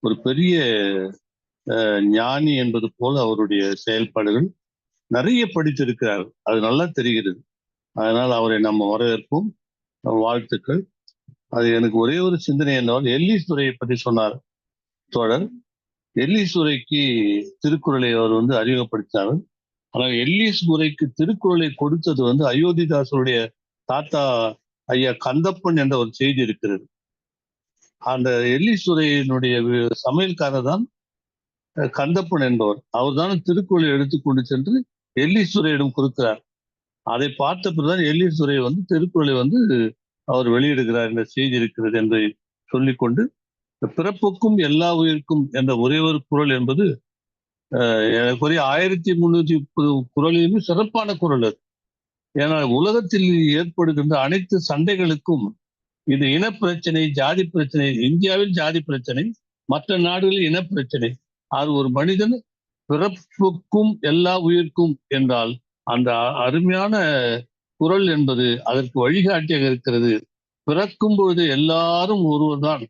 ஒரு பெரிய ஞானி என்பது போல அவருடைய செயல்பாடுகள். நிறைய படித்திருக்கிறார், அது நல்லா தெரிகிறது. அதனால் அவரை நம்ம வரவேற்போம். வாழ்த்துக்கள். அது எனக்கு ஒரே ஒரு சிந்தனை என்றால், எல்லீஸ்துரையை பற்றி சொன்னார் தோழர். எல்லீஸ்துரைக்கு திருக்குறளை அவர் அறிமுகப்படுத்தினார். ஆனால் எல்லீஸ்துரைக்கு திருக்குறளை கொடுத்தது அயோத்திதாசருடைய தாத்தா ஐயா கந்தப்பன் என்ற ஒரு செய்தி இருக்கிறது. அந்த எல்லீஸ்துரையினுடைய சமையல்காரர் தான் கந்தப்பன் என்பவர். அவர் தான் திருக்குறளை எடுத்துக்கொண்டு சென்று எல்லீஸ்துரையிடம் கொடுக்கிறார். அதை பார்த்த பிறகுதான் எல்லீஸ்துரை திருக்குறளை அவர் வெளியிடுகிறார் என்ற செய்தி இருக்கிறது என்று சொல்லிக்கொண்டு பிறப்புக்கும் எல்லா உயிருக்கும் என்ற ஒரே ஒரு குறள் என்பது எனக்குரிய 1330 குறளிலுமே சிறப்பான குறள் அது. ஏன்னா உலகத்தில் ஏற்படுகின்ற அனைத்து சண்டைகளுக்கும் இது இனப்பிரச்சனை, ஜாதி பிரச்சனை. இந்தியாவில் ஜாதி பிரச்சனை, மற்ற நாடுகளில் இனப்பிரச்சனை. அது ஒரு மனிதன் பிறப்புக்கும் எல்லா உயிர்க்கும் என்றால் அந்த அருமையான குறள் என்பது அதற்கு வழிகாட்டியாக இருக்கிறது. பிறக்கும் பொழுது எல்லாரும் ஒருவர்தான்.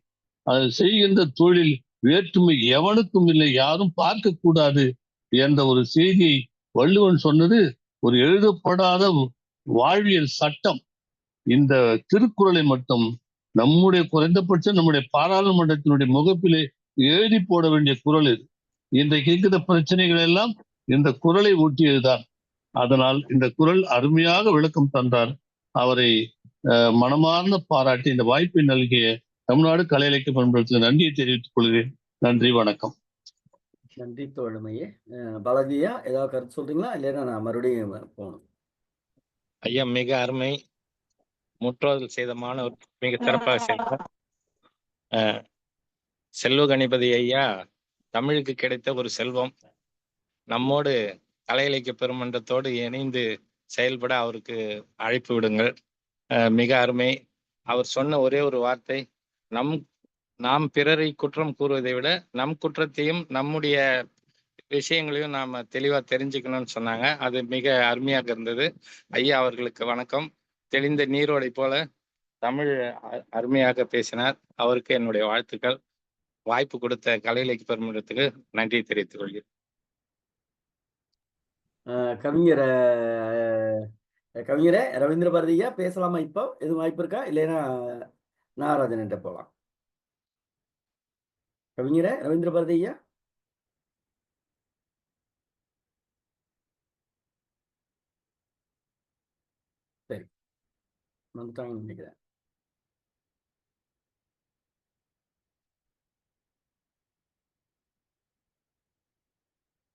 அது செய்கின்ற தொழில் வேற்றுமை எவனுக்கும் இல்லை, யாரும் பார்க்க கூடாது என்ற ஒரு செய்தியை வள்ளுவன் சொன்னது ஒரு எழுதப்படாத வாழ்வியல் சட்டம். இந்த திருக்குறளை மட்டும் நம்முடைய குறைந்தபட்சம் நம்முடைய பாராளுமன்றத்தினுடைய முகப்பிலே எழுதி போட வேண்டிய குறள் இது. இன்றைக்கு இருக்கிற பிரச்சனைகள் எல்லாம் இந்த குறளை ஒட்டியதுதான். அதனால் இந்த குறள் அருமையாக விளக்கம் தந்தார். அவரை மனமார்ந்த பாராட்டி இந்த வாய்ப்பை நல்கிய தமிழ்நாடு கலை இலக்கிய பண்புகளுக்கு நன்றியை தெரிவித்துக் கொள்கிறேன். நன்றி, வணக்கம். நன்றி தோழமையே. பாலாஜியா ஏதாவது கருத்து சொல்றீங்களா? இல்லைன்னா நான் மறுபடியும் போகணும். ஐயா மிக அருமை. முற்றோதல் செய்த மாணவர் மிக சிறப்பாக செய்தார். செல்வ கணபதி ஐயா தமிழுக்கு கிடைத்த ஒரு செல்வம். நம்மோடு கலை இலக்கிய பெருமன்றத்தோடு இணைந்து செயல்பட அவருக்கு அழைப்பு விடுங்கள். மிக அருமை. அவர் சொன்ன ஒரே ஒரு வார்த்தை, நாம் பிறரை குற்றம் கூறுவதை விட நம் குற்றத்தையும் நம்முடைய விஷயங்களையும் நாம தெளிவா தெரிஞ்சுக்கணும்னு சொன்னாங்க. அது மிக அருமையாக இருந்தது. ஐயா அவர்களுக்கு வணக்கம். தெளிந்த நீரோடை போல தமிழ் அருமையாக பேசினார். அவருக்கு என்னுடைய வாழ்த்துக்கள். வாய்ப்பு கொடுத்த கலை இலக்கிய பெருமன்றத்துக்கு நன்றி தெரிவித்துக் கொள்கிறேன். கவிஞரே ரவீந்திர பாரதியா பேசலாமா? இப்போ எதுவும் வாய்ப்பு இருக்கா? இல்லைன்னா நாகராஜன் போகலாம். கவிஞரே ரவீந்திர பாரதியா. சரி, வந்துட்டாங்கன்னு நினைக்கிறேன்.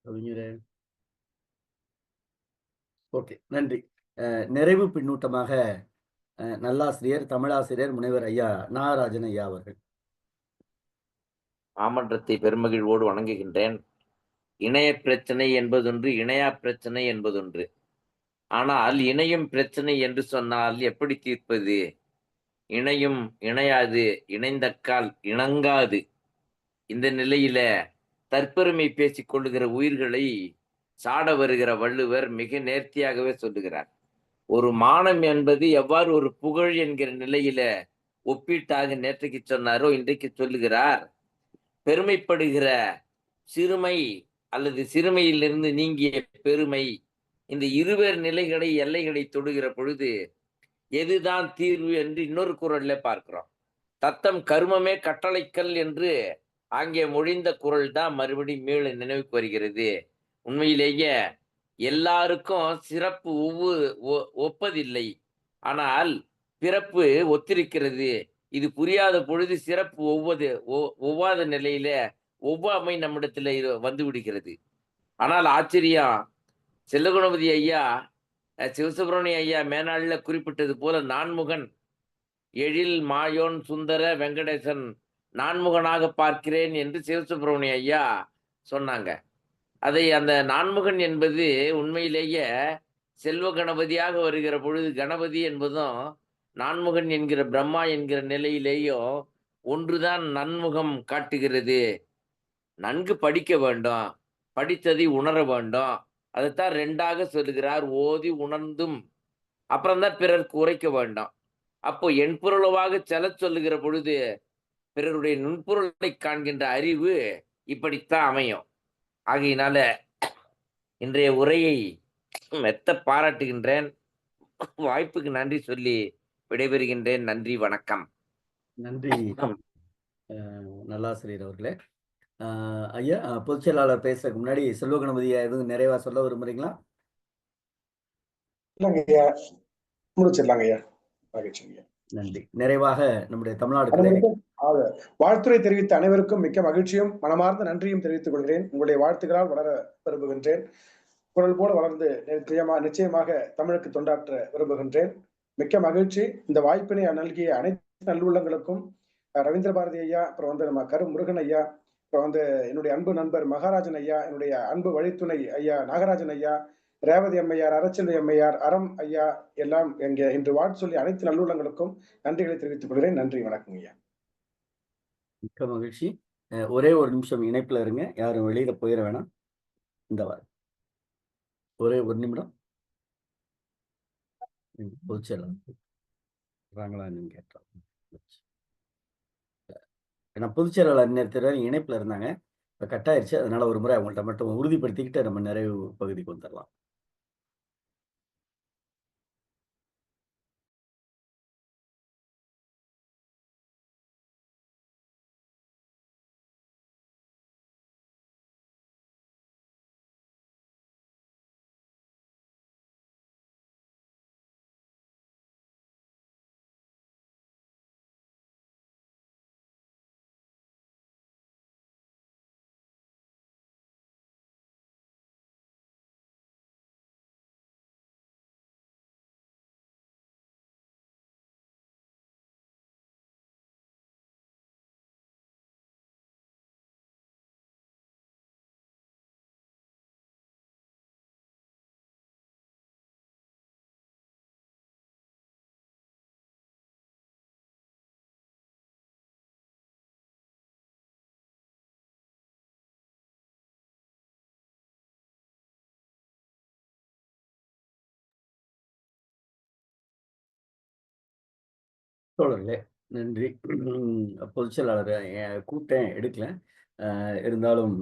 கவிஞரே ஓகே, நன்றி. நிறைவு பின்னூட்டமாக நல்லாசிரியர், தமிழாசிரியர், முனைவர் ஐயா நாகராஜன் ஐயா அவர்கள். மாமன்றத்தை பெருமகிழ்வோடு வணங்குகின்றேன். இணைய பிரச்சனை என்பதொன்று, இணையா பிரச்சனை என்பதொன்று. ஆனால் இணையும் பிரச்சனை என்று சொன்னால் எப்படி தீர்ப்பது? இணையும் இணையாது, இணைந்தக்கால் இணங்காது. இந்த நிலையில தற்பெருமை பேசிக் கொள்ளுகிற உயிர்களை சாட வருகிற வள்ளுவர் மிக நேர்த்தியாகவே சொல்லுகிறார். ஒரு மானம் என்பது எவ்வாறு ஒரு புகழ் என்கிற நிலையில ஒப்பீட்டாக நேற்றைக்கு சொன்னாரோ இன்றைக்கு சொல்லுகிறார். பெருமைப்படுகிற சிறுமை அல்லது சிறுமையிலிருந்து நீங்கிய பெருமை, இந்த இருவேறு நிலைகளை எல்லைகளை தொடுகிற பொழுது எதுதான் தீர்வு என்று இன்னொரு குறள்ல பார்க்கிறோம். தத்தம் கருமமே கட்டளைக்கல் என்று அங்கே மொழிந்த குறள் தான் மறுபடியும் மீள நினைவுக்கு வருகிறது. உண்மையிலேயே எல்லாருக்கும் சிறப்பு ஒப்பதில்லை, ஆனால் பிறப்பு ஒத்திருக்கிறது. இது புரியாத பொழுது சிறப்பு ஒவ்வாத நிலையில ஒவ்வாமை நம்மிடத்துல வந்து விடுகிறது. ஆனால் ஆச்சரியம், செல்வகணபதி ஐயா, சிவசுப்பிரமணிய ஐயா மேனாள்ல குறிப்பிட்டது போல நான்முகன் எழில் மாயோன் சுந்தர வெங்கடேசன் நான்முகனாக பார்க்கிறேன் என்று சிவசுப்பிரமணிய ஐயா சொன்னாங்க. அதை அந்த நான்முகன் என்பது உண்மையிலேயே செல்வ கணபதியாக வருகிற பொழுது கணபதி என்பதும் நான்முகன் என்கிற பிரம்மா என்கிற நிலையிலேயோ ஒன்றுதான் நன்முகம் காட்டுகிறது. நன்கு படிக்க வேண்டும், படித்ததை உணர வேண்டும். அதைத்தான் ரெண்டாக சொல்லுகிறார், ஓதி உணர்ந்தும் அப்புறம்தான் பிறருக்கு உரைக்க வேண்டாம். அப்போ என்பொருளவாக செல்ல சொல்லுகிற பொழுது பிறருடைய நுண்பொருளை காண்கின்ற அறிவு இப்படித்தான் அமையும். ஆகையினால இன்றைய உரையை மெத்த பாராட்டுகின்றேன். வாய்ப்புக்கு நன்றி சொல்லி விடைபெறுகின்றேன். நன்றி, வணக்கம். நன்றி நல்லாசிரியர் அவர்களே. ஐயா, பொதுச் செயலாளர் பேசுறதுக்கு முன்னாடி செல்வ கணபதியா எதுவும் நிறைவா சொல்ல விரும்புறீங்களா? முடிச்சிடலாங்க ஐயா. நன்றி. நிறைவாக நம்முடைய தமிழ்நாடு வாழ்த்துறை தெரிவித்த அனைவருக்கும் மிக்க மகிழ்ச்சியும் மனமார்ந்த நன்றியும் தெரிவித்துக் கொள்கிறேன். உங்களுடைய வாழ்த்துக்களால் வளர விரும்புகின்றேன். குரல் போல வளர்ந்து நிச்சயமாக தமிழுக்கு தொண்டாற்ற விரும்புகின்றேன். மிக்க மகிழ்ச்சி. இந்த வாய்ப்பினை நல்கிய அனைத்து நல்லுள்ளங்களுக்கும் ரவீந்திர பாரதி ஐயா, அப்புறம் வந்து நம்ம கரு முருகன் ஐயா, அப்புறம் வந்து என்னுடைய அன்பு நண்பர் மகாராஜன் ஐயா, என்னுடைய அன்பு வழித்துணை ஐயா நாகராஜன் ஐயா, ரேவதி அம்மையார், அரச்செல்வி அம்மையார், அறம் ஐயா எல்லாம் இங்கே இன்று வாழ்த்து சொல்லி அனைத்து நல்லுள்ளங்களுக்கும் நன்றிகளை தெரிவித்துக் கொள்கிறேன். நன்றி, வணக்கம் ஐயா. மிக்க மகிழ்ச்சி. ஒரே ஒரு நிமிஷம் இணைப்புல இருங்க, யாரும் வெளியில போயிட வேணாம். இந்த வாரம் ஒரே ஒரு நிமிடம். பொதுச்செயலாளர் கேட்டோம். ஏன்னா பொதுச்செயலாளர் நேரத்தில் இணைப்புல இருந்தாங்க, இப்போ கட் ஆயிடுச்சு. அதனால ஒரு முறை அவங்கள்ட்ட மட்டும் உறுதிப்படுத்திக்கிட்டு நம்ம நிறைவு பகுதிக்கு வந்துடலாம். தோழர்களே, நன்றி. பொதுச்செயலாளர் கூப்பிட்டேன், எடுக்கல. இருந்தாலும்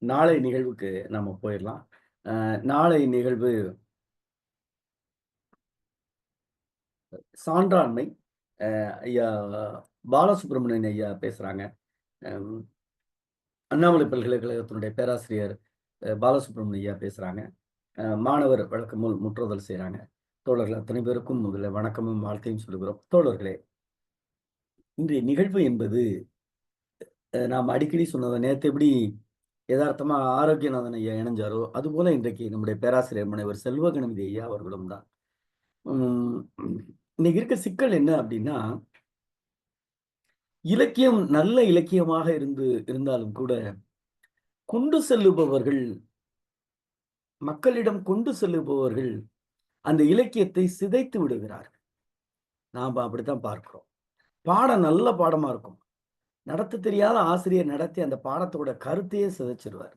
நாளை நிகழ்வுக்கு நம்ம போயிடலாம். நாளை நிகழ்வு சான்றாண்மை. ஐயா பாலசுப்ரமணியன் ஐயா பேசுறாங்க. அண்ணாமலை பல்கலைக்கழகத்தினுடைய பேராசிரியர் பாலசுப்ரமணியன் ஐயா பேசுறாங்க. மாணவர் வழக்கமுள் முற்றுதல் செய்கிறாங்க. தோழர்கள் அத்தனை பேருக்கும் முதல்ல வணக்கமும் வாழ்த்தையும் சொல்லுகிறோம். தோழர்களே, இன்றைய நிகழ்வு என்பது நாம் அடிக்கடி சொன்னதை நேற்று எப்படி யதார்த்தமா ஆரோக்கியநாதன் ஐயா இணைஞ்சாரோ அதுபோல இன்றைக்கு நம்முடைய பேராசிரியர் முனைவர் செல்வ கணபதி ஐயா அவர்களும் தான். இன்னைக்கு இருக்க சிக்கல் என்ன அப்படின்னா, இலக்கியம் நல்ல இலக்கியமாக இருந்தாலும் கூட கொண்டு செல்லுபவர்கள், மக்களிடம் கொண்டு செல்லுபவர்கள் அந்த இலக்கியத்தை சிதைத்து விடுகிறார்கள். நாம் அப்படித்தான் பார்க்கிறோம். பாடம் நல்ல பாடமா இருக்கும், நடத்த தெரியாத ஆசிரியர் நடத்தி அந்த பாடத்தோட கருத்தையே சிதைச்சிருவார்.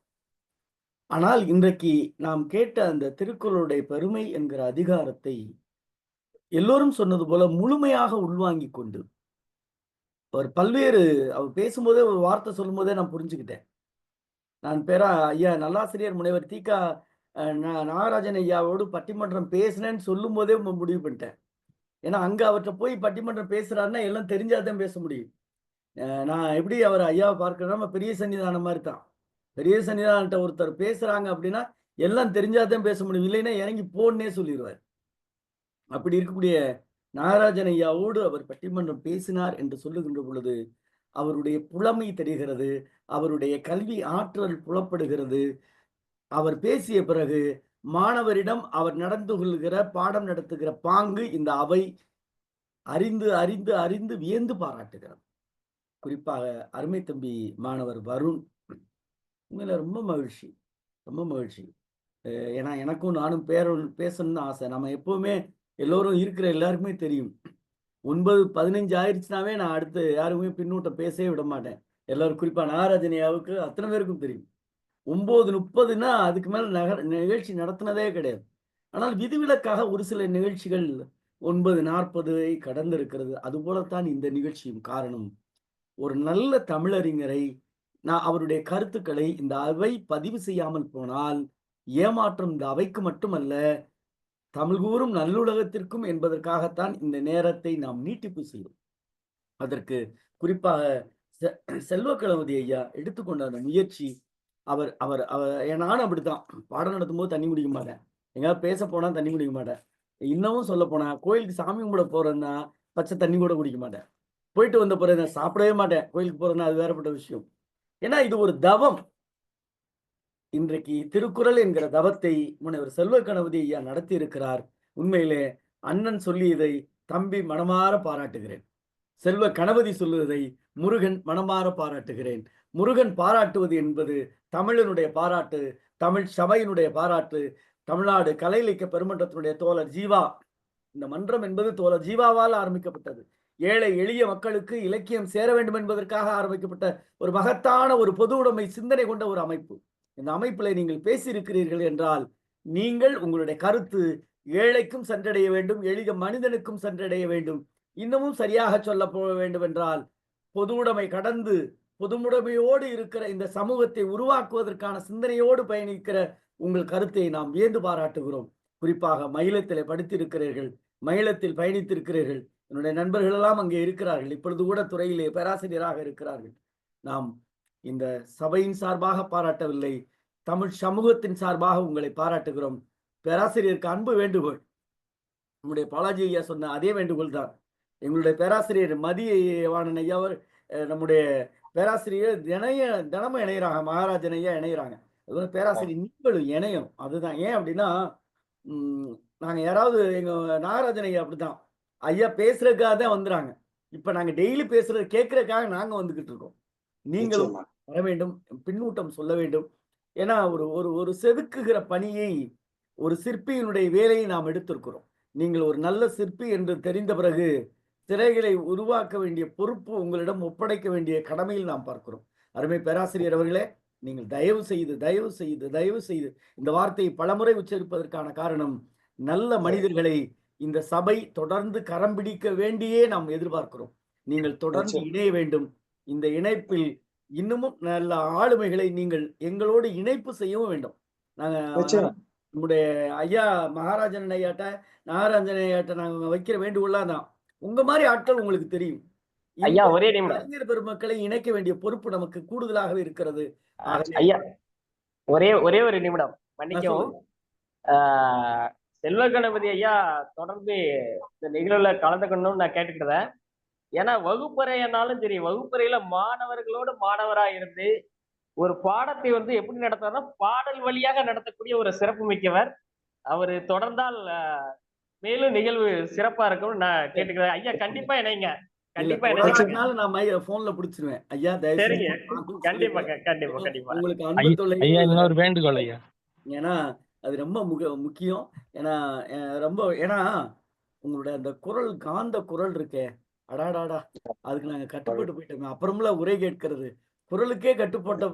ஆனால் இன்றைக்கு நாம் கேட்ட அந்த திருக்குறளுடைய பெருமை என்கிற அதிகாரத்தை எல்லோரும் சொன்னது போல முழுமையாக உள்வாங்கி கொண்டு அவர் அவர் பேசும்போதே ஒரு வார்த்தை சொல்லும் போதே நான் புரிஞ்சுக்கிட்டேன். நான் ஐயா நல்லாசிரியர் முனைவர் தீகா நாகராஜன் ஐயாவோடு பட்டிமன்றம் பேசினேன்னு சொல்லும் போதே முடிவு பண்ணிட்டேன். ஏன்னா அங்க அவர்கிட்ட போய் பட்டிமன்றம் பேசுறாருன்னா எல்லாம் தெரிஞ்சாதான் பேச முடியும். நான் எப்படி அவர் ஐயாவை பார்க்கிறேன்னா பெரிய சன்னிதானம் மாதிரி தான். பெரிய சன்னிதானத்தை ஒருத்தர் பேசுறாங்க அப்படின்னா எல்லாம் தெரிஞ்சாதான் பேச முடியும், இல்லைன்னா இறங்கி போன்னே சொல்லிடுவார். அப்படி இருக்கக்கூடிய நாகராஜன் ஐயாவோடு அவர் பட்டிமன்றம் பேசினார் என்று சொல்லுகின்ற பொழுது அவருடைய புலமை தெரிகிறது, அவருடைய கல்வி ஆற்றல் புலப்படுகிறது. அவர் பேசிய பிறகு மாணவரிடம் அவர் நடந்து கொள்கிற பாடம் நடத்துகிற பாங்கு இந்த அவை அறிந்து அறிந்து அறிந்து வியந்து பாராட்டுகிறது. குறிப்பாக அருமை தம்பி மாணவர் வருண், உண்மையில ரொம்ப மகிழ்ச்சி, ரொம்ப மகிழ்ச்சி. ஏன்னா எனக்கும் நானும் பேசணும்னு ஆசை. நம்ம எப்பவுமே எல்லோரும் இருக்கிற எல்லாருக்குமே தெரியும், 9:15 ஆயிடுச்சுனாவே நான் அடுத்து யாருக்குமே பின்னூட்டம் பேசவே விட மாட்டேன். எல்லாரும் குறிப்பா நாகராஜனியாவுக்கு அத்தனை பேருக்கும் தெரியும். 9:30ன்னா அதுக்கு மேல நிகழ்ச்சி நடத்தினதே கிடையாது. ஆனால் விதிவிலக்காக ஒரு சில நிகழ்ச்சிகள் 9:40 கடந்திருக்கிறது. அதுபோலத்தான் இந்த நிகழ்ச்சியும் காரணம். ஒரு நல்ல தமிழறிஞரை அவருடைய கருத்துக்களை இந்த அவை பதிவு செய்யாமல் போனால் ஏமாற்றம் இந்த அவைக்கு மட்டுமல்ல தமிழ் கூறும் நல்லுலகத்திற்கும் என்பதற்காகத்தான் இந்த நேரத்தை நாம் நீட்டிப்பு செய்வோம். அதற்கு குறிப்பாக செல்வ கணபதி ஐயா எடுத்துக்கொண்ட அந்த முயற்சி, அவர் அவர் நானும் அப்படித்தான். பாடம் நடத்தும் போது தண்ணி குடிக்க மாட்டேன், எங்கேயாவது பேச போனா தண்ணி குடிக்க மாட்டேன். இன்னமும் சொல்ல போனா கோயிலுக்கு சாமி கும்பிட போறேன்னா பச்சை தண்ணி கூட குடிக்க மாட்டேன். போயிட்டு வந்த பிறகு நான் சாப்பிடவே மாட்டேன். கோயிலுக்கு போறேன்னா அது வேறப்பட்ட விஷயம். ஏன்னா இது ஒரு தவம். இன்றைக்கு திருக்குறள் என்கிற தவத்தை முனைவர் செல்வ கணபதி ஐயா நடத்தி இருக்கிறார். உண்மையிலே அண்ணன் சொல்லி இதை தம்பி மனமாற பாராட்டுகிறேன். செல்வ கணபதி சொல்லுவதை முருகன் மனமாற பாராட்டுகிறேன். முருகன் பாராட்டுவது என்பது தமிழனுடைய பாராட்டு, தமிழ் சபையினுடைய பாராட்டு, தமிழ்நாடு கலை இலக்கிய பெருமன்றத்தினுடைய தோழர் ஜீவா, இந்த மன்றம் என்பது தோழர் ஜீவாவால் ஆரம்பிக்கப்பட்டது. ஏழை எளிய மக்களுக்கு இலக்கியம் சேர வேண்டும் என்பதற்காக ஆரம்பிக்கப்பட்ட ஒரு மகத்தான ஒரு பொது உடைமை சிந்தனை கொண்ட ஒரு அமைப்பு. இந்த அமைப்பில் நீங்கள் பேசியிருக்கிறீர்கள் என்றால் நீங்கள் உங்களுடைய கருத்து ஏழைக்கும் சென்றடைய வேண்டும், எளிய மனிதனுக்கும் சென்றடைய வேண்டும். இன்னமும் சரியாக சொல்ல போக வேண்டும் என்றால் பொது உடைமை கடந்து பொதுமுடைமையோடு இருக்கிற இந்த சமூகத்தை உருவாக்குவதற்கான சிந்தனையோடு பயணிக்கிற உங்கள் கருத்தை நாம் வியந்து பாராட்டுகிறோம். குறிப்பாக மயிலத்திலே படித்திருக்கிறீர்கள், மயிலத்தில் பயணித்திருக்கிறீர்கள். என்னுடைய நண்பர்கள் எல்லாம் அங்கே இருக்கிறார்கள். இப்பொழுது கூட துறையிலே பேராசிரியராக இருக்கிறார்கள். நாம் இந்த சபையின் சார்பாக பாராட்டவில்லை, தமிழ் சமூகத்தின் சார்பாக உங்களை பாராட்டுகிறோம். பேராசிரியருக்கு அன்பு வேண்டுகோள், நம்முடைய பாலாஜி ஐயா சொன்ன அதே வேண்டுகோள் தான். எங்களுடைய பேராசிரியர் மதியவாணன் ஐயா நம்முடைய பேராசிரியர் தினமும் இணைகிறாங்க, மகாராஜன் ஐயா இணைகிறாங்க. அது பேராசிரியர் நீங்களும் இணையும். அதுதான் ஏன் அப்படின்னா, நாங்க யாராவது எங்க நாகராஜன் ஐயா அப்படிதான் ஐயா பேசுறதுக்காக தான் வந்துறாங்க. இப்ப நாங்க டெய்லி பேசுறது கேட்கறதுக்காக நாங்க வந்துகிட்டு இருக்கோம். நீங்களும் வர வேண்டும், பின்னூட்டம் சொல்ல வேண்டும். ஏன்னா ஒரு செதுக்குகிற பணியை, ஒரு சிற்பியினுடைய வேலையை நாம் எடுத்திருக்கிறோம். நீங்கள் ஒரு நல்ல சிற்பி என்று தெரிந்த பிறகு சிலைகளை உருவாக்க வேண்டிய பொறுப்பு உங்களிடம் ஒப்படைக்க வேண்டிய கடமையில் நாம் பார்க்கிறோம். அருமை பேராசிரியர் அவர்களே, நீங்கள் தயவு செய்து தயவு செய்து தயவு செய்து இந்த வார்த்தையை பலமுறை உச்சரிப்பதற்கான காரணம், நல்ல மனிதர்களை இந்த சபை தொடர்ந்து கரம் பிடிக்க வேண்டியே நாம் எதிர்பார்க்கிறோம். நீங்கள் தொடர்ந்து இணைய வேண்டும். இந்த இணைப்பில் இன்னமும் நல்ல ஆளுமைகளை நீங்கள் எங்களோடு இணைப்பு செய்யவும் வேண்டும். நாங்க நம்முடைய ஐயா மகாராஜன் ஐயாட்ட, நாகராஜன் ஐயாட்ட நாங்க வைக்கிற வேண்டுகோள்லாம் தான், உங்க மாதிரி ஆட்கள் உங்களுக்கு தெரியும். ஐயா ஒரே நிமிடம், அறிஞர் பெருமக்களை இணைக்க வேண்டிய பொறுப்பு நமக்கு கூடுதலாகவே இருக்கிறது. ஐயா ஒரே ஒரு நிமிடம் மன்னிக்கவும். செல்வ கணபதி ஐயா தொடர்ந்து இந்த நிகழ்வுல கலந்துக்கணும்னு நான் கேட்டுக்கிட்டேன். ஏன்னா வகுப்பறையானாலும் சரி, வகுப்பறையில மாணவர்களோடு மாணவரா இருந்து ஒரு பாடத்தை வந்து எப்படி நடத்துறா பாடல் வழியாக நடத்தக்கூடிய ஒரு சிறப்பு மிக்கவர். அவரு தொடர்ந்தால் மேலும் நிகழ்வு சிறப்பா இருக்கும்னு நான் கேட்டுக்கிறேன். ஐயா கண்டிப்பா இணைங்க, கண்டிப்பா இணைங்க. நான் போன்ல பிடிச்சிருவேன் ஐயா. சரிங்க, கண்டிப்பா கண்டிப்பா கண்டிப்பா. உங்களுக்கு அன்பு தொல்லை இன்னொரு வேண்டுகோள் ஐயா, ஏன்னா அது ரொம்ப முக்கியம். ஏன்னா உங்களுடைய அந்த குரல், காந்த குரல் இருக்கே, அடாடாடா, அதுக்கு நாங்க கட்டுப்பட்டு போயிட்டோம். அப்புறம்ல உரை கேட்கிறது, குரலுக்கே கட்டுப்பட்ட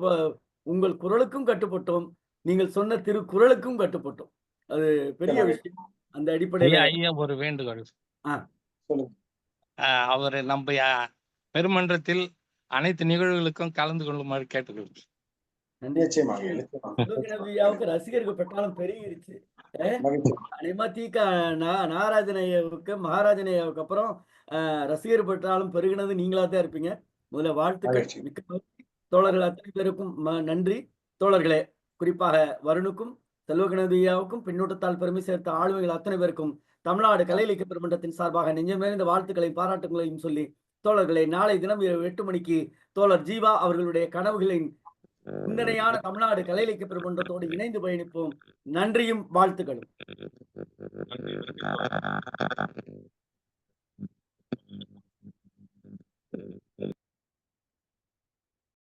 உங்கள் குரலுக்கும் கட்டுப்பட்டோம், நீங்கள் சொன்ன திருக்குறளுக்கும் கட்டுப்பட்டோம். அது பெரிய விஷயம். அந்த அடிப்படையில் ஐயா ஒரு வேண்டுகோள். அவர் நம்ம பெருமன்றத்தில் அனைத்து நிகழ்வுகளுக்கும் கலந்து கொள்ளுமாறு கேட்டுக்கொள்கிறேன். ரசிகர்கள் பெற்றாலும் பெருகிருச்சு. நாகராஜன் ஐயாவுக்கு, மகாராஜன் ஐயாவுக்கு அப்புறம் ரசிகர் பெற்றாலும் பெருகினது நீங்களா தான் இருப்பீங்க. முதல்ல வாழ்த்துக்கள். மிக்க தோழர்கள் அத்தனை பேருக்கும் நன்றி. தோழர்களே, குறிப்பாக வருணுக்கும் செல்வ கணபதி ஐயாவுக்கும் பின்னூட்டத்தால் பெருமை சேர்த்த ஆளுமைகள் அத்தனை பேருக்கும் தமிழ்நாடு கலை இலக்கிய பெருமன்றத்தின் சார்பாக நெஞ்சமேறிந்த வாழ்த்துக்களையும் பாராட்டுகளையும் சொல்லி, தோழர்களை நாளை தினம் 8 மணிக்கு தோழர் ஜீவா அவர்களுடைய கனவுகளின் சிந்தனையான தமிழ்நாடு கலை இலக்கிய பெருமன்றத்தோடு இணைந்து பயணிப்போம். நன்றியும் வாழ்த்துக்களும்.